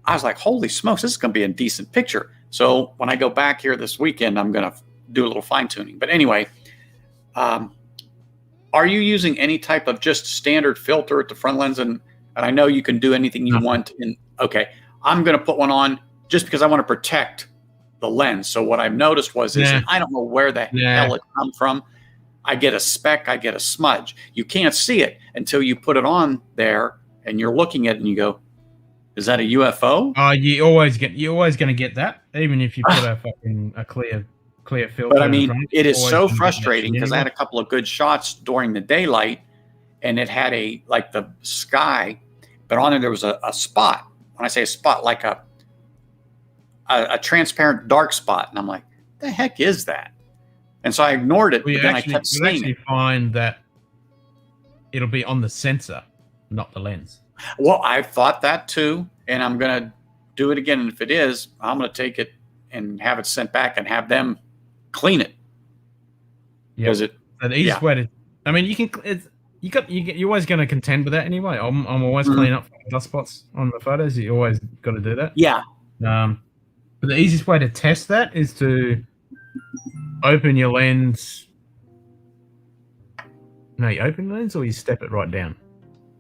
Speaker 4: I was like, holy smokes, this is going to be a decent picture. So when I go back here this weekend, I'm going to do a little fine tuning. But anyway, are you using any type of just standard filter at the front lens? And I know you can do anything you want. Okay, I'm going to put one on just because I want to protect the lens. So what I've noticed is I don't know where the hell it come from. I get a speck, I get a smudge. You can't see it until you put it on there and you're looking at it and you go, is that a UFO?
Speaker 1: You're always going to get that, even if you put a clear filter.
Speaker 4: But it is so frustrating because I had a couple of good shots during the daylight, and it had the sky, but on it there was a spot. When I say a spot, like a transparent dark spot, and I'm like, the heck is that? And so I ignored it, but then I kept seeing it. You
Speaker 1: find that it'll be on the sensor, not the lens.
Speaker 4: Well, I thought that too, and I'm going to do it again. And if it is, I'm going to take it and have it sent back and have them clean it.
Speaker 1: Yeah, the easiest way to. You're always going to contend with that anyway. I'm always cleaning up dust spots on the photos. You always got to do that.
Speaker 4: Yeah.
Speaker 1: But the easiest way to test that is to open your lens. No, you open the lens or you step it right down.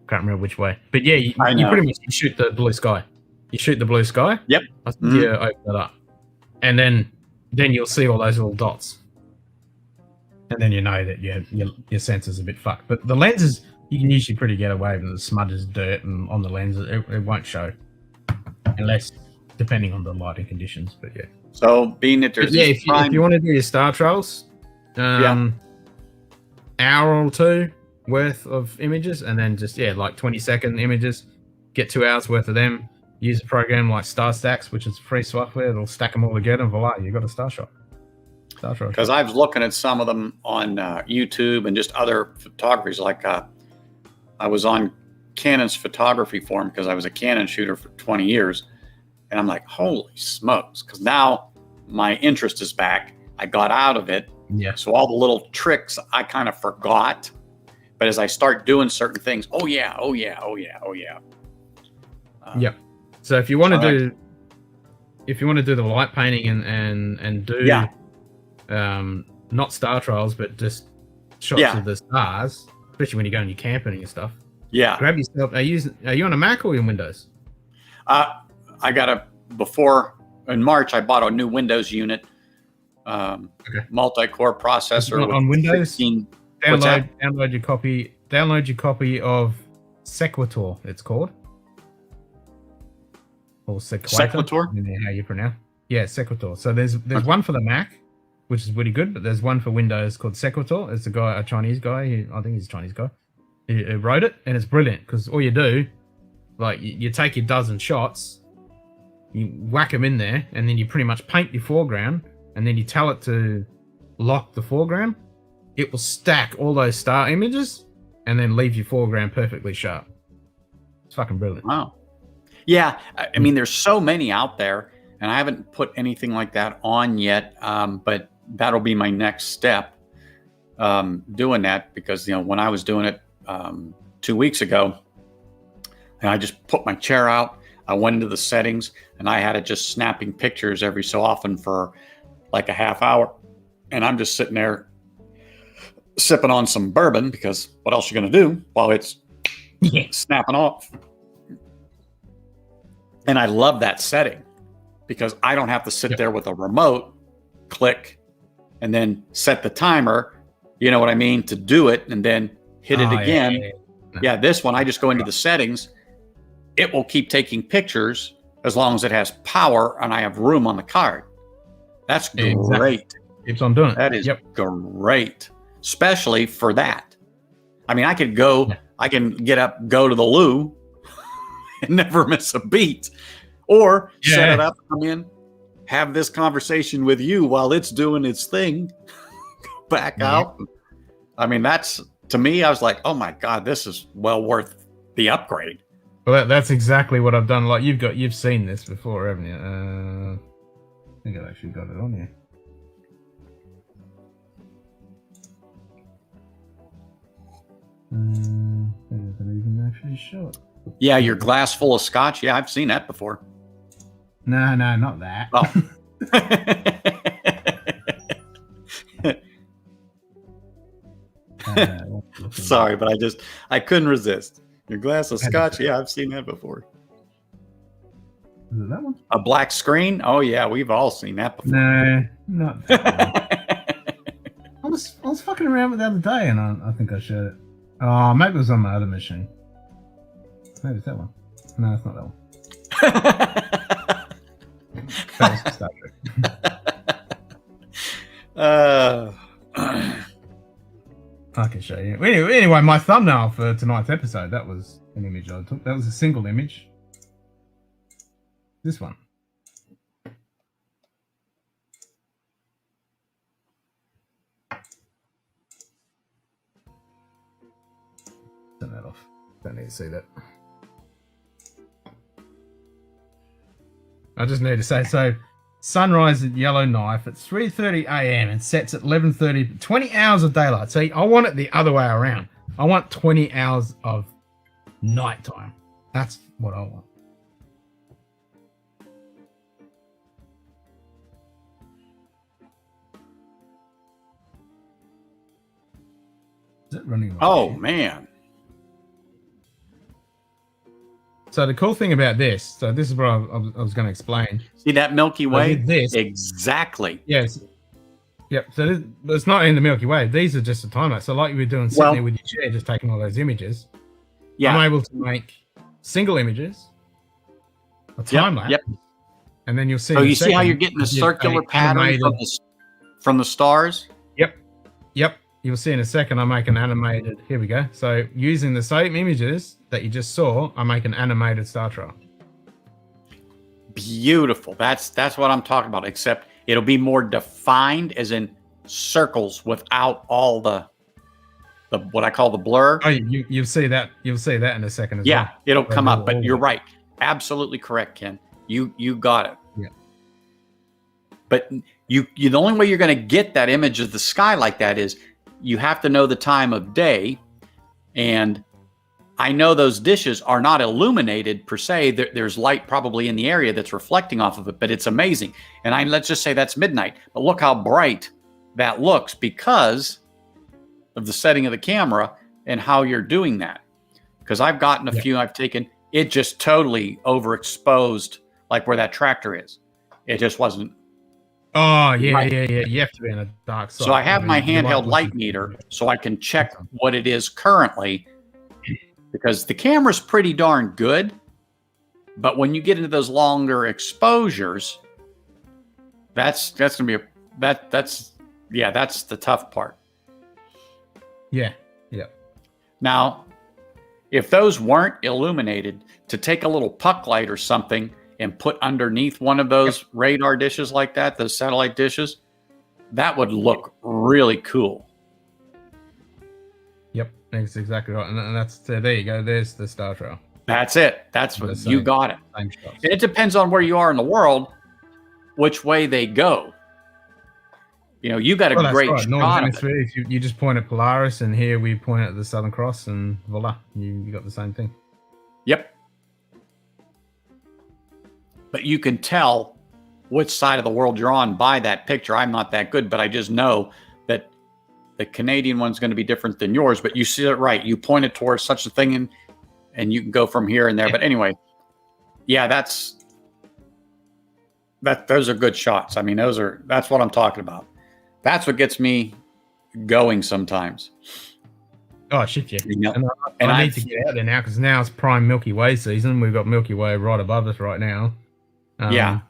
Speaker 1: Can't remember which way. But yeah, you pretty much shoot the blue sky. You shoot the blue sky.
Speaker 4: Yep.
Speaker 1: Yeah, open it up. And then you'll see all those little dots. And then you know that your sensor's a bit fucked. But the lenses, you can usually pretty get away with the smudges, dirt, and on the lens, it won't show. Unless, depending on the lighting conditions. But yeah.
Speaker 4: So, being that there's...
Speaker 1: if you want to do your star trails, hour or two worth of images, and then just, 20-second images, get 2 hours worth of them. Use a program like StarStax, which is free software. It'll stack them all together, and voila, you've got a star shot. Because
Speaker 4: I was looking at some of them on YouTube and just other photographies. Like I was on Canon's photography forum because I was a Canon shooter for 20 years. And I'm like, holy smokes. Because now my interest is back. I got out of it.
Speaker 1: Yeah.
Speaker 4: So all the little tricks I kind of forgot. But as I start doing certain things, oh yeah.
Speaker 1: Yep. So if you want to
Speaker 4: all right.
Speaker 1: do, the light painting and do,
Speaker 4: Yeah.
Speaker 1: not star trials, but just shots
Speaker 4: Yeah.
Speaker 1: of the stars, especially when you're going camping and stuff.
Speaker 4: Yeah.
Speaker 1: Grab yourself. Are you on a Mac or in Windows?
Speaker 4: I got before in March, I bought a new Windows unit, multi-core processor
Speaker 1: On Windows.
Speaker 4: 16. What's that?
Speaker 1: Download your copy. Download your copy of Sequitur. It's called. Or Sequitur.
Speaker 4: Sequitur?
Speaker 1: I don't know how you pronounce. Yeah, Sequitur. So there's one for the Mac, which is really good, but there's one for Windows called Sequitur. It's a Chinese guy. I think he's a Chinese guy. He wrote it, and it's brilliant because all you do, like you take your dozen shots, you whack them in there, and then you pretty much paint your foreground, and then you tell it to lock the foreground. It will stack all those star images, and then leave your foreground perfectly sharp. It's fucking brilliant.
Speaker 4: Wow. Yeah, I mean, there's so many out there, and I haven't put anything like that on yet, but that'll be my next step, doing that, because, when I was doing it 2 weeks ago, and I just put my chair out, I went into the settings, and I had it just snapping pictures every so often for like a half hour, and I'm just sitting there sipping on some bourbon, because what else are you going to do while it's snapping off? And I love that setting because I don't have to sit there with a remote, click, and then set the timer, you know what I mean, to do it, and then hit it again. Yeah, this one, I just go into the settings. It will keep taking pictures as long as it has power and I have room on the card. That's great.
Speaker 1: Keeps on doing it.
Speaker 4: That is great, especially for that. I mean, I can get up, go to the loo, and never miss a beat, or set it up, come in, have this conversation with you while it's doing its thing, go back out. I mean, that's, to me, I was like, oh my God, this is well worth the upgrade.
Speaker 1: Well, that's exactly what I've done. Like you've seen this before, haven't you? I think I've actually got it on here. I didn't even actually show it.
Speaker 4: Yeah, your glass full of scotch. Yeah, I've seen that before.
Speaker 1: No, not that.
Speaker 4: Oh. Sorry, but I couldn't resist. Your glass of scotch. Yeah, I've seen that before.
Speaker 1: Is it that one?
Speaker 4: A black screen? Oh yeah, we've all seen that before.
Speaker 1: No, not that one. I was fucking around with it the other day, and I think I showed it. Oh, maybe it was on my other machine. Maybe it's that one. No, it's not that one. That was Star Trek. I can show you. Anyway, my thumbnail for tonight's episode, that was an image I took. That was a single image. This one. Turn that off. Don't need to see that. I just need to say, so sunrise at Yellowknife at 3:30 a.m. and sets at 11:30, 20 hours of daylight. See, I want it the other way around. I want 20 hours of nighttime. That's what I want. Is it running?
Speaker 4: Oh, man.
Speaker 1: So the cool thing about this, so this is what I was going to explain.
Speaker 4: See that Milky Way?
Speaker 1: This,
Speaker 4: exactly.
Speaker 1: Yes. Yep. So it's not in the Milky Way. These are just a time lapse. So like you were doing sitting there with your chair, just taking all those images. Yeah. I'm able to make single images, a time lapse, and then you'll see.
Speaker 4: So you see how you're getting the circular pattern from the stars?
Speaker 1: Yep. You'll see in a second. I make an animated. Here we go. So using the same images that you just saw, I make an animated star trail.
Speaker 4: Beautiful. That's what I'm talking about. Except it'll be more defined, as in circles, without all the what I call the blur.
Speaker 1: Oh, you'll see that. You'll see that in a second as well.
Speaker 4: Yeah, it'll come up. But you're right. Absolutely correct, Ken. You got it.
Speaker 1: Yeah.
Speaker 4: But you the only way you're going to get that image of the sky like that is you have to know the time of day, And I know those dishes are not illuminated per se. There's light probably in the area that's reflecting off of it, but it's amazing. And let's just say that's midnight, but look how bright that looks because of the setting of the camera and how you're doing that. Because I've gotten a few I've taken, it just totally overexposed, like where that tractor is. It just wasn't.
Speaker 1: Oh, yeah. You have to be in a dark side.
Speaker 4: So I have my handheld light meter so I can check what it is currently, because the camera's pretty darn good. But when you get into those longer exposures, that's going to be that's the tough part.
Speaker 1: Yeah.
Speaker 4: Now, if those weren't illuminated, to take a little puck light or something and put underneath one of those radar dishes like that, those satellite dishes, that would look really cool.
Speaker 1: Yep, that's exactly right. And that's there you go. There's the star trail.
Speaker 4: That's it. That's what you got it.
Speaker 1: Same shots.
Speaker 4: It depends on where you are in the world, which way they go. You got a great shot.
Speaker 1: Northern Hemisphere, if you just point at Polaris, and here we point at the Southern Cross, and voila, you got the same thing.
Speaker 4: Yep. But you can tell which side of the world you're on by that picture. I'm not that good, but I just know that the Canadian one's going to be different than yours. But you see it right. You point it towards such a thing, and you can go from here and there. But anyway, yeah, those are good shots. I mean, that's what I'm talking about. That's what gets me going sometimes.
Speaker 1: Oh, shit, yeah. And I need to get out there now because now it's prime Milky Way season. We've got Milky Way right above us right now. The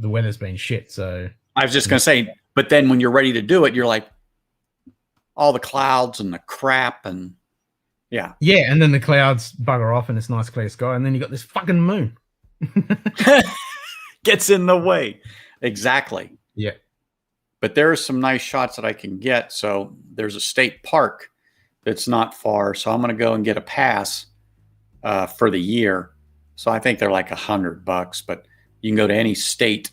Speaker 1: weather's been shit, so... I
Speaker 4: was just going to say, but then when you're ready to do it, you're like, all the clouds and the crap and... Yeah.
Speaker 1: Yeah, and then the clouds bugger off and it's nice clear sky, and then you got this fucking moon.
Speaker 4: Gets in the way. Exactly.
Speaker 1: Yeah.
Speaker 4: But there are some nice shots that I can get. So there's a state park that's not far. So I'm going to go and get a pass for the year. So I think they're like $100, but you can go to any state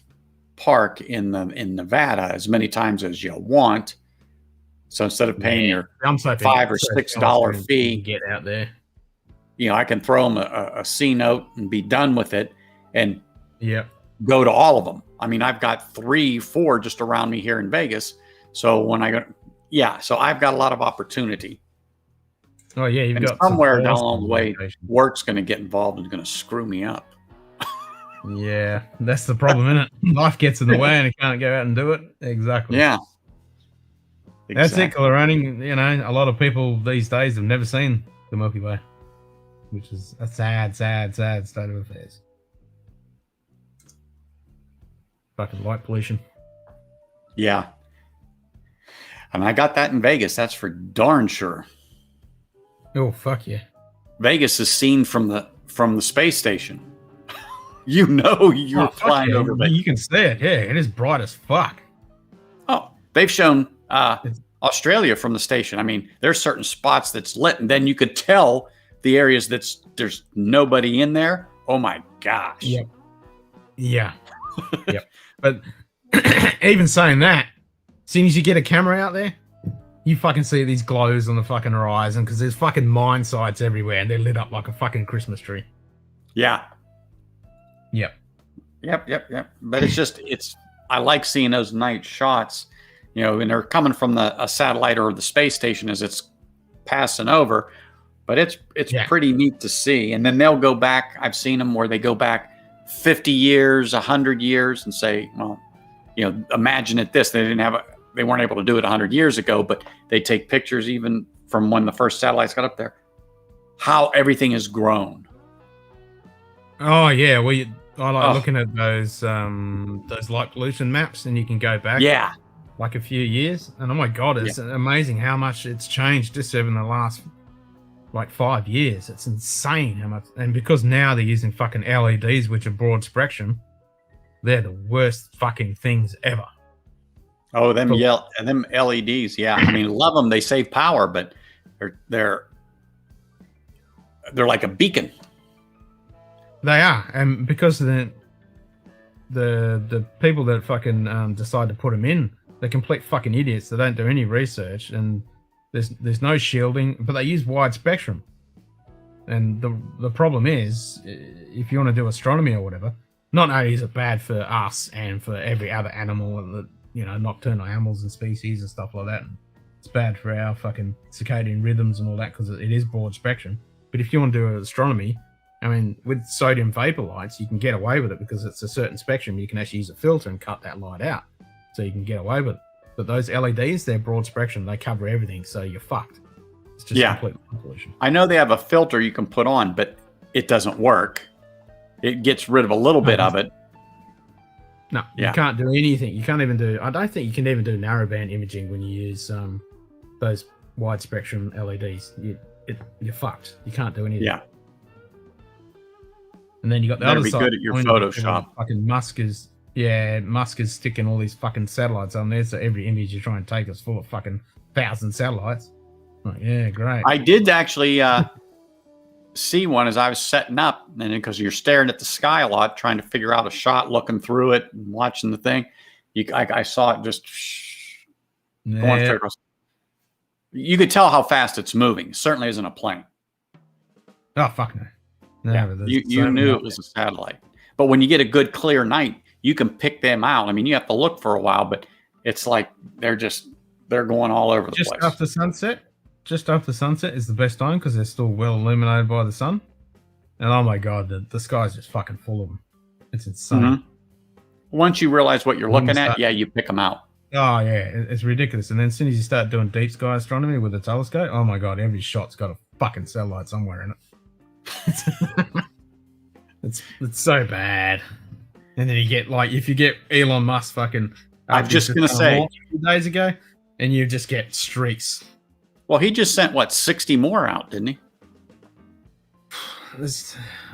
Speaker 4: park in Nevada as many times as you want. So instead of paying your $5 or $6 fee,
Speaker 1: get out there.
Speaker 4: I can throw them a C note and be done with it, and
Speaker 1: go
Speaker 4: to all of them. I mean, I've got 3-4 just around me here in Vegas. So when I go, so I've got a lot of opportunity.
Speaker 1: Oh yeah, you've got
Speaker 4: somewhere down the way, work's going to get involved and going to screw me up.
Speaker 1: Yeah, that's the problem, isn't it? Life gets in the way and you can't go out and do it. Exactly.
Speaker 4: Yeah.
Speaker 1: That's it, color running. A lot of people these days have never seen the Milky Way, which is a sad state of affairs. Fucking light pollution.
Speaker 4: Yeah. And I got that in Vegas. That's for darn sure.
Speaker 1: Oh, fuck yeah.
Speaker 4: Vegas is seen from the space station. You're flying over Vegas.
Speaker 1: You can see it. Yeah, it is bright as fuck.
Speaker 4: Oh, they've shown Australia from the station. I mean, there's certain spots that's lit, and then you could tell the areas there's nobody in there. Oh my gosh.
Speaker 1: Yep. Yeah. Yep. But even saying that, as soon as you get a camera out there, you fucking see these glows on the fucking horizon because there's fucking mine sites everywhere and they're lit up like a fucking Christmas tree.
Speaker 4: Yeah.
Speaker 1: Yep.
Speaker 4: But I like seeing those night shots, and they're coming from a satellite or the space station as it's passing over. But it's pretty neat to see. And then they'll go back. I've seen them where they go back 50 years, 100 years and say, well, imagine it this. They weren't able to do it 100 years ago, but they take pictures even from when the first satellites got up there, how everything has grown.
Speaker 1: Oh yeah. I like looking at those light pollution maps, and you can go back like a few years, and oh my God, it's amazing how much it's changed just over the last like 5 years. It's insane how much, and because now they're using fucking LEDs, which are broad spectrum, they're the worst fucking things ever.
Speaker 4: Oh, them LEDs, yeah. I mean, love them. They save power, but they're like a beacon.
Speaker 1: They are, and because the people that fucking decide to put them in, they're complete fucking idiots. They don't do any research, and There's no shielding, but they use wide spectrum. And the problem is, if you want to do astronomy or whatever, not only is it bad for us and for every other animal and nocturnal animals and species and stuff like that. It's bad for our fucking circadian rhythms and all that because it is broad spectrum. But if you want to do astronomy, I mean, with sodium vapor lights, you can get away with it because it's a certain spectrum. You can actually use a filter and cut that light out, so you can get away with it. But those LEDs, they're broad spectrum. They cover everything, so you're fucked. It's just complete pollution.
Speaker 4: I know they have a filter you can put on, but it doesn't work. It gets rid of a little bit of it.
Speaker 1: No, you can't do anything. You can't even do... I don't think you can even do narrowband imaging when you use those wide spectrum LEDs. You're fucked. You can't do anything.
Speaker 4: Yeah.
Speaker 1: And then you got the other side.
Speaker 4: Be good at your Photoshop.
Speaker 1: Fucking Musk is sticking all these fucking satellites on there, so every image you try and take is full of fucking 1,000 satellites. Like, yeah, great.
Speaker 4: I did actually see one as I was setting up, and because you're staring at the sky a lot, trying to figure out a shot, looking through it, and watching the thing. I saw it just going through. You could tell how fast it's moving. It certainly isn't a plane.
Speaker 1: Oh, fuck no.
Speaker 4: You knew it was a satellite. But when you get a good clear night, you can pick them out. I mean, you have to look for a while, but it's like they're going all over the place. Just after sunset is the best time because they're still well illuminated by the sun. And oh my God, the sky's just fucking full of them. It's insane. Mm-hmm. Once you realize what you're looking at, you pick them out. Oh,
Speaker 1: yeah, it's ridiculous. And then as soon as you start doing deep sky astronomy with a telescope, oh my God, every shot's got a fucking satellite somewhere in it. It's so bad. And then you get if you get Elon Musk fucking
Speaker 4: I'm just gonna say
Speaker 1: a few days ago, and you just get streaks.
Speaker 4: Well, he just sent 60 more out, didn't he?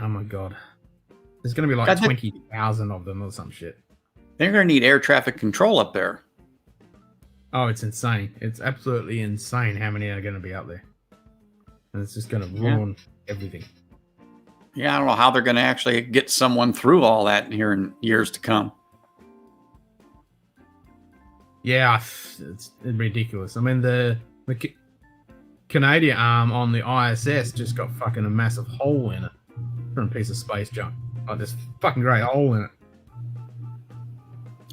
Speaker 1: Oh my God, there's gonna be 20,000 of them or some shit.
Speaker 4: They're gonna need air traffic control up there.
Speaker 1: Oh, it's insane. It's absolutely insane how many are gonna be out there, and it's just gonna ruin everything.
Speaker 4: Yeah, I don't know how they're going to actually get someone through all that here in years to come.
Speaker 1: Yeah, it's ridiculous. I mean, the Canadian arm on the ISS just got fucking a massive hole in it from a piece of space junk. Like this fucking great hole in it.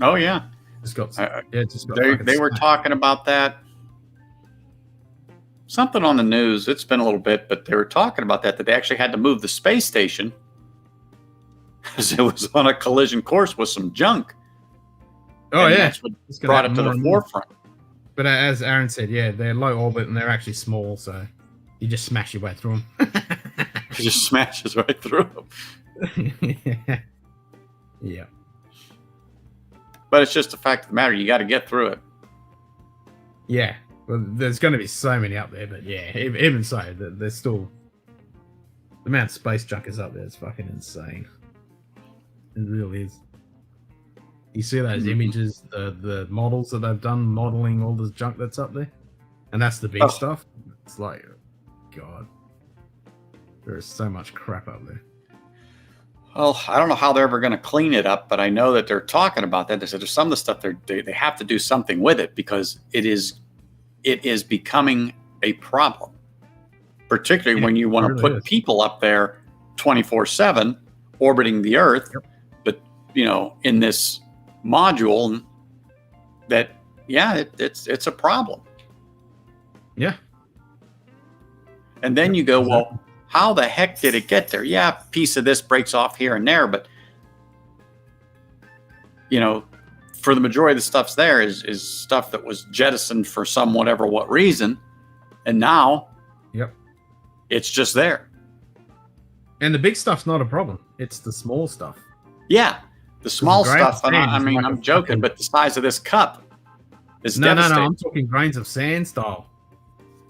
Speaker 4: Oh yeah, they were talking about that. Something on the news. It's been a little bit, but they were talking about that they actually had to move the space station because it was on a collision course with some junk.
Speaker 1: Oh, and
Speaker 4: that's what brought it to the forefront.
Speaker 1: But as Aaron said, they're low orbit and they're actually small, so you just smash your way through them.
Speaker 4: It just smashes right through them.
Speaker 1: Yeah.
Speaker 4: But it's just the fact of the matter. You got to get through it.
Speaker 1: Yeah. Well, there's going to be so many up there, but yeah, even so, there's still the amount of space junk is up there. It's fucking insane. It really is. You see those images, the models that they've done modeling all this junk that's up there, and that's the big stuff. It's like, God, there is so much crap up there.
Speaker 4: Well, I don't know how they're ever going to clean it up, but I know that they're talking about that. They said there's some of the stuff they have to do something with it because it is becoming a problem, particularly when you want to put people up there 24/7 orbiting the Earth. Yep. But, in this module that, it's a problem.
Speaker 1: Yeah.
Speaker 4: And then you go, well, how the heck did it get there? Yeah, a piece of this breaks off here and there, but, for the majority of the stuff's there is stuff that was jettisoned for some what reason. And now it's just there.
Speaker 1: And the big stuff's not a problem. It's the small stuff.
Speaker 4: Yeah. The small stuff. I'm joking, but the size of this cup is devastating.
Speaker 1: No. I'm talking grains of sand style.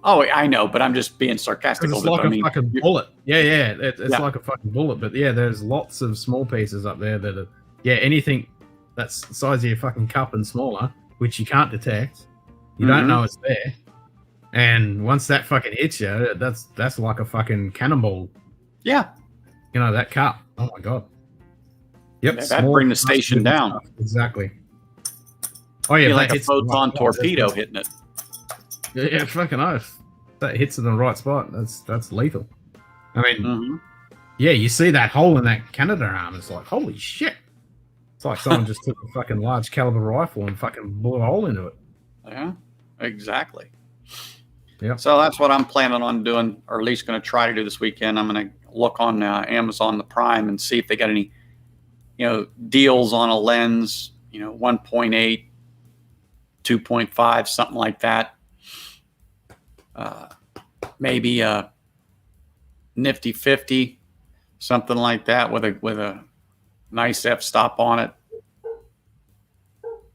Speaker 4: Oh, I know, but I'm just being sarcastic.
Speaker 1: It's like a fucking bullet. Yeah. It's like a fucking bullet. But yeah, there's lots of small pieces up there that are, anything that's the size of your fucking cup and smaller, which you can't detect. You don't know it's there. And once that fucking hits you, that's like a fucking cannonball.
Speaker 4: Yeah.
Speaker 1: That cup. Oh my God. Yep.
Speaker 4: Yeah, that'd bring the station down.
Speaker 1: Stuff. Exactly. Oh yeah,
Speaker 4: like a photon torpedo hitting it.
Speaker 1: Yeah, fucking oath. That hits in the right spot. That's lethal. I mean,
Speaker 4: Mhm.
Speaker 1: yeah, you see that hole in that Canada arm. It's like, holy shit. It's like someone just took a fucking large caliber rifle and fucking blew a hole into it.
Speaker 4: Yeah, exactly.
Speaker 1: Yeah.
Speaker 4: So that's what I'm planning on doing, or at least going to try to do this weekend. I'm going to look on Amazon the Prime and see if they got any, deals on a lens, 1.8, 2.5, something like that. Maybe a nifty 50, something like that with a nice f-stop on it.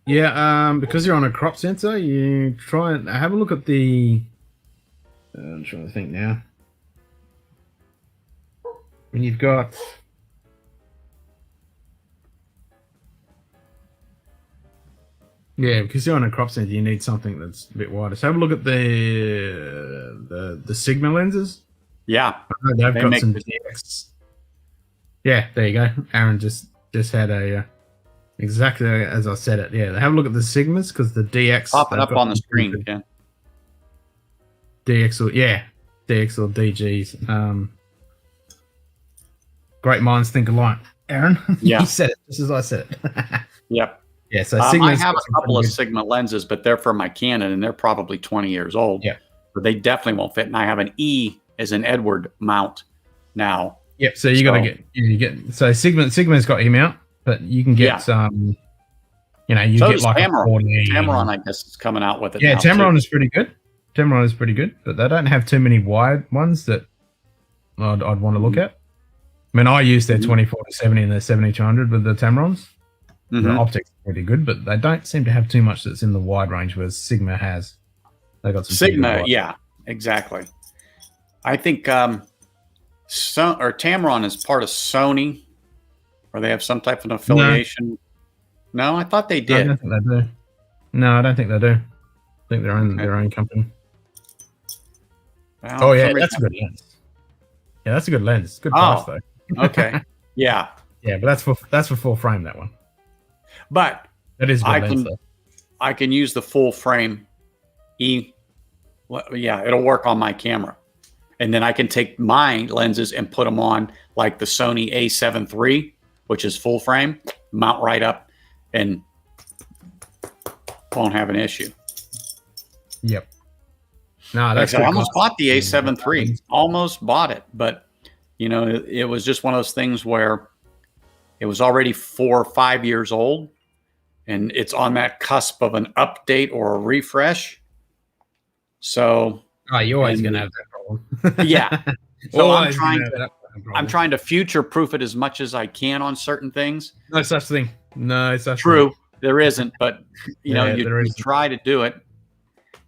Speaker 1: Yeah, because you're on a crop sensor, you try and have a look at the. I'm trying to think now. When you've got. Yeah, because you're on a crop sensor, you need something that's a bit wider. So have a look at the Sigma lenses.
Speaker 4: Yeah,
Speaker 1: They've
Speaker 4: they
Speaker 1: got
Speaker 4: make
Speaker 1: some
Speaker 4: the-
Speaker 1: DX. Yeah, there you go. Aaron just had a exactly as I said it. Yeah, have a look at the Sigmas because the DX.
Speaker 4: Pop it
Speaker 1: they've
Speaker 4: up
Speaker 1: got
Speaker 4: on the
Speaker 1: some
Speaker 4: screen,
Speaker 1: good
Speaker 4: Ken.
Speaker 1: DX or DX or DGs. Great minds think alike. Aaron,
Speaker 4: Yeah.
Speaker 1: you said it just as I said it.
Speaker 4: Yep.
Speaker 1: Yeah, so
Speaker 4: I
Speaker 1: Sigma's
Speaker 4: have
Speaker 1: got
Speaker 4: a
Speaker 1: some
Speaker 4: couple of
Speaker 1: pretty good-
Speaker 4: Sigma lenses, but they're for my Canon, and they're probably 20 years old.
Speaker 1: Yeah.
Speaker 4: But they definitely won't fit. And I have an E as an Edward mount now.
Speaker 1: Yep. So you got to get so Sigma's got him out, but you can get you
Speaker 4: So
Speaker 1: get
Speaker 4: does
Speaker 1: like
Speaker 4: Tamron.
Speaker 1: a 40.
Speaker 4: Tamron, I guess, is coming out with it.
Speaker 1: Yeah,
Speaker 4: now,
Speaker 1: Tamron
Speaker 4: too.
Speaker 1: is pretty good. Tamron is pretty good, but they don't have too many wide ones that I'd want to look at. I mean, I use their 24-70 and their 70-200 with the Tamrons. The
Speaker 4: Mhm.
Speaker 1: optics are pretty good, but they don't seem to have too much that's in the wide range, whereas Sigma has. They got some pretty good
Speaker 4: Sigma,
Speaker 1: wide.
Speaker 4: yeah, exactly. I think Tamron is part of Sony, or they have some type of an affiliation. No, I thought they
Speaker 1: I
Speaker 4: did.
Speaker 1: don't think they do. No, I don't think they do. I think they're in their own company.
Speaker 4: Well,
Speaker 1: Oh yeah,
Speaker 4: somebody-
Speaker 1: that's a good lens. Yeah, that's a good lens. Good
Speaker 4: Oh.
Speaker 1: price though.
Speaker 4: Okay. Yeah,
Speaker 1: Yeah, but that's for full frame, that one.
Speaker 4: but
Speaker 1: That is a good
Speaker 4: I
Speaker 1: lens
Speaker 4: can-
Speaker 1: though.
Speaker 4: I can use the full frame E. Well, yeah, it'll work on my camera. And then I can take my lenses and put them on like the Sony A7 III, which is full frame, mount right up and won't have an issue.
Speaker 1: Yep. No,
Speaker 4: Like I
Speaker 1: that's
Speaker 4: said, I
Speaker 1: good
Speaker 4: almost
Speaker 1: cost.
Speaker 4: bought the A7 III, almost bought it, but it was just one of those things where it was already 4 or 5 years old and it's on that cusp of an update or a refresh. So
Speaker 1: Oh, you're always
Speaker 4: and-
Speaker 1: gonna have that problem.
Speaker 4: Yeah. So I'm
Speaker 1: Always
Speaker 4: trying
Speaker 1: gonna have
Speaker 4: to-
Speaker 1: that fucking problem.
Speaker 4: I'm trying to future proof it as much as I can on certain things.
Speaker 1: No such thing. No such
Speaker 4: True, there isn't, but
Speaker 1: Yeah,
Speaker 4: you
Speaker 1: there isn't.
Speaker 4: try to do it.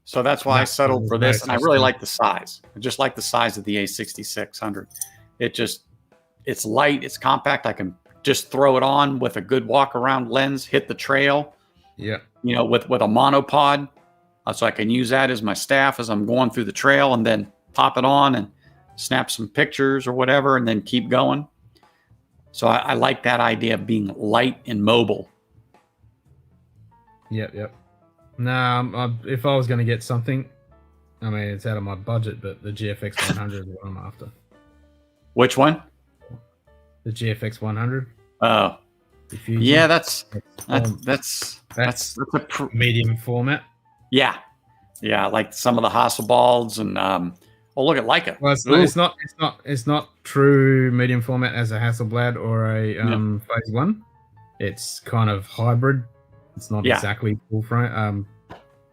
Speaker 4: So that's why I
Speaker 1: No,
Speaker 4: settled for
Speaker 1: there's
Speaker 4: this,
Speaker 1: no
Speaker 4: and I
Speaker 1: such
Speaker 4: really
Speaker 1: thing.
Speaker 4: like the size. I just like the size of the A6600. It's light, it's compact. I can just throw it on with a good walk around lens, hit the trail,
Speaker 1: Yeah.
Speaker 4: with a monopod, so I can use that as my staff as I'm going through the trail, and then pop it on and snap some pictures or whatever, and then keep going. So I like that idea of being light and mobile.
Speaker 1: Yep. No, if I was going to get something, I mean, it's out of my budget, but the GFX 100 is what I'm after.
Speaker 4: Which one?
Speaker 1: The GFX 100.
Speaker 4: Oh,
Speaker 1: Diffusion.
Speaker 4: yeah, that's
Speaker 1: That's
Speaker 4: a
Speaker 1: medium format.
Speaker 4: yeah, like some of the Hasselbalds and look at Leica.
Speaker 1: Well, it's not true medium format as a Hasselblad or a Phase 1. It's kind of hybrid. It's not exactly full frame.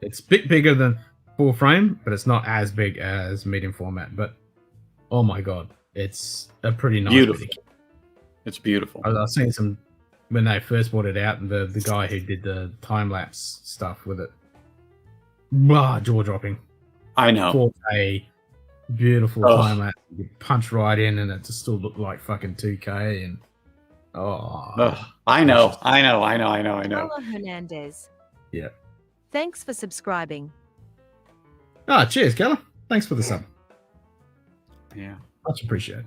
Speaker 1: It's a bit bigger than full frame, but it's not as big as medium format. But oh my god, it's a pretty nice.
Speaker 4: Beautiful.
Speaker 1: Video.
Speaker 4: It's beautiful.
Speaker 1: I've seen some when they first brought it out, and the guy who did the time lapse stuff with it. Wow, jaw dropping.
Speaker 4: I know.
Speaker 1: 4K, beautiful
Speaker 4: Oh.
Speaker 1: time lapse. You punch right in, and it just still looked like fucking 2K. And
Speaker 4: I know.
Speaker 2: Paula Hernandez.
Speaker 1: Yeah.
Speaker 2: Thanks for subscribing.
Speaker 1: Cheers, Keller. Thanks for the sub.
Speaker 4: Yeah.
Speaker 1: Much appreciated.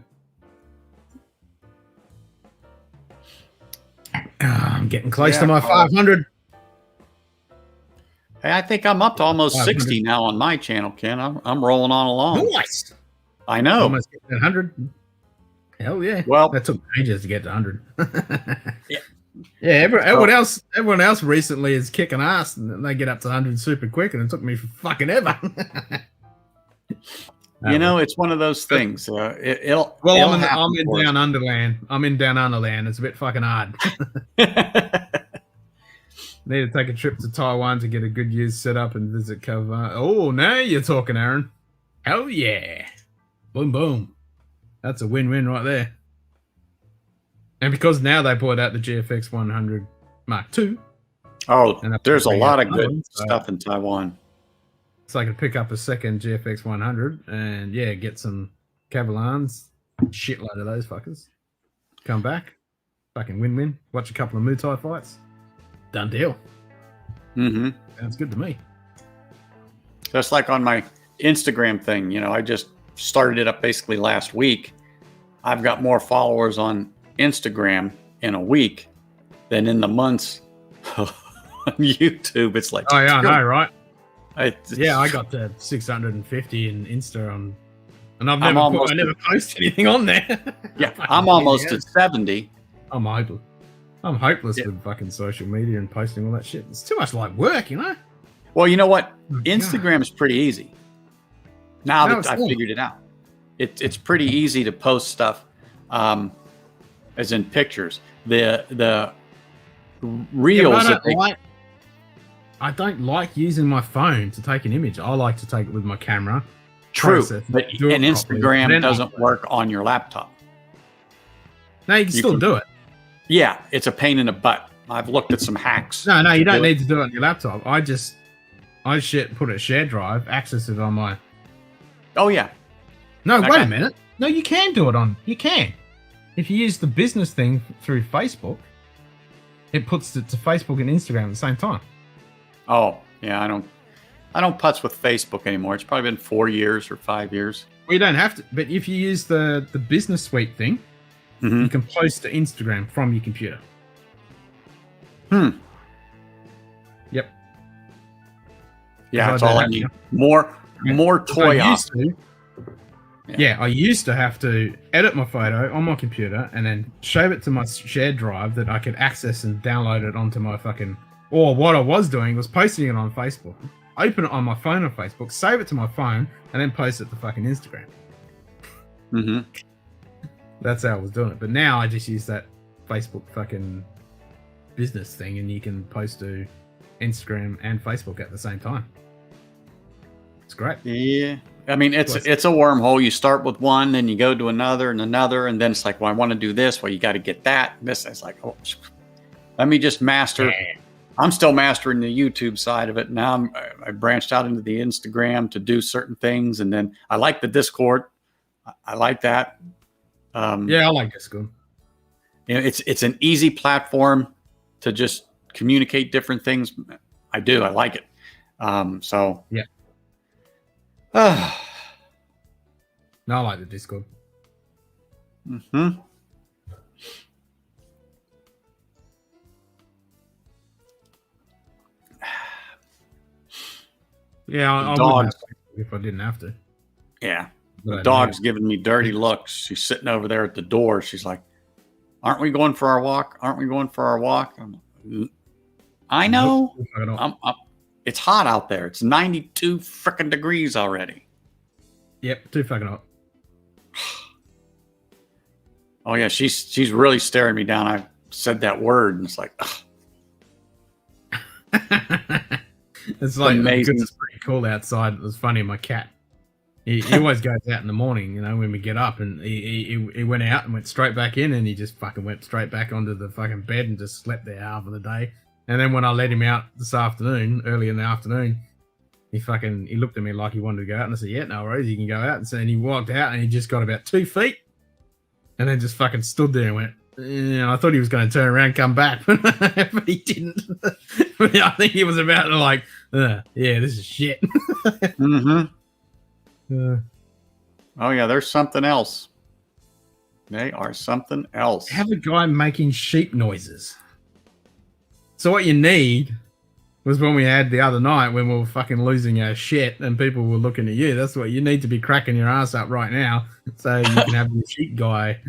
Speaker 1: I'm getting close to my 500.
Speaker 4: Hey, I think I'm up to almost
Speaker 1: 500.
Speaker 4: 60 now on my channel, Ken. I'm rolling on along.
Speaker 1: Nice.
Speaker 4: I know.
Speaker 1: Almost getting 100. Hell yeah.
Speaker 4: Well,
Speaker 1: that took ages to get to 100.
Speaker 4: Yeah.
Speaker 1: Yeah, everyone else recently is kicking ass, and they get up to 100 super quick, and it took me fucking ever.
Speaker 4: You know, it's one of those things. I'm
Speaker 1: I'm in down underland. I'm in down underland. It's a bit fucking hard. Need to take a trip to Taiwan to get a good use set up and visit Cover. Oh, now you're talking, Aaron. Hell yeah. Boom, boom. That's a win-win right there. And because now they brought out the GFX 100 Mark II.
Speaker 4: Oh, there's a lot of good
Speaker 1: one,
Speaker 4: stuff in Taiwan.
Speaker 1: So I could pick up a second GFX 100 and, yeah, get some Cavalans. Shitload of those fuckers. Come back. Fucking win-win. Watch a couple of Muay Thai fights. Done deal.
Speaker 4: Mm-hmm.
Speaker 1: Sounds good to me.
Speaker 4: Just like on my Instagram thing, you know, I just started it up basically last week. I've got more followers on Instagram in a week than in the months on YouTube. It's like,
Speaker 1: oh yeah, I know, right? I
Speaker 4: I
Speaker 1: got to 650 in Insta on, and I never post anything on there.
Speaker 4: Yeah, I'm almost at 70.
Speaker 1: I'm hopeless with fucking social media and posting all that shit. It's too much like work, you know.
Speaker 4: Well, you know what?
Speaker 1: Oh,
Speaker 4: Instagram is pretty easy. Now that I figured it out, it's pretty easy to post stuff, as in pictures. The reels
Speaker 1: I don't like using my phone to take an image. I like to take it with my camera.
Speaker 4: True, but an Instagram doesn't work on your laptop.
Speaker 1: No, you can still do it.
Speaker 4: Yeah, it's a pain in the butt. I've looked at some hacks.
Speaker 1: No, you don't need to do it on your laptop. put it a share drive, access it on my.
Speaker 4: Oh yeah.
Speaker 1: No, wait a minute. No, you can do it on. You can. If you use the business thing through Facebook, it puts it to Facebook and Instagram at the same time.
Speaker 4: Oh yeah, I don't putz with Facebook anymore. It's probably been 4 years or 5 years.
Speaker 1: Well, you don't have to, but if you use the business suite thing, you can post to Instagram from your computer.
Speaker 4: Yep. Yeah, that's all I need. More toy off.
Speaker 1: I used to have to edit my photo on my computer and then save it to my shared drive that I could access and download it onto my fucking. Or what I was doing was posting it on Facebook, open it on my phone on Facebook, save it to my phone, and then post it to fucking Instagram.
Speaker 4: Mm-hmm.
Speaker 1: That's how I was doing it. But now I just use that Facebook fucking business thing, and you can post to Instagram and Facebook at the same time. It's great.
Speaker 4: Yeah. I mean, it's a wormhole. You start with one, then you go to another, and then it's like, well, I want to do this. Well, you got to get that. This is like, oh, let me just master. Yeah. I'm still mastering the YouTube side of it. Now I branched out into the Instagram to do certain things. And then I like the Discord. I like that.
Speaker 1: Yeah, I like Discord.
Speaker 4: You know, it's an easy platform to just communicate different things. I do. I like it. So
Speaker 1: yeah. No, I like the Discord.
Speaker 4: Mm-hmm.
Speaker 1: Yeah, I wouldn't have to if I didn't have to.
Speaker 4: Yeah. The dog's giving me dirty looks. She's sitting over there at the door. She's like, aren't we going for our walk? Aren't we going for our walk? I know. It's hot out there. It's 92 freaking degrees already.
Speaker 1: Yep, too fucking hot.
Speaker 4: Oh, yeah, she's really staring me down. I said that word, and it's like,
Speaker 1: it's like amazing. It's pretty cool outside. It was funny. My cat, he always goes out in the morning, you know, when we get up, and he went out and went straight back in, and he just fucking went straight back onto the fucking bed and just slept there half of the day. And then when I let him out this afternoon, early in the afternoon, he looked at me like he wanted to go out, and I said, "Yeah, no worries, you can go out." And so he walked out, and he just got about 2 feet, and then just fucking stood there and went. I thought he was going to turn around and come back, but he didn't. I think he was about to like, yeah, this is shit.
Speaker 4: Mm-hmm. Oh, yeah, there's something else. They are something else.
Speaker 1: Have a guy making sheep noises. So what you need was when we had the other night when we were fucking losing our shit and people were looking at you. That's what you need to be cracking your ass up right now so you can have the sheep guy.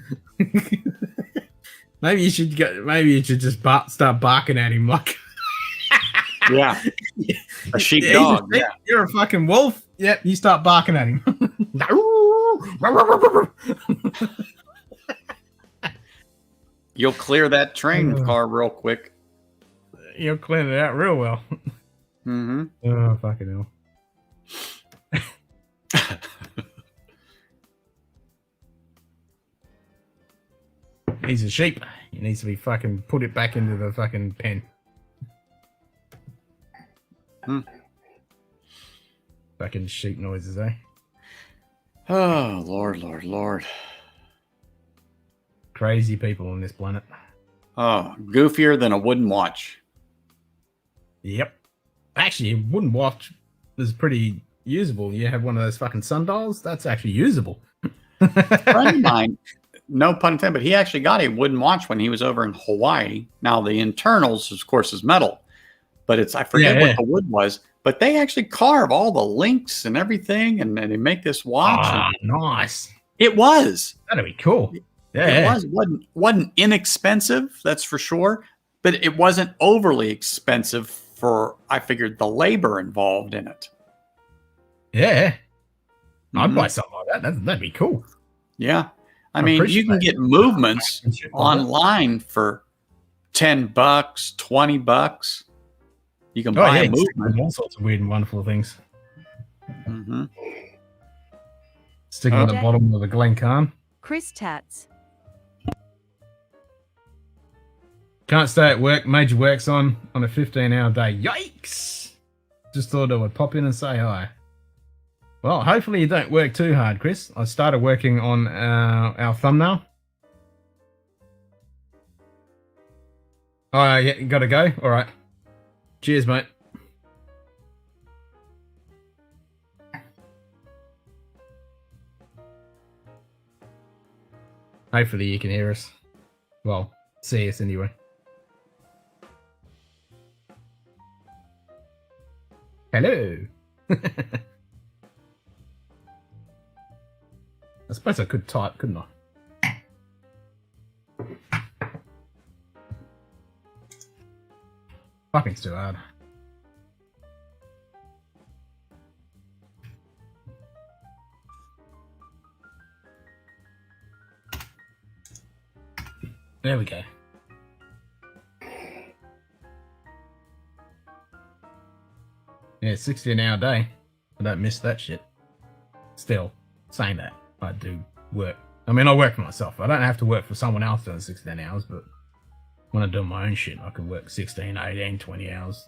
Speaker 1: Maybe you should just start barking at him like.
Speaker 4: Yeah, a sheepdog. Yeah,
Speaker 1: you're a fucking wolf. Yep, you start barking at him.
Speaker 4: You'll clear that train car real quick.
Speaker 1: You'll clean it out real well.
Speaker 4: Mm-hmm.
Speaker 1: Oh, fucking hell. He's a sheep. He needs to be fucking put it back into the fucking pen. Fucking sheep noises, eh?
Speaker 4: Oh, Lord.
Speaker 1: Crazy people on this planet.
Speaker 4: Oh, goofier than a wooden watch.
Speaker 1: Yep. Actually, a wooden watch is pretty usable. You have one of those fucking sundials, that's actually usable.
Speaker 4: A friend of mine, no pun intended, but he actually got a wooden watch when he was over in Hawaii. Now, the internals, of course, is metal, but I forget what the wood was, but they actually carve all the links and everything, and they make this watch.
Speaker 1: Ah, nice.
Speaker 4: It was.
Speaker 1: That'd be cool.
Speaker 4: Yeah. It wasn't inexpensive, that's for sure, but it wasn't overly expensive for, I figured, the labor involved in it.
Speaker 1: Yeah. I'd buy something like that. That'd be cool.
Speaker 4: Yeah. I mean, you can get movements online for $10, $20. You can buy a movement.
Speaker 1: All sorts of weird and wonderful things.
Speaker 4: Mm-hmm.
Speaker 1: Sticking at the bottom of the Glencairn.
Speaker 2: Chris Tats.
Speaker 1: Can't stay at work. Major work's on a 15-hour day. Yikes! Just thought I would pop in and say hi. Well, hopefully you don't work too hard, Chris. I started working on our thumbnail. Oh, yeah, you gotta go? All right. Cheers, mate. Hopefully you can hear us. Well, see us anyway. Hello. I suppose I could type, couldn't I? Typing's too hard. There we go. Yeah, 60-hour day. I don't miss that shit. Still, saying that, I do work. I mean, I work for myself. I don't have to work for someone else doing 16 hours, but when I do my own shit, I can work 16, 18, 20 hours.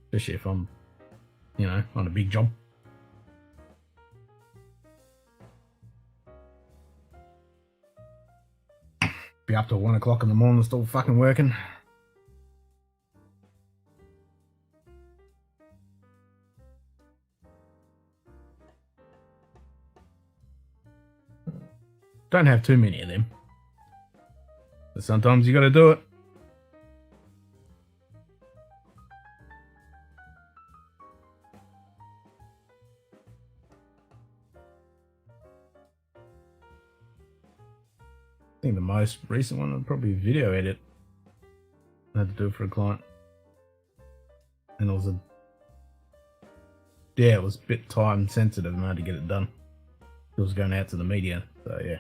Speaker 1: Especially if I'm, on a big job. Be up till 1 o'clock in the morning still fucking working. Don't have too many of them. But sometimes you gotta do it. I think the most recent one was probably video edit. I had to do it for a client. And it was it was a bit time sensitive and I had to get it done. It was going out to the media, so yeah.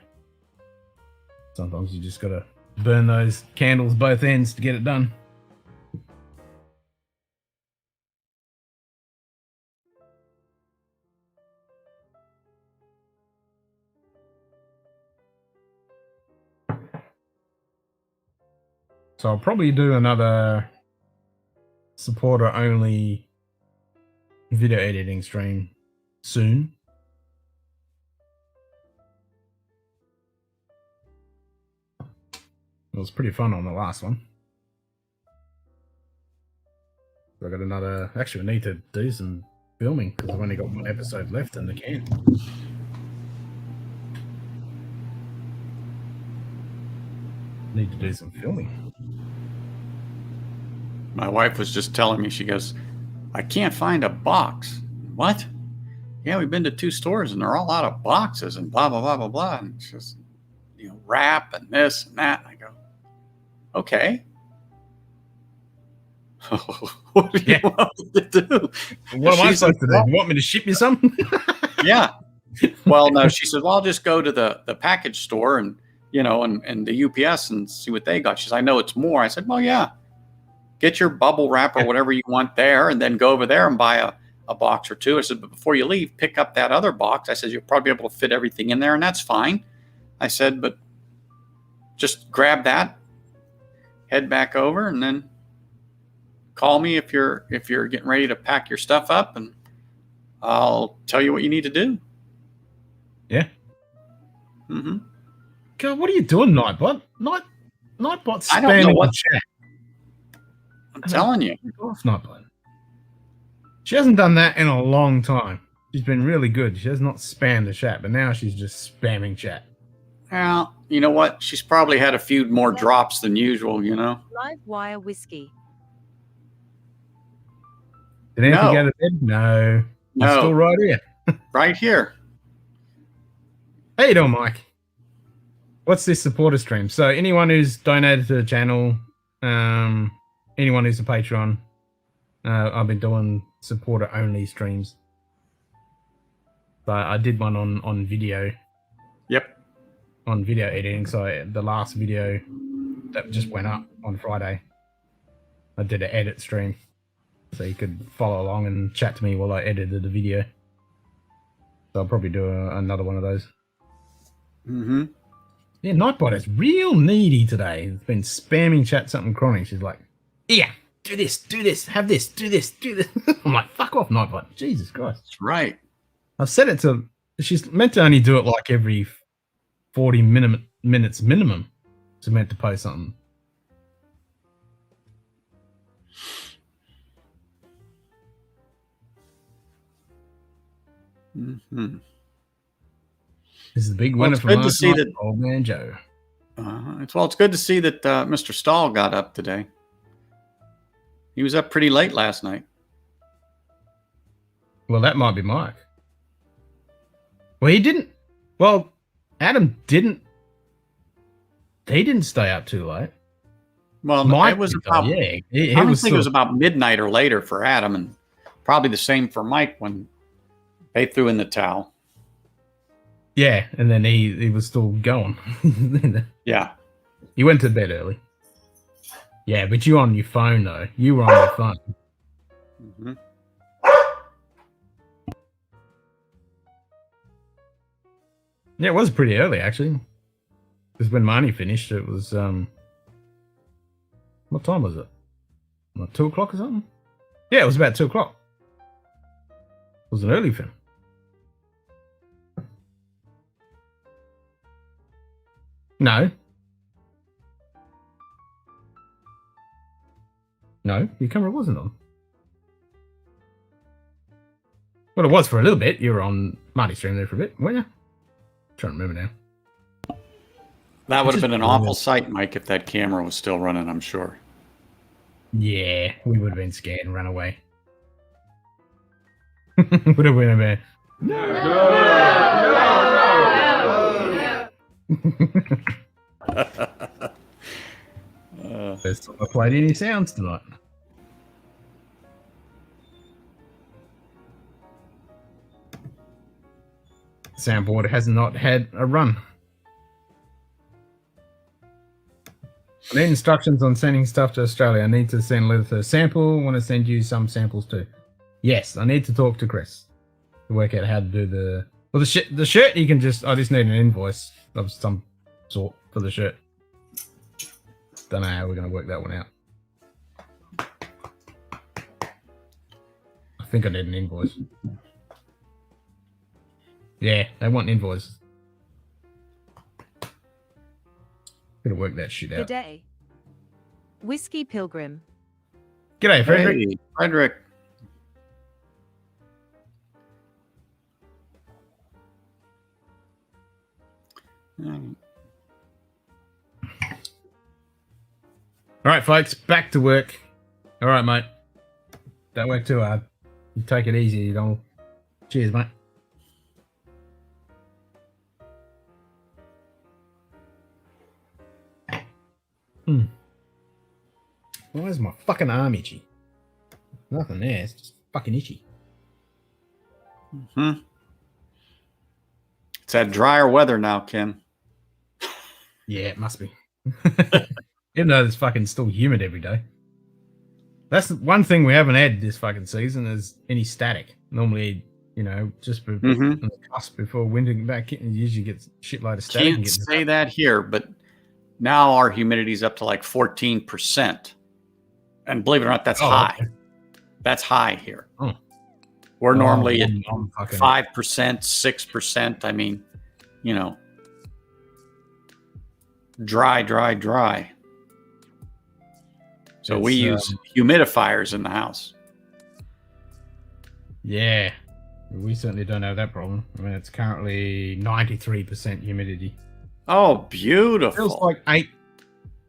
Speaker 1: Sometimes you just gotta burn those candles both ends to get it done. So I'll probably do another supporter only video editing stream soon. It was pretty fun on the last one. So I got another. Actually, I need to do some filming because I've only got one episode left in the can. Need to do some filming.
Speaker 4: My wife was just telling me, she goes, I can't find a box. What? Yeah, we've been to 2 stores and they're all out of boxes and blah, blah, blah, blah, blah. And it's just, wrap and this and that. And I go, okay. What do you want me to do?
Speaker 1: What am I supposed to do? You want me to ship you some?
Speaker 4: Yeah. Well, no, she said, well, I'll just go to the package store and, and the UPS and see what they got. She said, I know it's more. I said, well, yeah. Get your bubble wrap or whatever you want there and then go over there and buy a box or 2. I said, but before you leave, pick up that other box. I said, you'll probably be able to fit everything in there, and that's fine. I said, but just grab that, head back over, and then call me if you're getting ready to pack your stuff up, and I'll tell you what you need to do.
Speaker 1: Yeah.
Speaker 4: Mm-hmm.
Speaker 1: God, what are you doing, Nightbot? Nightbot's spamming
Speaker 4: I don't know what
Speaker 1: chat.
Speaker 4: I'm telling you.
Speaker 1: Off Nightbot. She hasn't done that in a long time. She's been really good. She has not spammed the chat, but now she's just spamming chat.
Speaker 4: Well, you know what? She's probably had a few more drops than usual,
Speaker 2: Live wire whiskey.
Speaker 1: Did anything go to bed? No.
Speaker 4: No.
Speaker 1: Still right here.
Speaker 4: Right here.
Speaker 1: How you doing, Mike? What's this supporter stream? So anyone who's donated to the channel, anyone who's a Patreon, I've been doing supporter only streams. So I did one on video.
Speaker 4: Yep.
Speaker 1: On video editing. So the last video that just went up on Friday, I did an edit stream. So you could follow along and chat to me while I edited the video. So I'll probably do another one of those.
Speaker 4: Mm-hmm.
Speaker 1: Yeah, Nightbot is real needy today. It's been spamming chat something chronic. She's like, yeah, do this, have this, do this. I'm like, fuck off, Nightbot. Jesus Christ.
Speaker 4: That's right.
Speaker 1: I've set it to, she's meant to only do it like every 40 minutes minimum. She's meant to post something.
Speaker 4: Mm-hmm.
Speaker 1: This is the big winner from last night, Old Man Joe.
Speaker 4: It's good to see that Mr. Stahl got up today. He was up pretty late last night.
Speaker 1: Well, that might be Mike. Well, he didn't. Well, Adam didn't. He didn't stay up too late.
Speaker 4: Well,
Speaker 1: Mike
Speaker 4: it was about.
Speaker 1: Yeah,
Speaker 4: I think it was about midnight or later for Adam, and probably the same for Mike when they threw in the towel.
Speaker 1: Yeah, and then he was still going.
Speaker 4: Yeah.
Speaker 1: He went to bed early. Yeah, but you on your phone, though. You were on your phone.
Speaker 4: Mm-hmm.
Speaker 1: Yeah, it was pretty early, actually. Because when Marnie finished, it was, what time was it? Like 2 o'clock or something? Yeah, it was about 2 o'clock. It was an early film. No. No, your camera wasn't on. Well, it was for a little bit. You were on Marty's stream there for a bit, weren't you? I'm trying to remember now.
Speaker 4: That would have been an awful sight, Mike, if that camera was still running, I'm sure.
Speaker 1: Yeah, we would have been scared and run away. Would have been a bit. First time I played any sounds tonight. Soundboard has not had a run. I need instructions on sending stuff to Australia. I need to send a sample. I want to send you some samples too. Yes, I need to talk to Chris to work out how to do the... Well, the shirt you can just... I just need an invoice of some sort for the shirt. Don't know how we're going to work that one out. I think I need an invoice. Yeah, they want invoices. Gotta work that shit out.
Speaker 2: G'day. Whiskey Pilgrim.
Speaker 1: G'day, Frederick.
Speaker 4: Hey, Frederick.
Speaker 1: All right, folks, back to work. All right, mate. Don't work too hard. You take it easy, you don't. Cheers, mate. Where's my fucking arm itchy? Nothing there. It's just fucking itchy.
Speaker 4: Hmm. It's that drier weather now, Ken.
Speaker 1: Yeah, it must be. Even though it's fucking still humid every day. That's the one thing we haven't had this fucking season is any static. Normally, you know, just on the cusp before winter back, it usually gets shitload of static.
Speaker 4: Can't say that here, but now our humidity's up to like 14%. And believe it or not, that's high.
Speaker 1: Okay.
Speaker 4: That's high here.
Speaker 1: Oh.
Speaker 4: We're normally at
Speaker 1: fucking
Speaker 4: 5%, 6%. I mean, you know, dry. So we use humidifiers in the house.
Speaker 1: Yeah. We certainly don't have that problem. I mean, it's currently 93% humidity.
Speaker 4: Oh, beautiful.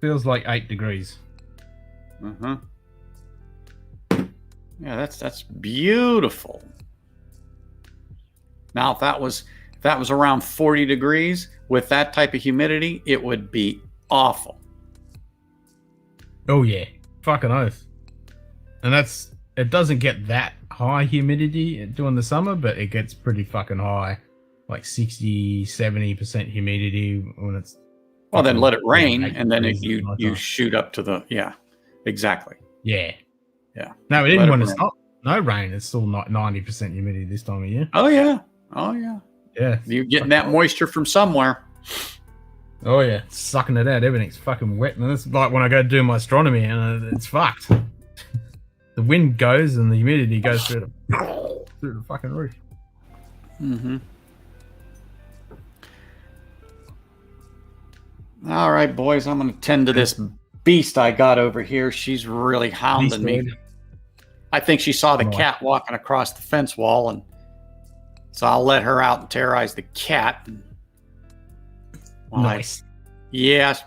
Speaker 1: Feels like 8 degrees.
Speaker 4: Uh-huh. Yeah, that's beautiful. Now, if that was around 40 degrees with that type of humidity, it would be awful.
Speaker 1: Oh yeah, fucking oath. And it doesn't get that high humidity during the summer, but it gets pretty fucking high, like 60-70% humidity when it's.
Speaker 4: Well, then let it rain, and then you shoot up to the exactly.
Speaker 1: Yeah.
Speaker 4: Yeah.
Speaker 1: No, even when it's not no rain, it's still not 90% humidity this time of year.
Speaker 4: Oh yeah.
Speaker 1: Yeah.
Speaker 4: You're getting that moisture from somewhere.
Speaker 1: Oh yeah, sucking it out. Everything's fucking wet, and it's like when I go do my astronomy, and it's fucked. The wind goes, and the humidity goes through the fucking roof.
Speaker 4: Mm-hmm. All right, boys, I'm going to tend to this beast I got over here. She's really hounding me. I think she saw the cat walking across the fence wall, and so I'll let her out and terrorize the cat.
Speaker 1: Nice.
Speaker 4: Yes.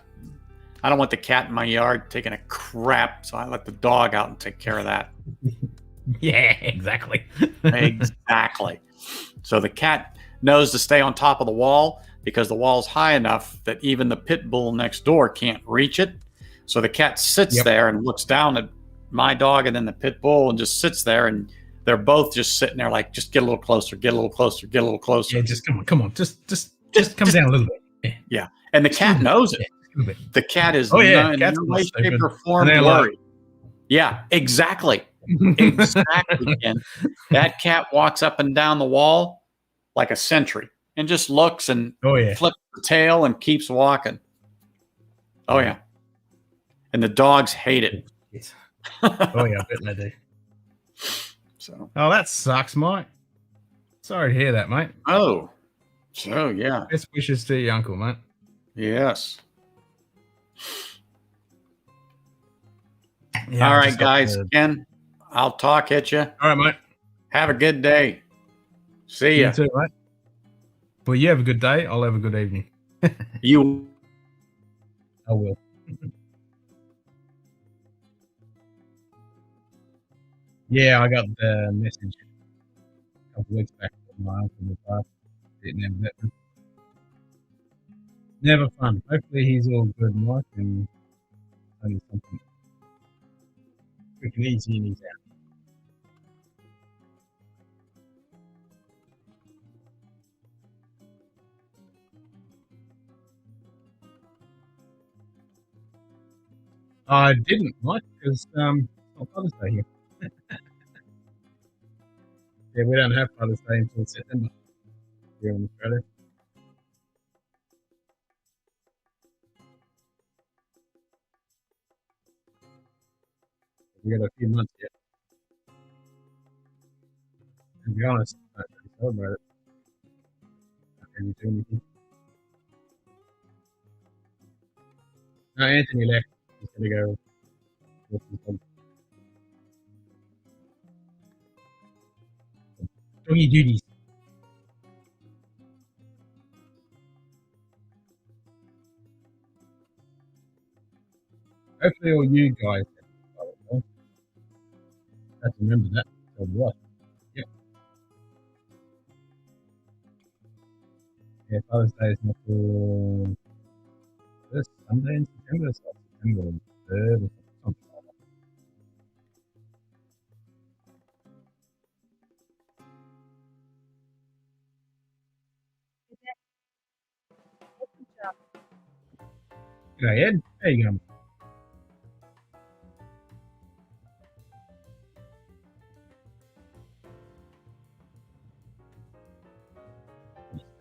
Speaker 4: I don't want the cat in my yard taking a crap, so I let the dog out and take care of that.
Speaker 1: Yeah, exactly.
Speaker 4: Exactly. So the cat knows to stay on top of the wall because the wall's high enough that even the pit bull next door can't reach it. So the cat sits there and looks down at my dog and then the pit bull and just sits there, and they're both just sitting there like, just get a little closer, get a little closer, get a little closer.
Speaker 1: Yeah, just come on. Just come down a little bit.
Speaker 4: Yeah. And the cat knows it. The cat is in no way, shape, or form worried. Yeah, exactly. Exactly. And that cat walks up and down the wall like a sentry and just looks and flips the tail and keeps walking. Oh, yeah. And the dogs hate it.
Speaker 1: Oh, yeah, I bet they do.
Speaker 4: So.
Speaker 1: Oh, that sucks, Mike. Sorry to hear that, mate.
Speaker 4: Oh, so yeah.
Speaker 1: Best wishes to your uncle, mate.
Speaker 4: Yes. Yeah, all right, guys. Ken, I'll talk at you.
Speaker 1: All right, mate.
Speaker 4: Have a good day. See ya.
Speaker 1: You too, mate. Well, you have a good day. I'll have a good evening.
Speaker 4: You.
Speaker 1: I will. Yeah, I got the message a couple weeks back from my uncle in the past. Never fun. Hopefully he's all good, Mike, and only something quick and easy and he's out. I didn't, Mike, because it's not Father's Day here. Yeah, we don't have Father's Day until September here in Australia. We got a few months yet. To be honest, I don't really celebrate it. I don't really do anything. No, Anthony left. He's going to go with his dog. Doggy duties. Hopefully all you guys have. remember that. So what? Yep. Yeah, Father's Day is not till first Sunday in September, so September 3rd or something like that. G'day, Ed. How you going?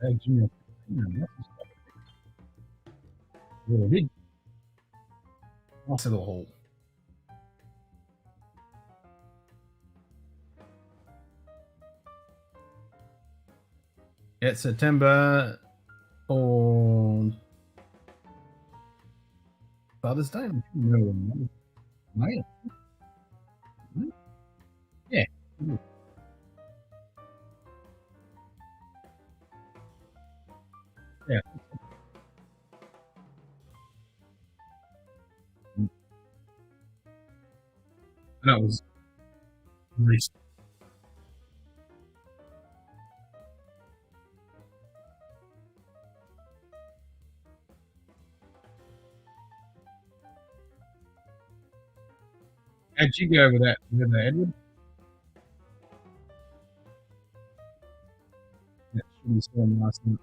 Speaker 1: Hey, Junior. Really big. Nice little haul. Yeah, September or Father's Day. No, May. Yeah. Yeah. That was recent. How'd you go with that, Edward? That should be still last night.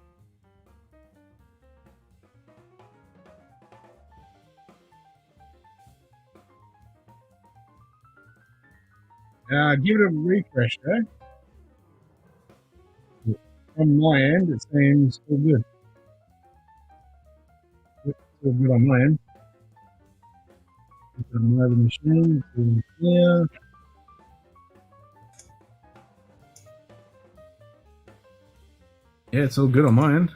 Speaker 1: Give it a refresh, though. From my end, it seems all good. It's all good on my end. Put them over the machine, put them clear. Yeah, it's all good on my end.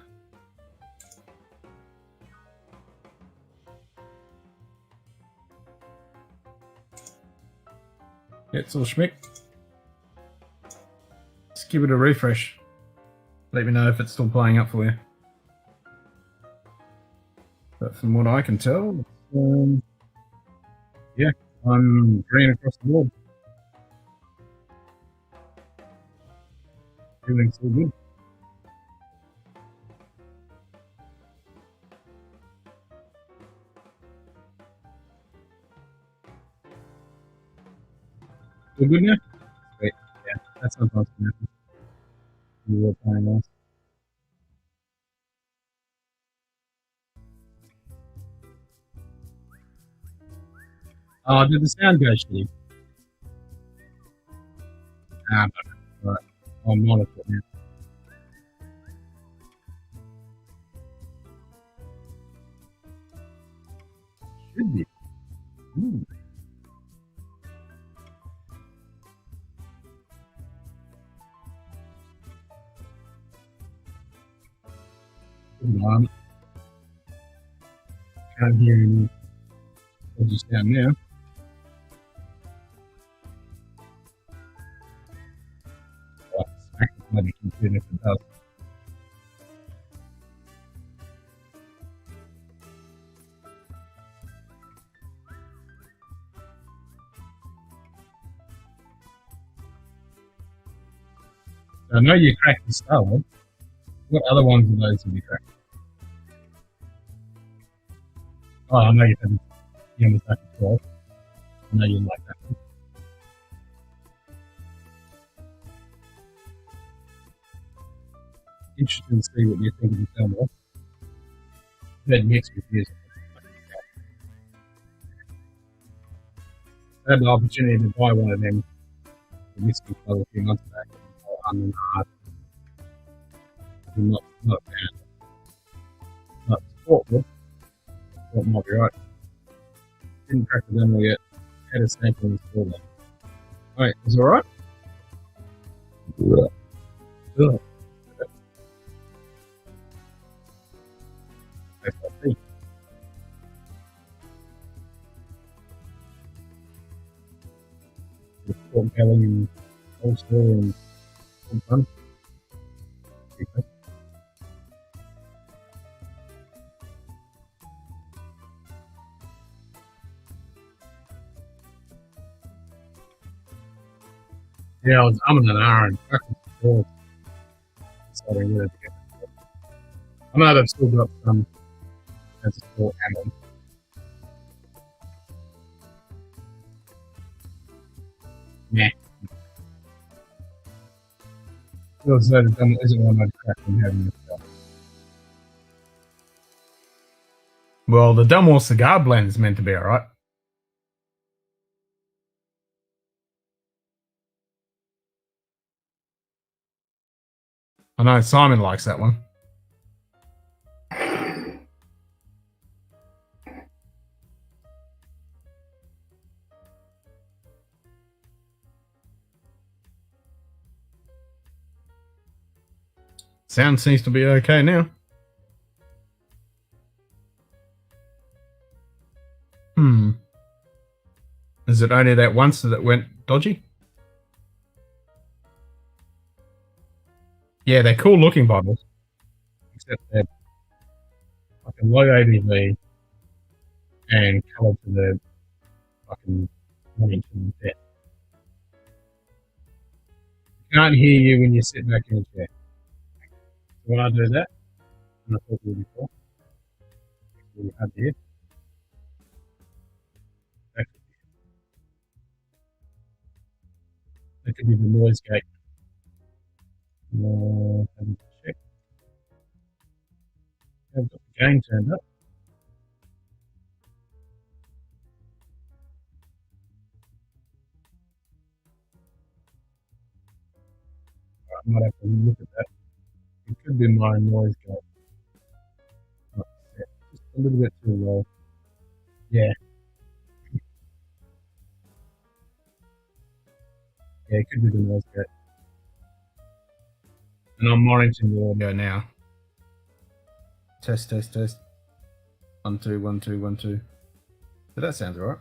Speaker 1: Yeah, it's all schmick. Just give it a refresh. Let me know if it's still playing up for you. But from what I can tell, yeah, I'm green across the board. Everything's all good. All good now? Sweet. Yeah, that's sometimes can happen. You were playing last. Oh, did the sound go shitty? Ah, but right. I'll monitor it now. Should be. Hold on. Can't hear any. I'll just down now. Oh, smack the bloody computer if it does. I know you cracked the Starwood. What other ones of those have you cracked? Oh, I know you've had the Aromatherapy 12. I know you like that one. Interesting to see what you think of the Starwood. Had mixed reviews. I had the opportunity to buy one of them the whisky club a few months back. Not bad. Not sport, what might be right. Didn't crack the demo yet. Had a sample in the store though. Alright, is it alright? Yeah. Tastes like tea. With pork belly and coleslaw and all fun. Okay. Yeah, I was umming and ahhing. Fucking cool. Deciding whether to get it. I know they've still got some as a store add-on. Nah. Feels that it isn't one I'd crack from having it. Well, the Dunmore cigar blend is meant to be alright. I know Simon likes that one. Sound seems to be okay now. Is it only that once that went dodgy? Yeah, they're cool looking bottles. Except they're like a low ABV and coloured to the fucking 1 inch in the pet. Can't hear you when you sit back in a chair. So when I do that, and I talked to you before, it's really hard to hear. That could be the noise gate. Have a check. I've got the gain turned up. I might have to look at that. It could be my noise gate. Just a little bit too low. Yeah. Yeah, it could be the noise gate. And I'm monitoring the audio now. Test, test, test. 1, 2, 1, 2, 1, 2. So that sounds alright.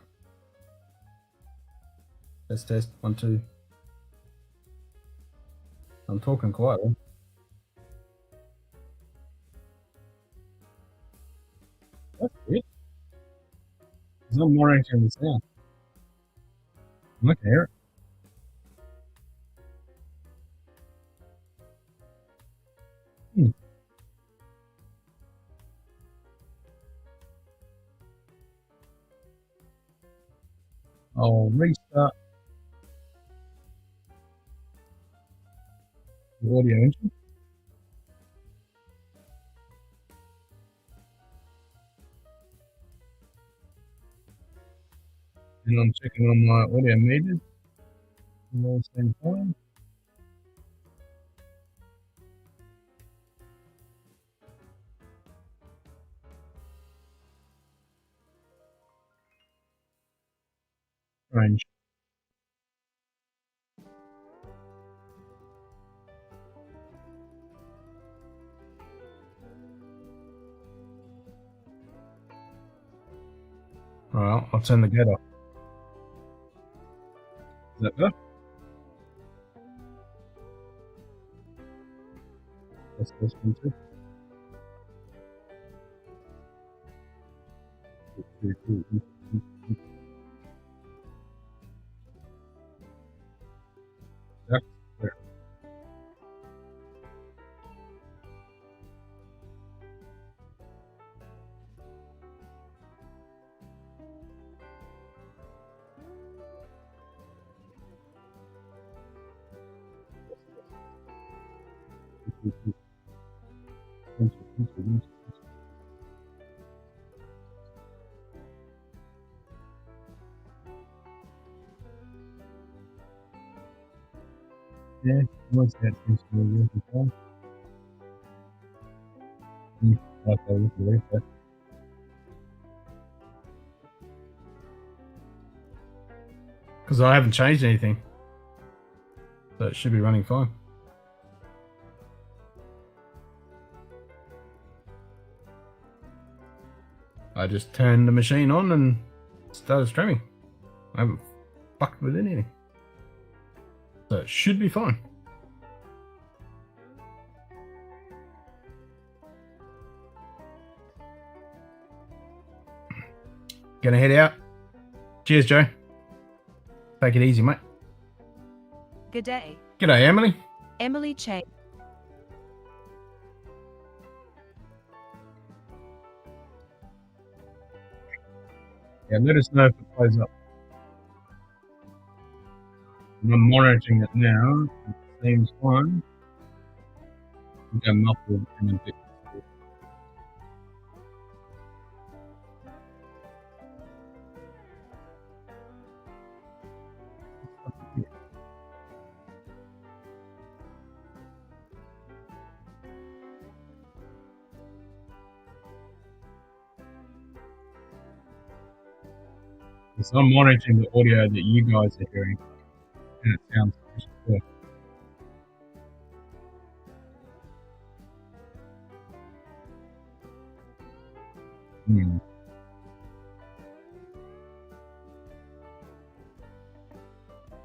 Speaker 1: Test, test, 1, 2. I'm talking quietly. That's weird. Because I'm monitoring the sound. I can hear it. I'll restart the audio engine. And I'm checking on my audio meters. And all seem fine. Range. Alright, I'll turn the gate off. Is that good? That's this one too. That's there. Yeah, once that seems to be working fine. Like that with the refresh. Because I haven't changed anything. So it should be running fine. I just turned the machine on and started streaming. I haven't fucked with anything. So it should be fine. Gonna head out. Cheers, Joe. Take it easy, mate.
Speaker 2: G'day.
Speaker 1: G'day, Emily.
Speaker 2: Emily Chang.
Speaker 1: Yeah, let us know if it plays up. I'm monitoring it now. It seems fine. I think I'm muffled and a bit. So I'm monitoring the audio that you guys are hearing, and it sounds good.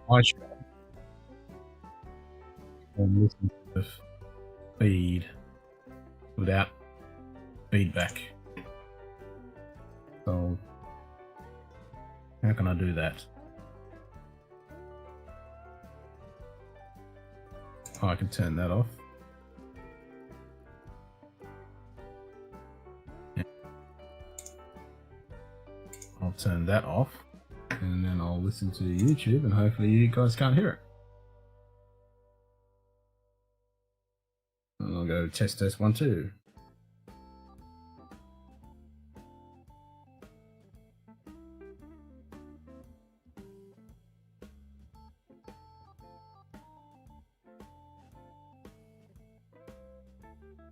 Speaker 1: I should listen to the feed without feedback. So how can I do that? Oh, I can turn that off. Yeah. I'll turn that off, and then I'll listen to YouTube, and hopefully you guys can't hear it. And I'll go test 1 2.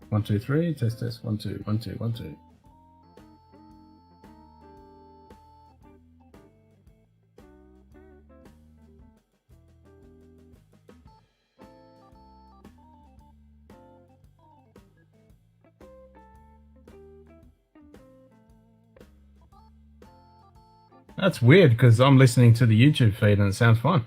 Speaker 1: One, two, three. Test 1 2 1 2 1 2. That's weird because I'm listening to the YouTube feed and it sounds fine.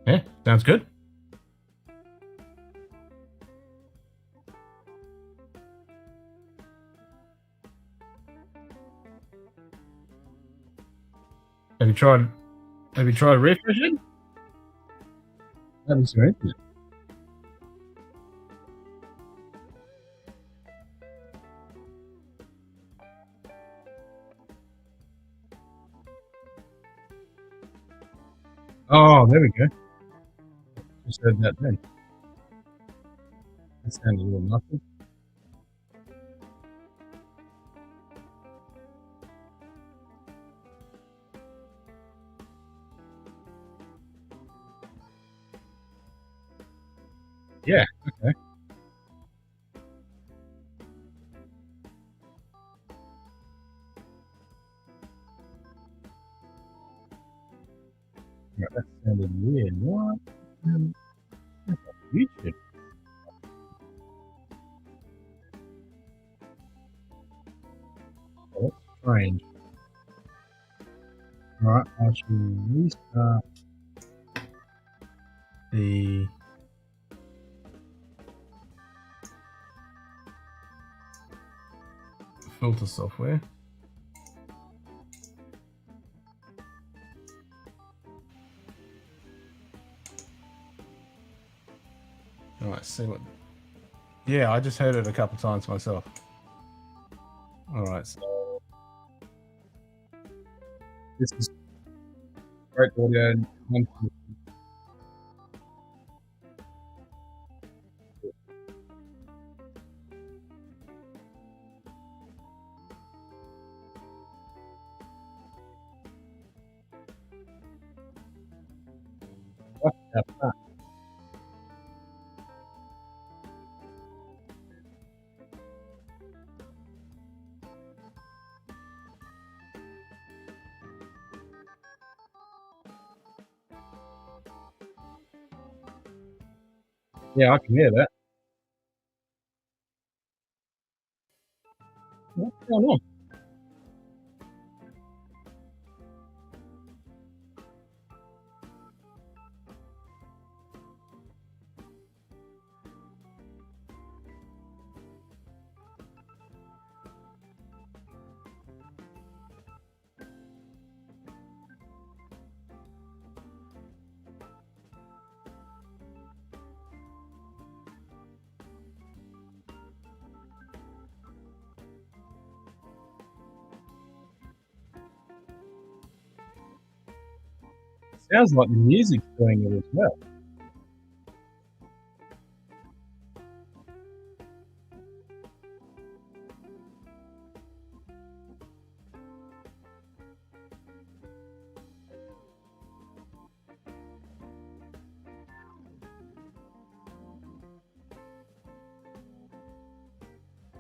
Speaker 1: Yeah, sounds good. Have you tried refreshing? That'd be great. Oh, there we go. Just heard that then. That sounded a little muffled. Yeah, okay. Yeah, that sounded weird. What? That's a YouTube. Oh, that's strange. Alright, I should restart the filter software. Alright, see what. Yeah, I just heard it a couple times myself. Alright, so this is great audio. What the fuck? Yeah, I can hear that. What's going on? sounds like the music's doing it as well.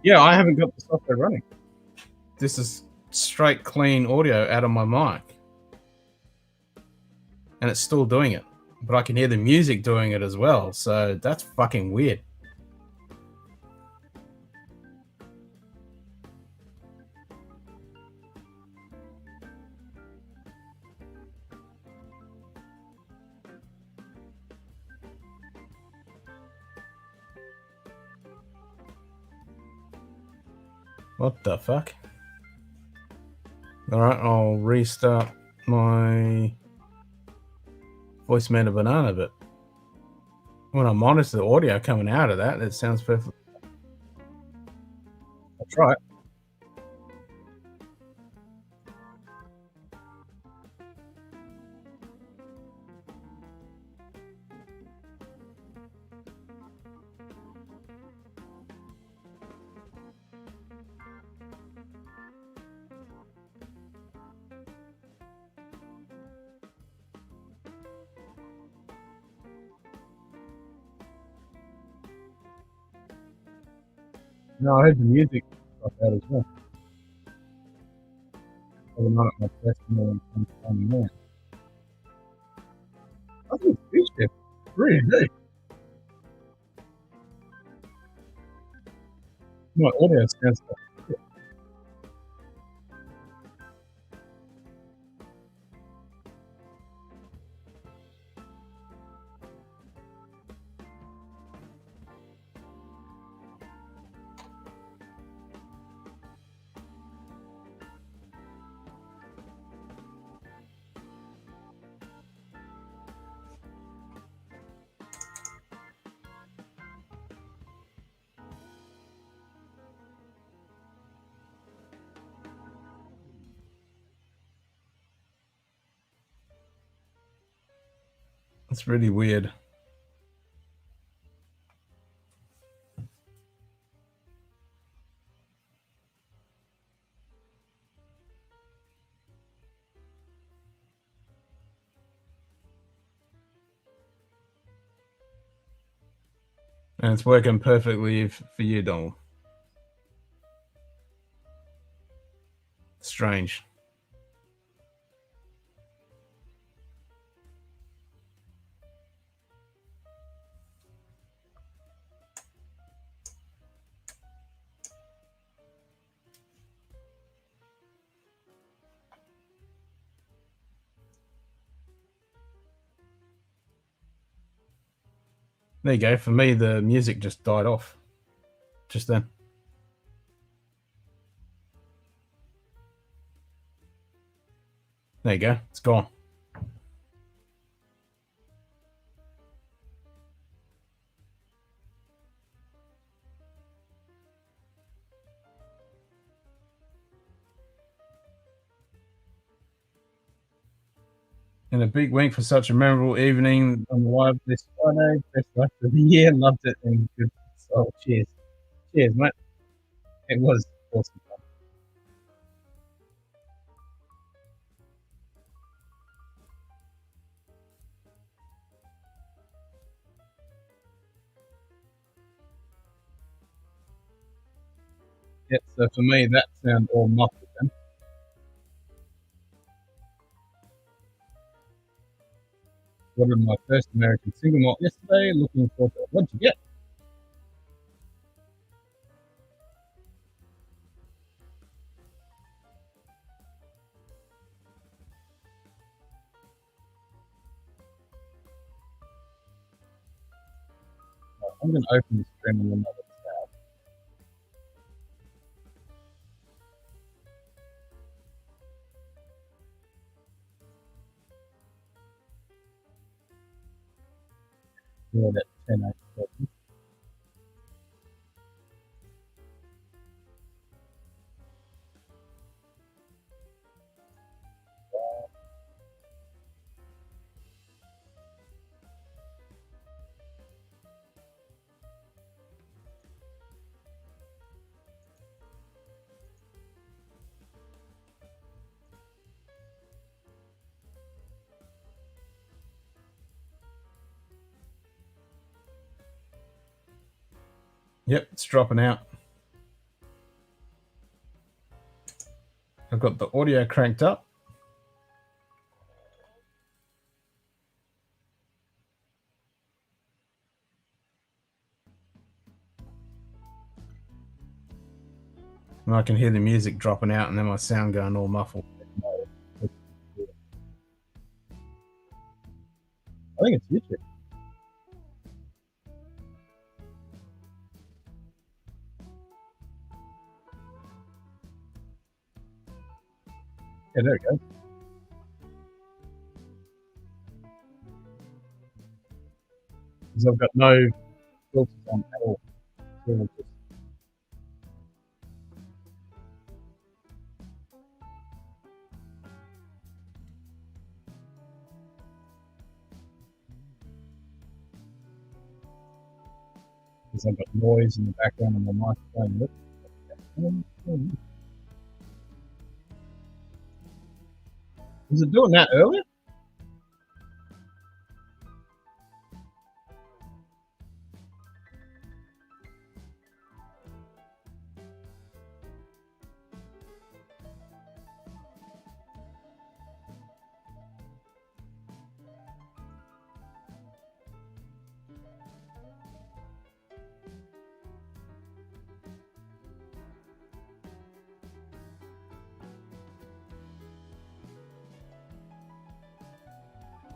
Speaker 1: Yeah, I haven't got the software running. This is straight clean audio out of my mic. And it's still doing it. But I can hear the music doing it as well, so that's fucking weird. What the fuck? Alright, I'll restart my voice meta banana, but when I monitor the audio coming out of that, it sounds perfect. I'll try it. No, I heard the music like that as well. I'm not at my personal and more. I think it's really good. My audio sounds like shit. It's really weird. And it's working perfectly for you, Donald. Strange. There you go. For me, the music just died off just then. There you go. It's gone. And a big wink for such a memorable evening on the live this Friday. Best rest of the year. Loved it and good. So cheers. Cheers, mate. It was awesome. Yeah, so for me, that sounded all muffled then. Ordered my first American single malt yesterday. Looking forward to it. What'd you get? I'm going to open the stream on another tab. Yeah, that 10 seconds. Yep, it's dropping out. I've got the audio cranked up. And I can hear the music dropping out and then my sound going all muffled. I think it's YouTube. Yeah, there we go. Because I've got no filters on at all. So because I've got noise in the background on my microphone. Look. Was it doing that earlier?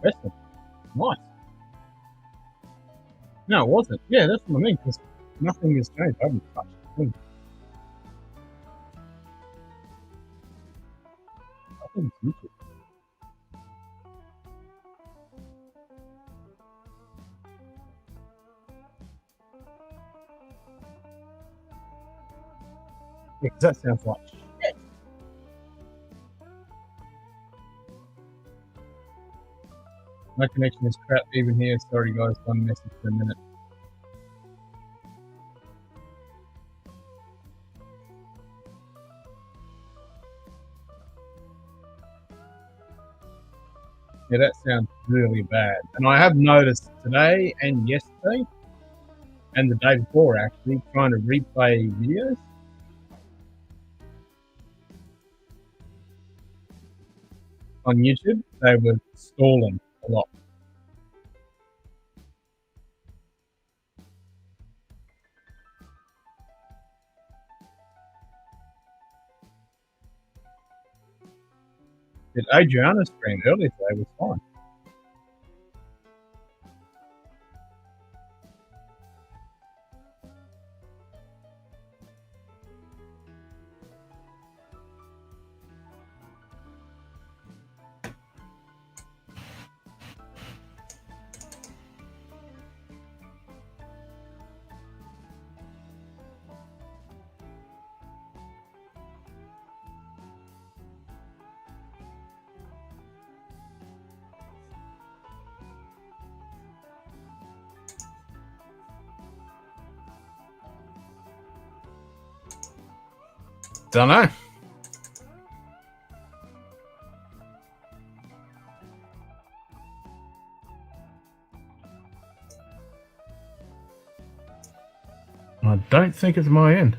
Speaker 1: Interesting. Nice. No, it wasn't. Yeah, that's what I mean, because nothing has changed. I haven't touched the thing. I think it's YouTube. Yeah, because that sounds like shit. My connection is crap even here. Sorry guys, one message per minute. Yeah, that sounds really bad. And I have noticed today and yesterday and the day before actually trying to replay videos. On YouTube, they were stalling a lot. But Adriana's stream earlier today was fine. Don't know. I don't think it's my end.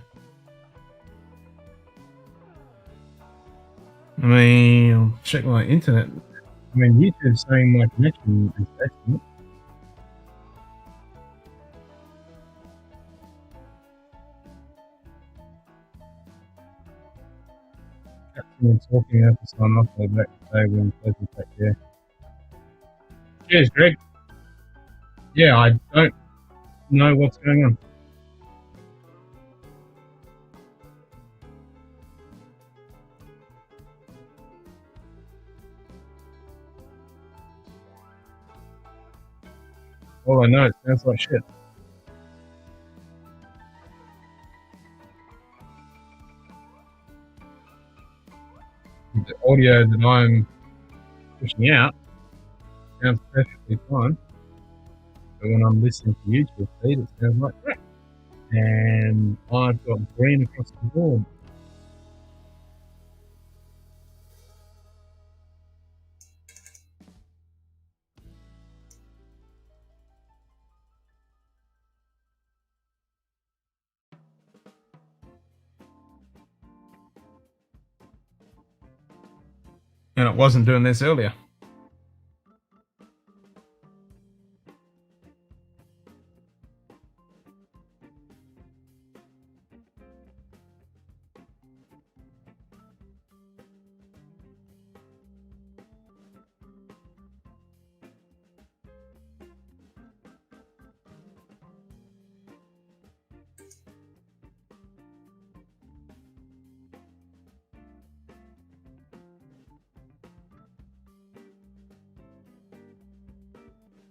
Speaker 1: I mean, I'll check my internet. I mean, YouTube's saying my connection is excellent. Captain talking over to sign off. Go back to table and pleasant take care. Cheers, Greg. Yeah, I don't know what's going on. All I know, it sounds like shit. The audio that I'm pushing out sounds perfectly fine. But when I'm listening to YouTube feed, it sounds like crap. And I've got green across the board. And it wasn't doing this earlier.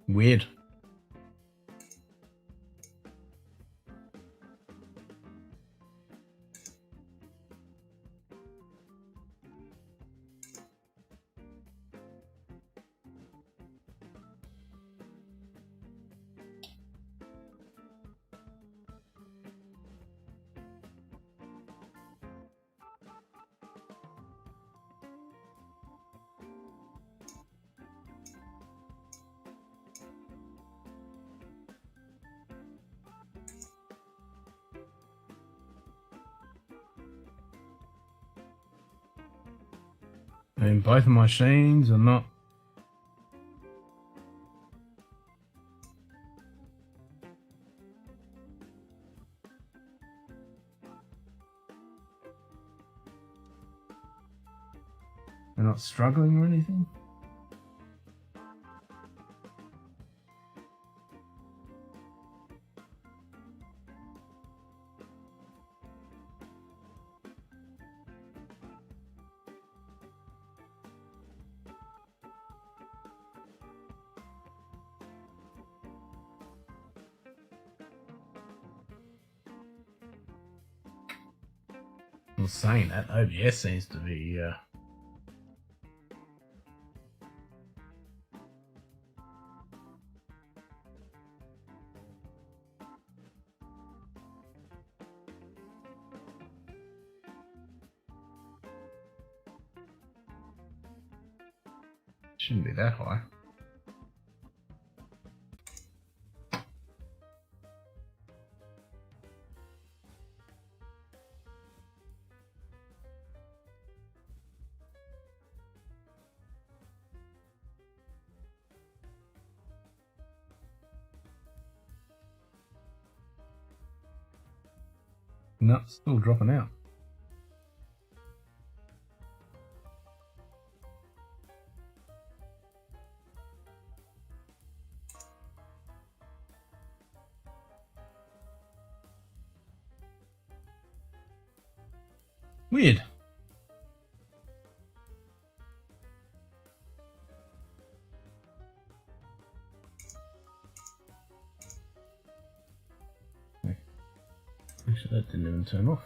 Speaker 1: Weird. And both of my machines are not. They're not struggling or anything. I was saying that OBS seems to be shouldn't be that high. No, it's still dropping out. Weird. Actually, that didn't even turn off.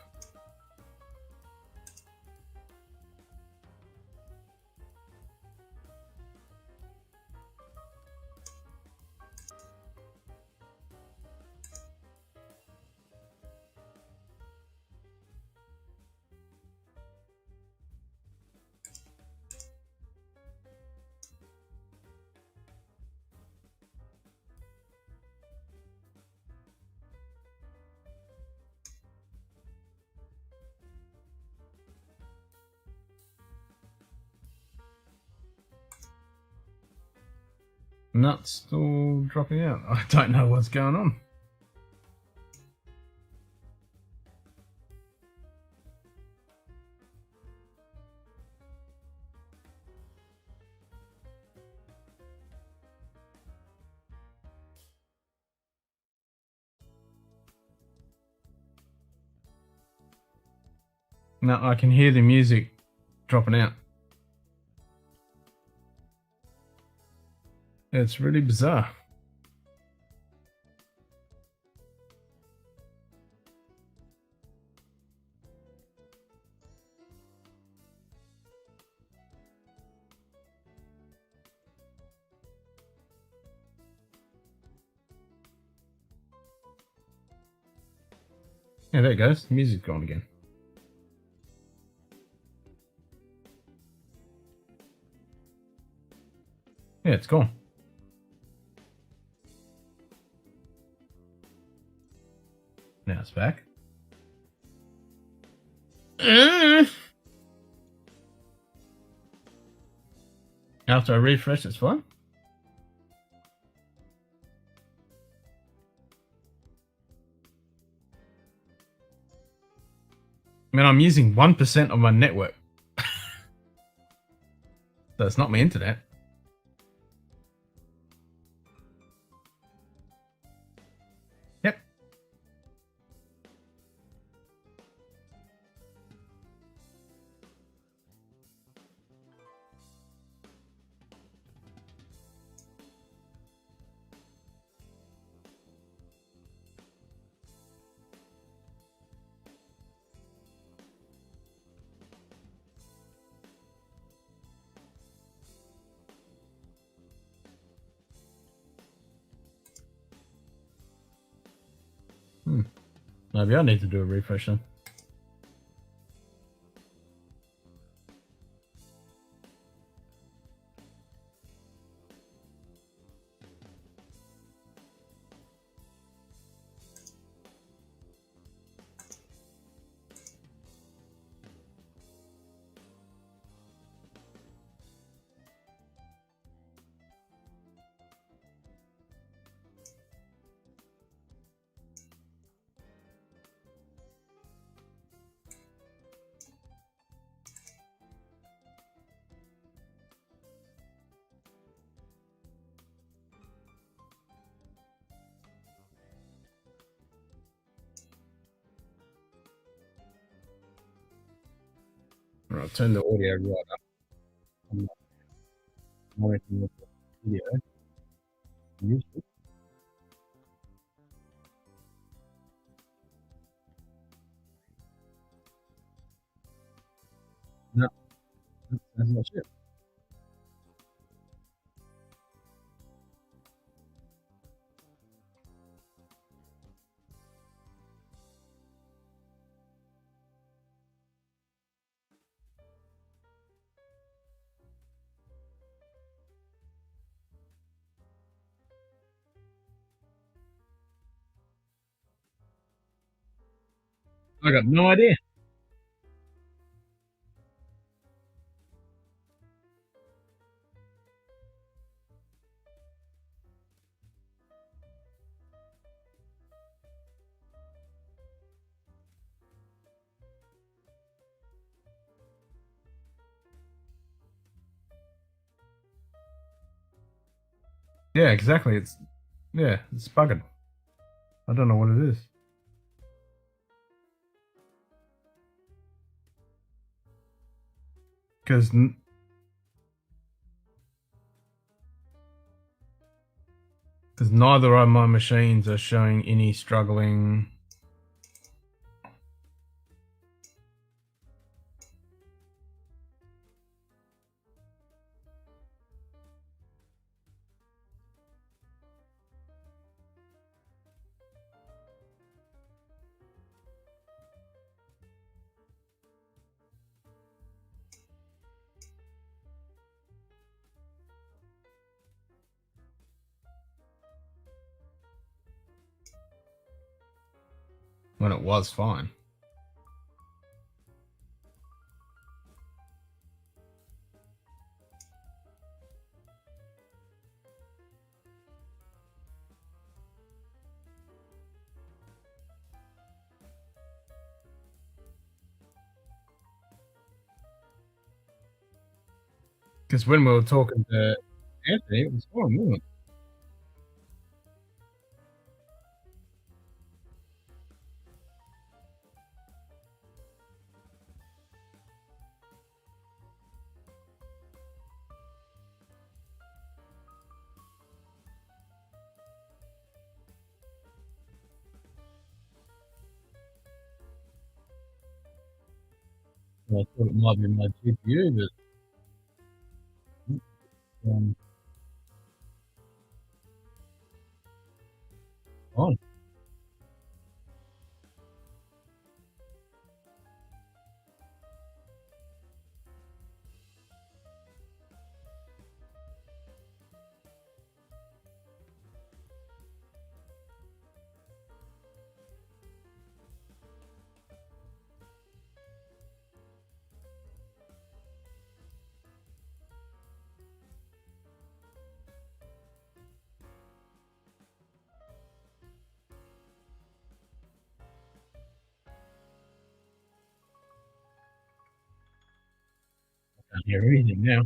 Speaker 1: Nuts still dropping out. I don't know what's going on. No, I can hear the music dropping out. It's really bizarre. Yeah, there it goes. The music's gone again. Yeah, it's gone. Now it's back. After I refresh, it's fine. I mean, I'm using 1% of my network. So it's not my internet. Yep. Maybe I need to do a refresh then. Right, I'll turn the audio right up. I'm not monitoring the video. YouTube. No, that's not shit. I got no idea. Yeah, exactly. It's bugging. I don't know what it is. Because neither of my machines are showing any struggling. When it was fine. Because when we were talking to Anthony, it was fine, wasn't it? I thought it might be my GPU, but fine. hear anything now.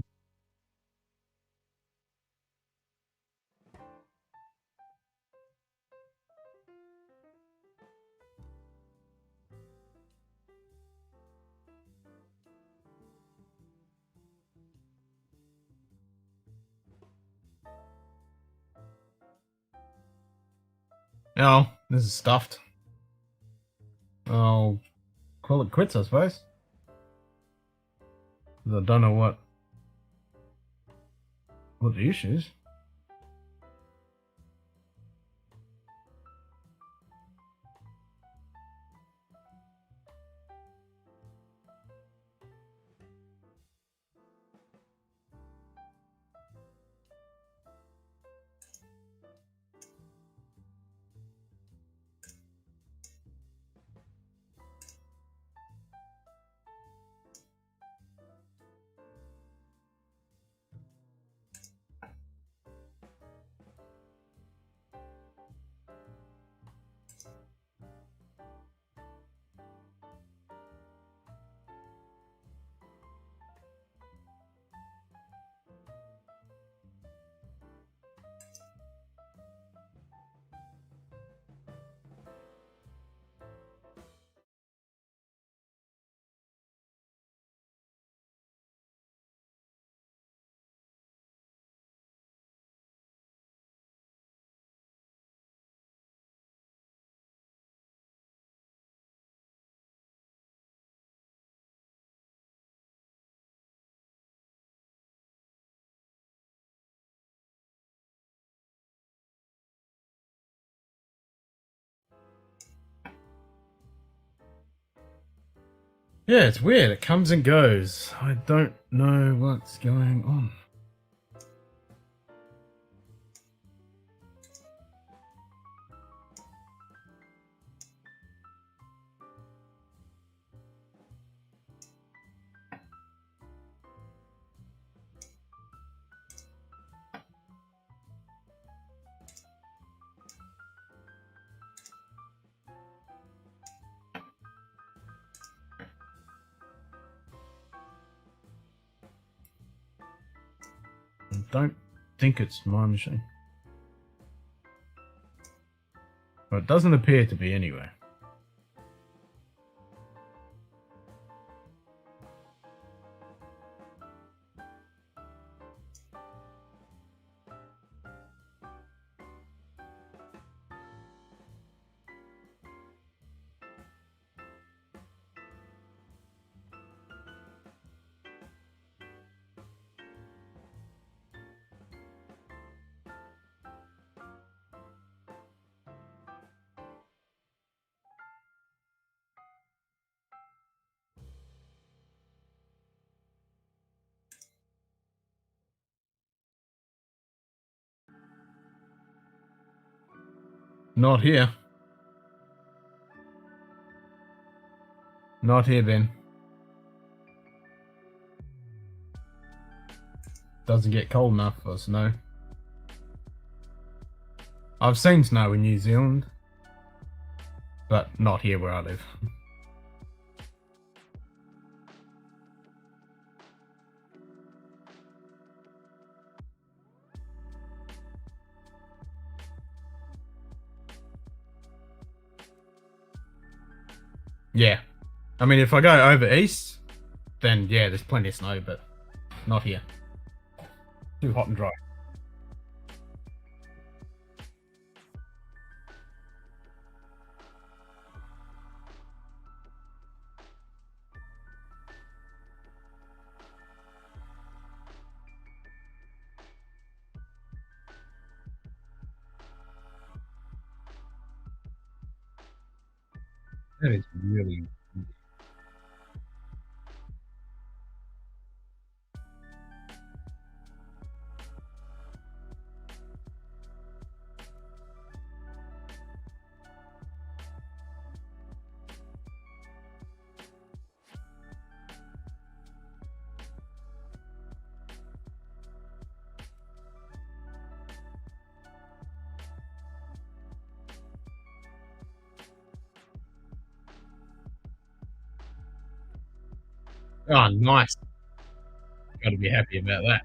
Speaker 1: Oh, this is stuffed. I'll call it quits, I suppose. 'Cause I don't know what the issue is. Yeah, it's weird. It comes and goes. I don't know what's going on. I don't think it's my machine. Well, it doesn't appear to be anyway. Not here. Not here, Ben. Doesn't get cold enough for snow. I've seen snow in New Zealand, but not here where I live. Yeah. I mean, if I go over east, then yeah, there's plenty of snow, but not here. Too hot and dry. That is really. Oh, nice. got to be happy about that.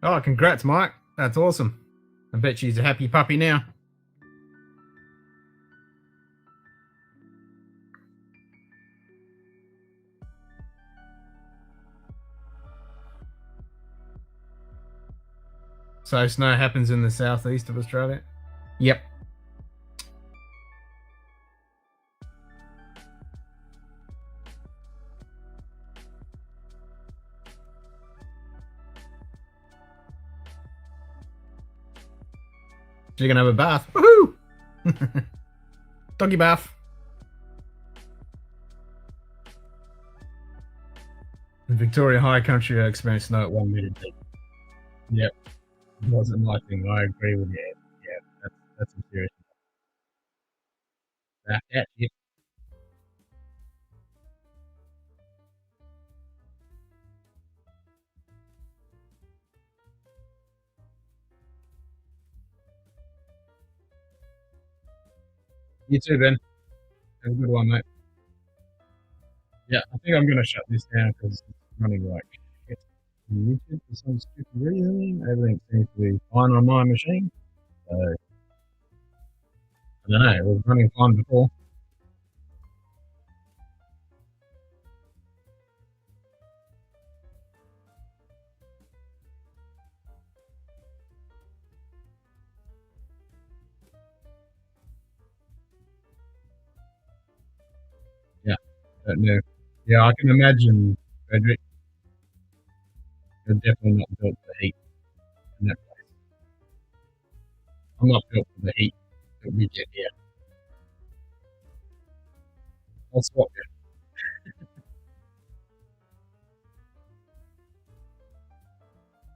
Speaker 1: Oh, congrats, Mike. That's awesome. I bet she's a happy puppy now. So snow happens in the southeast of Australia? Yep. You're gonna have a bath. Woohoo! Doggy bath. In Victoria High Country, I experienced snow at 1 meter deep. Yep. It wasn't my thing. I agree with you. Yeah, that's some serious. Yeah. You too, Ben. Have a good one, mate. Yeah, I think I'm going to shut this down because it's running like shit on YouTube for some stupid reason. Everything seems to be fine on my machine. So, I don't know. It was running fine before. Yeah, don't know. Yeah, I can imagine, Frederick. You're definitely not built for heat in that place. I'm not built for the heat that we get here. I'll swap you.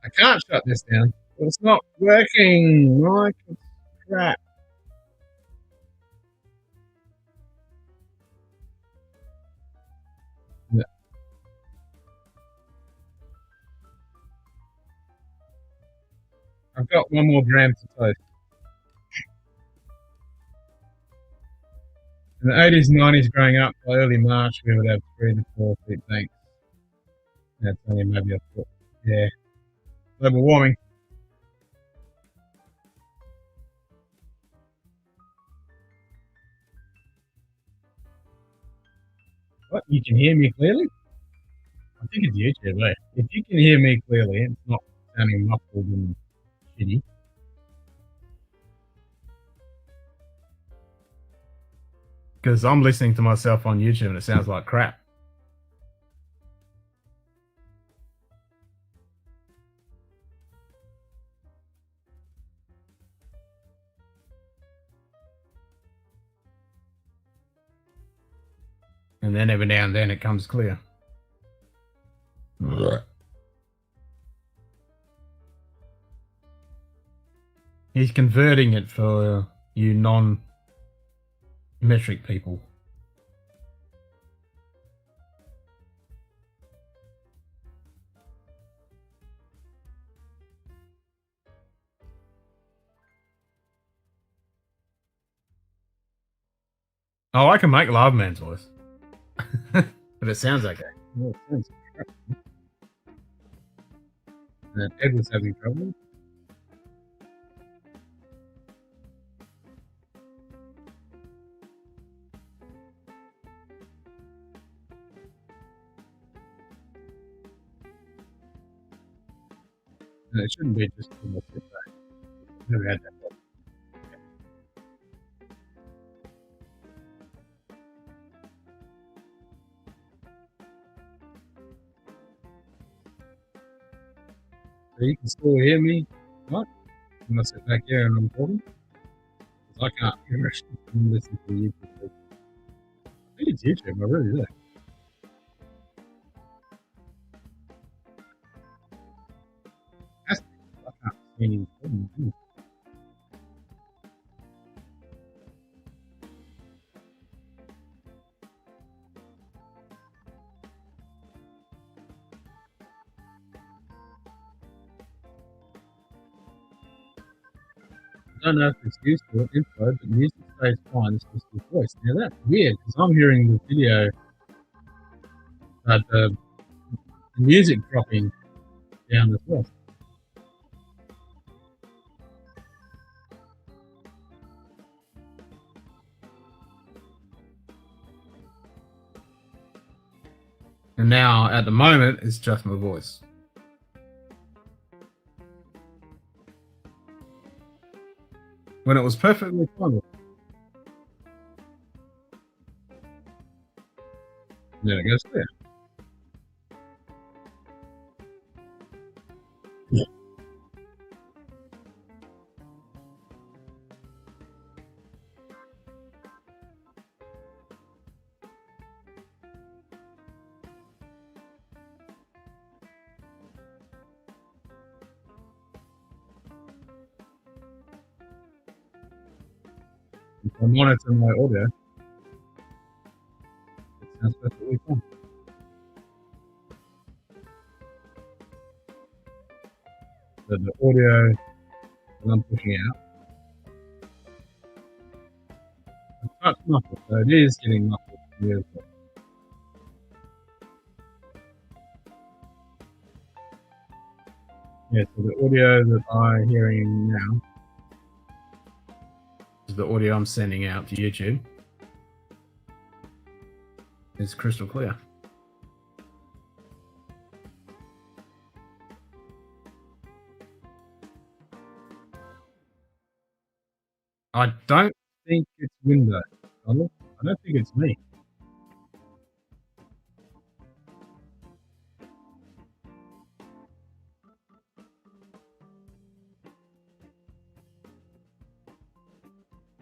Speaker 1: I can't shut this down. It's not working, Mike. It's crap. Yeah. I've got 1 more gram to toast. In the 80s and 90s, growing up, by early March, we would have 3 to 4 feet banks. That's only maybe a foot. Yeah. Global warming. What? You can hear me clearly? I think it's YouTube, eh? If you can hear me clearly, it's not sounding muffled and shitty. Because I'm listening to myself on YouTube and it sounds like crap. And then every now and then it comes clear. He's converting it for you non-metric people. Oh, I can make Love Man's voice. But it sounds okay. Oh, it sounds crap. And Ed was having trouble. No, it shouldn't be just too much feedback. Never had that problem. So you can still hear me, right? When I sit back here and I'm talking? Because I can't hear it. I'm listening to YouTube. I think it's YouTube, I really do. I can't see any problem. don't know if it's useful or info, but music stays fine. It's just the voice. Now that's weird because I'm hearing the video, the music dropping down as well. And now, at the moment, it's just my voice. When it was perfectly fine. Then it goes there. Yeah. If I monitor my audio, it sounds perfectly fine. So the audio that I'm pushing out, it's touch muffled, so it is getting muffled here as well. Yeah, so the audio that I'm hearing now is the audio I'm sending out to YouTube. It's crystal clear. I don't think it's Windows. I don't think it's me.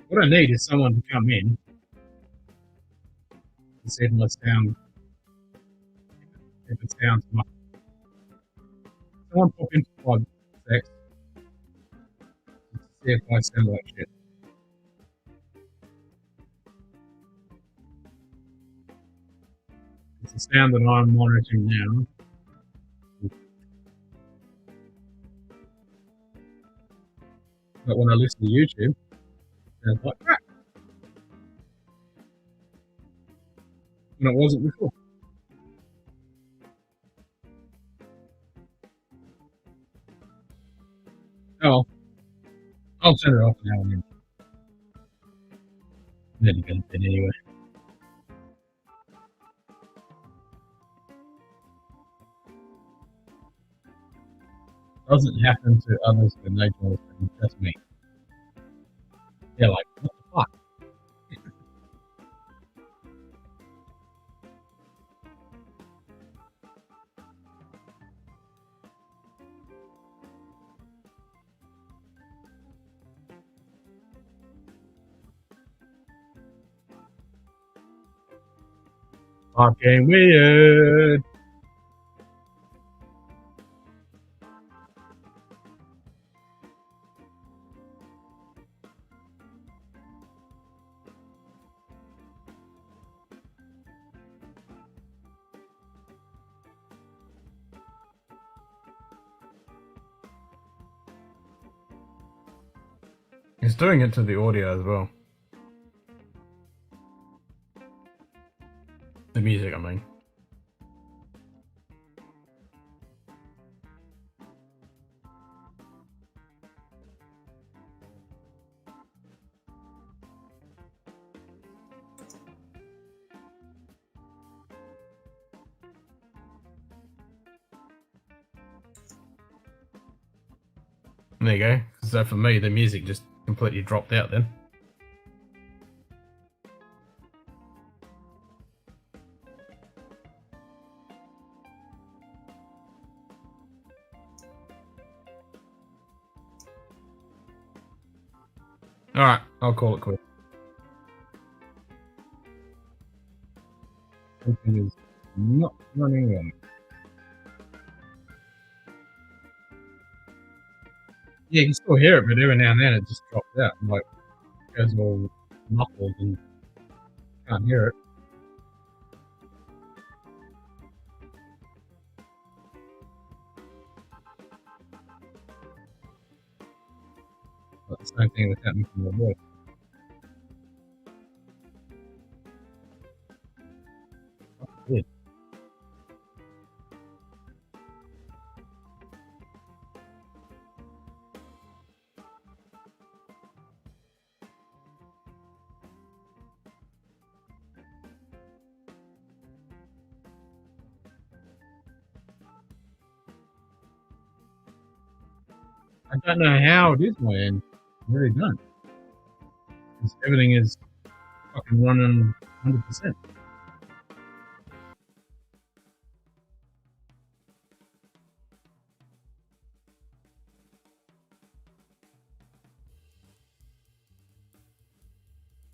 Speaker 1: What I need is someone to come in and see if my sound, if it sounds much. Someone pop in for 5 seconds to see if I sound like shit. It's the sound that I'm monitoring now. But when I listen to YouTube, it sounds like crap. And it wasn't before. Oh, I'll turn it off now and then. Then you can fit anyway. Doesn't happen to others when they do it, it's just me. Yeah, like, what the fuck? Fucking weird. It's doing it to the audio as well. The music, I mean. There you go. So for me, the music just completely dropped out then. Alright, I'll call it quits. Something is not running well. Yeah, you can still hear it, but every now and then it just drops out. Like, it goes all muffled and can't hear it. But the Same thing that's happening to my voice. Weird. I don't know how it is my end. I really don't. 'Cause everything is fucking running 100%.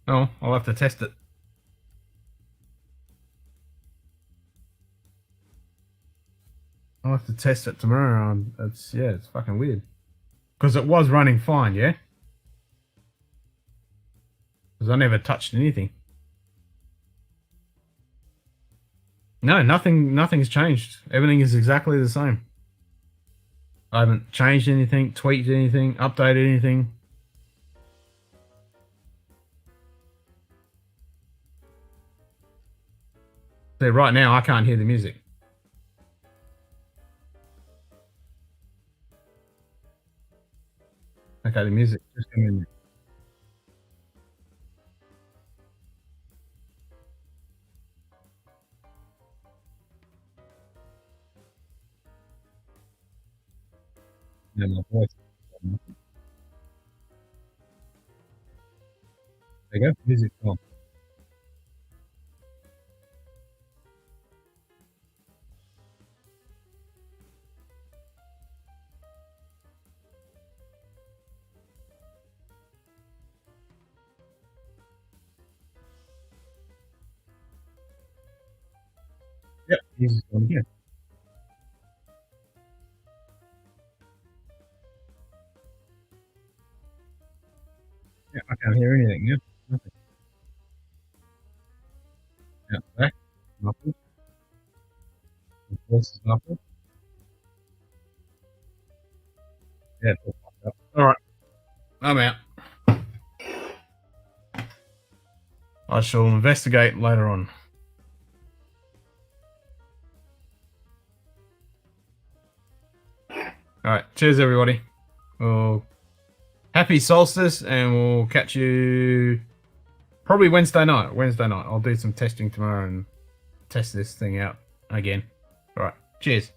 Speaker 1: Oh, I'll have to test it. I'll have to test it tomorrow. It's fucking weird. Because it was running fine, yeah? Because I never touched anything. No, nothing's changed. Everything is exactly the same. I haven't changed anything, tweaked anything, updated anything. See, right now I can't hear the music. Okay, the music just came in. Yeah, my voice. There you go. Music's on. Yep, music's on again. Yeah, I can't hear anything. Yeah, nothing. Yeah, back. Muffled. The voice is muffled. Yeah, it's all fucked up. All right, I'm out. I shall investigate later on. All right, cheers, everybody. Well, happy solstice, and we'll catch you probably Wednesday night. I'll do some testing tomorrow and test this thing out again. All right, cheers.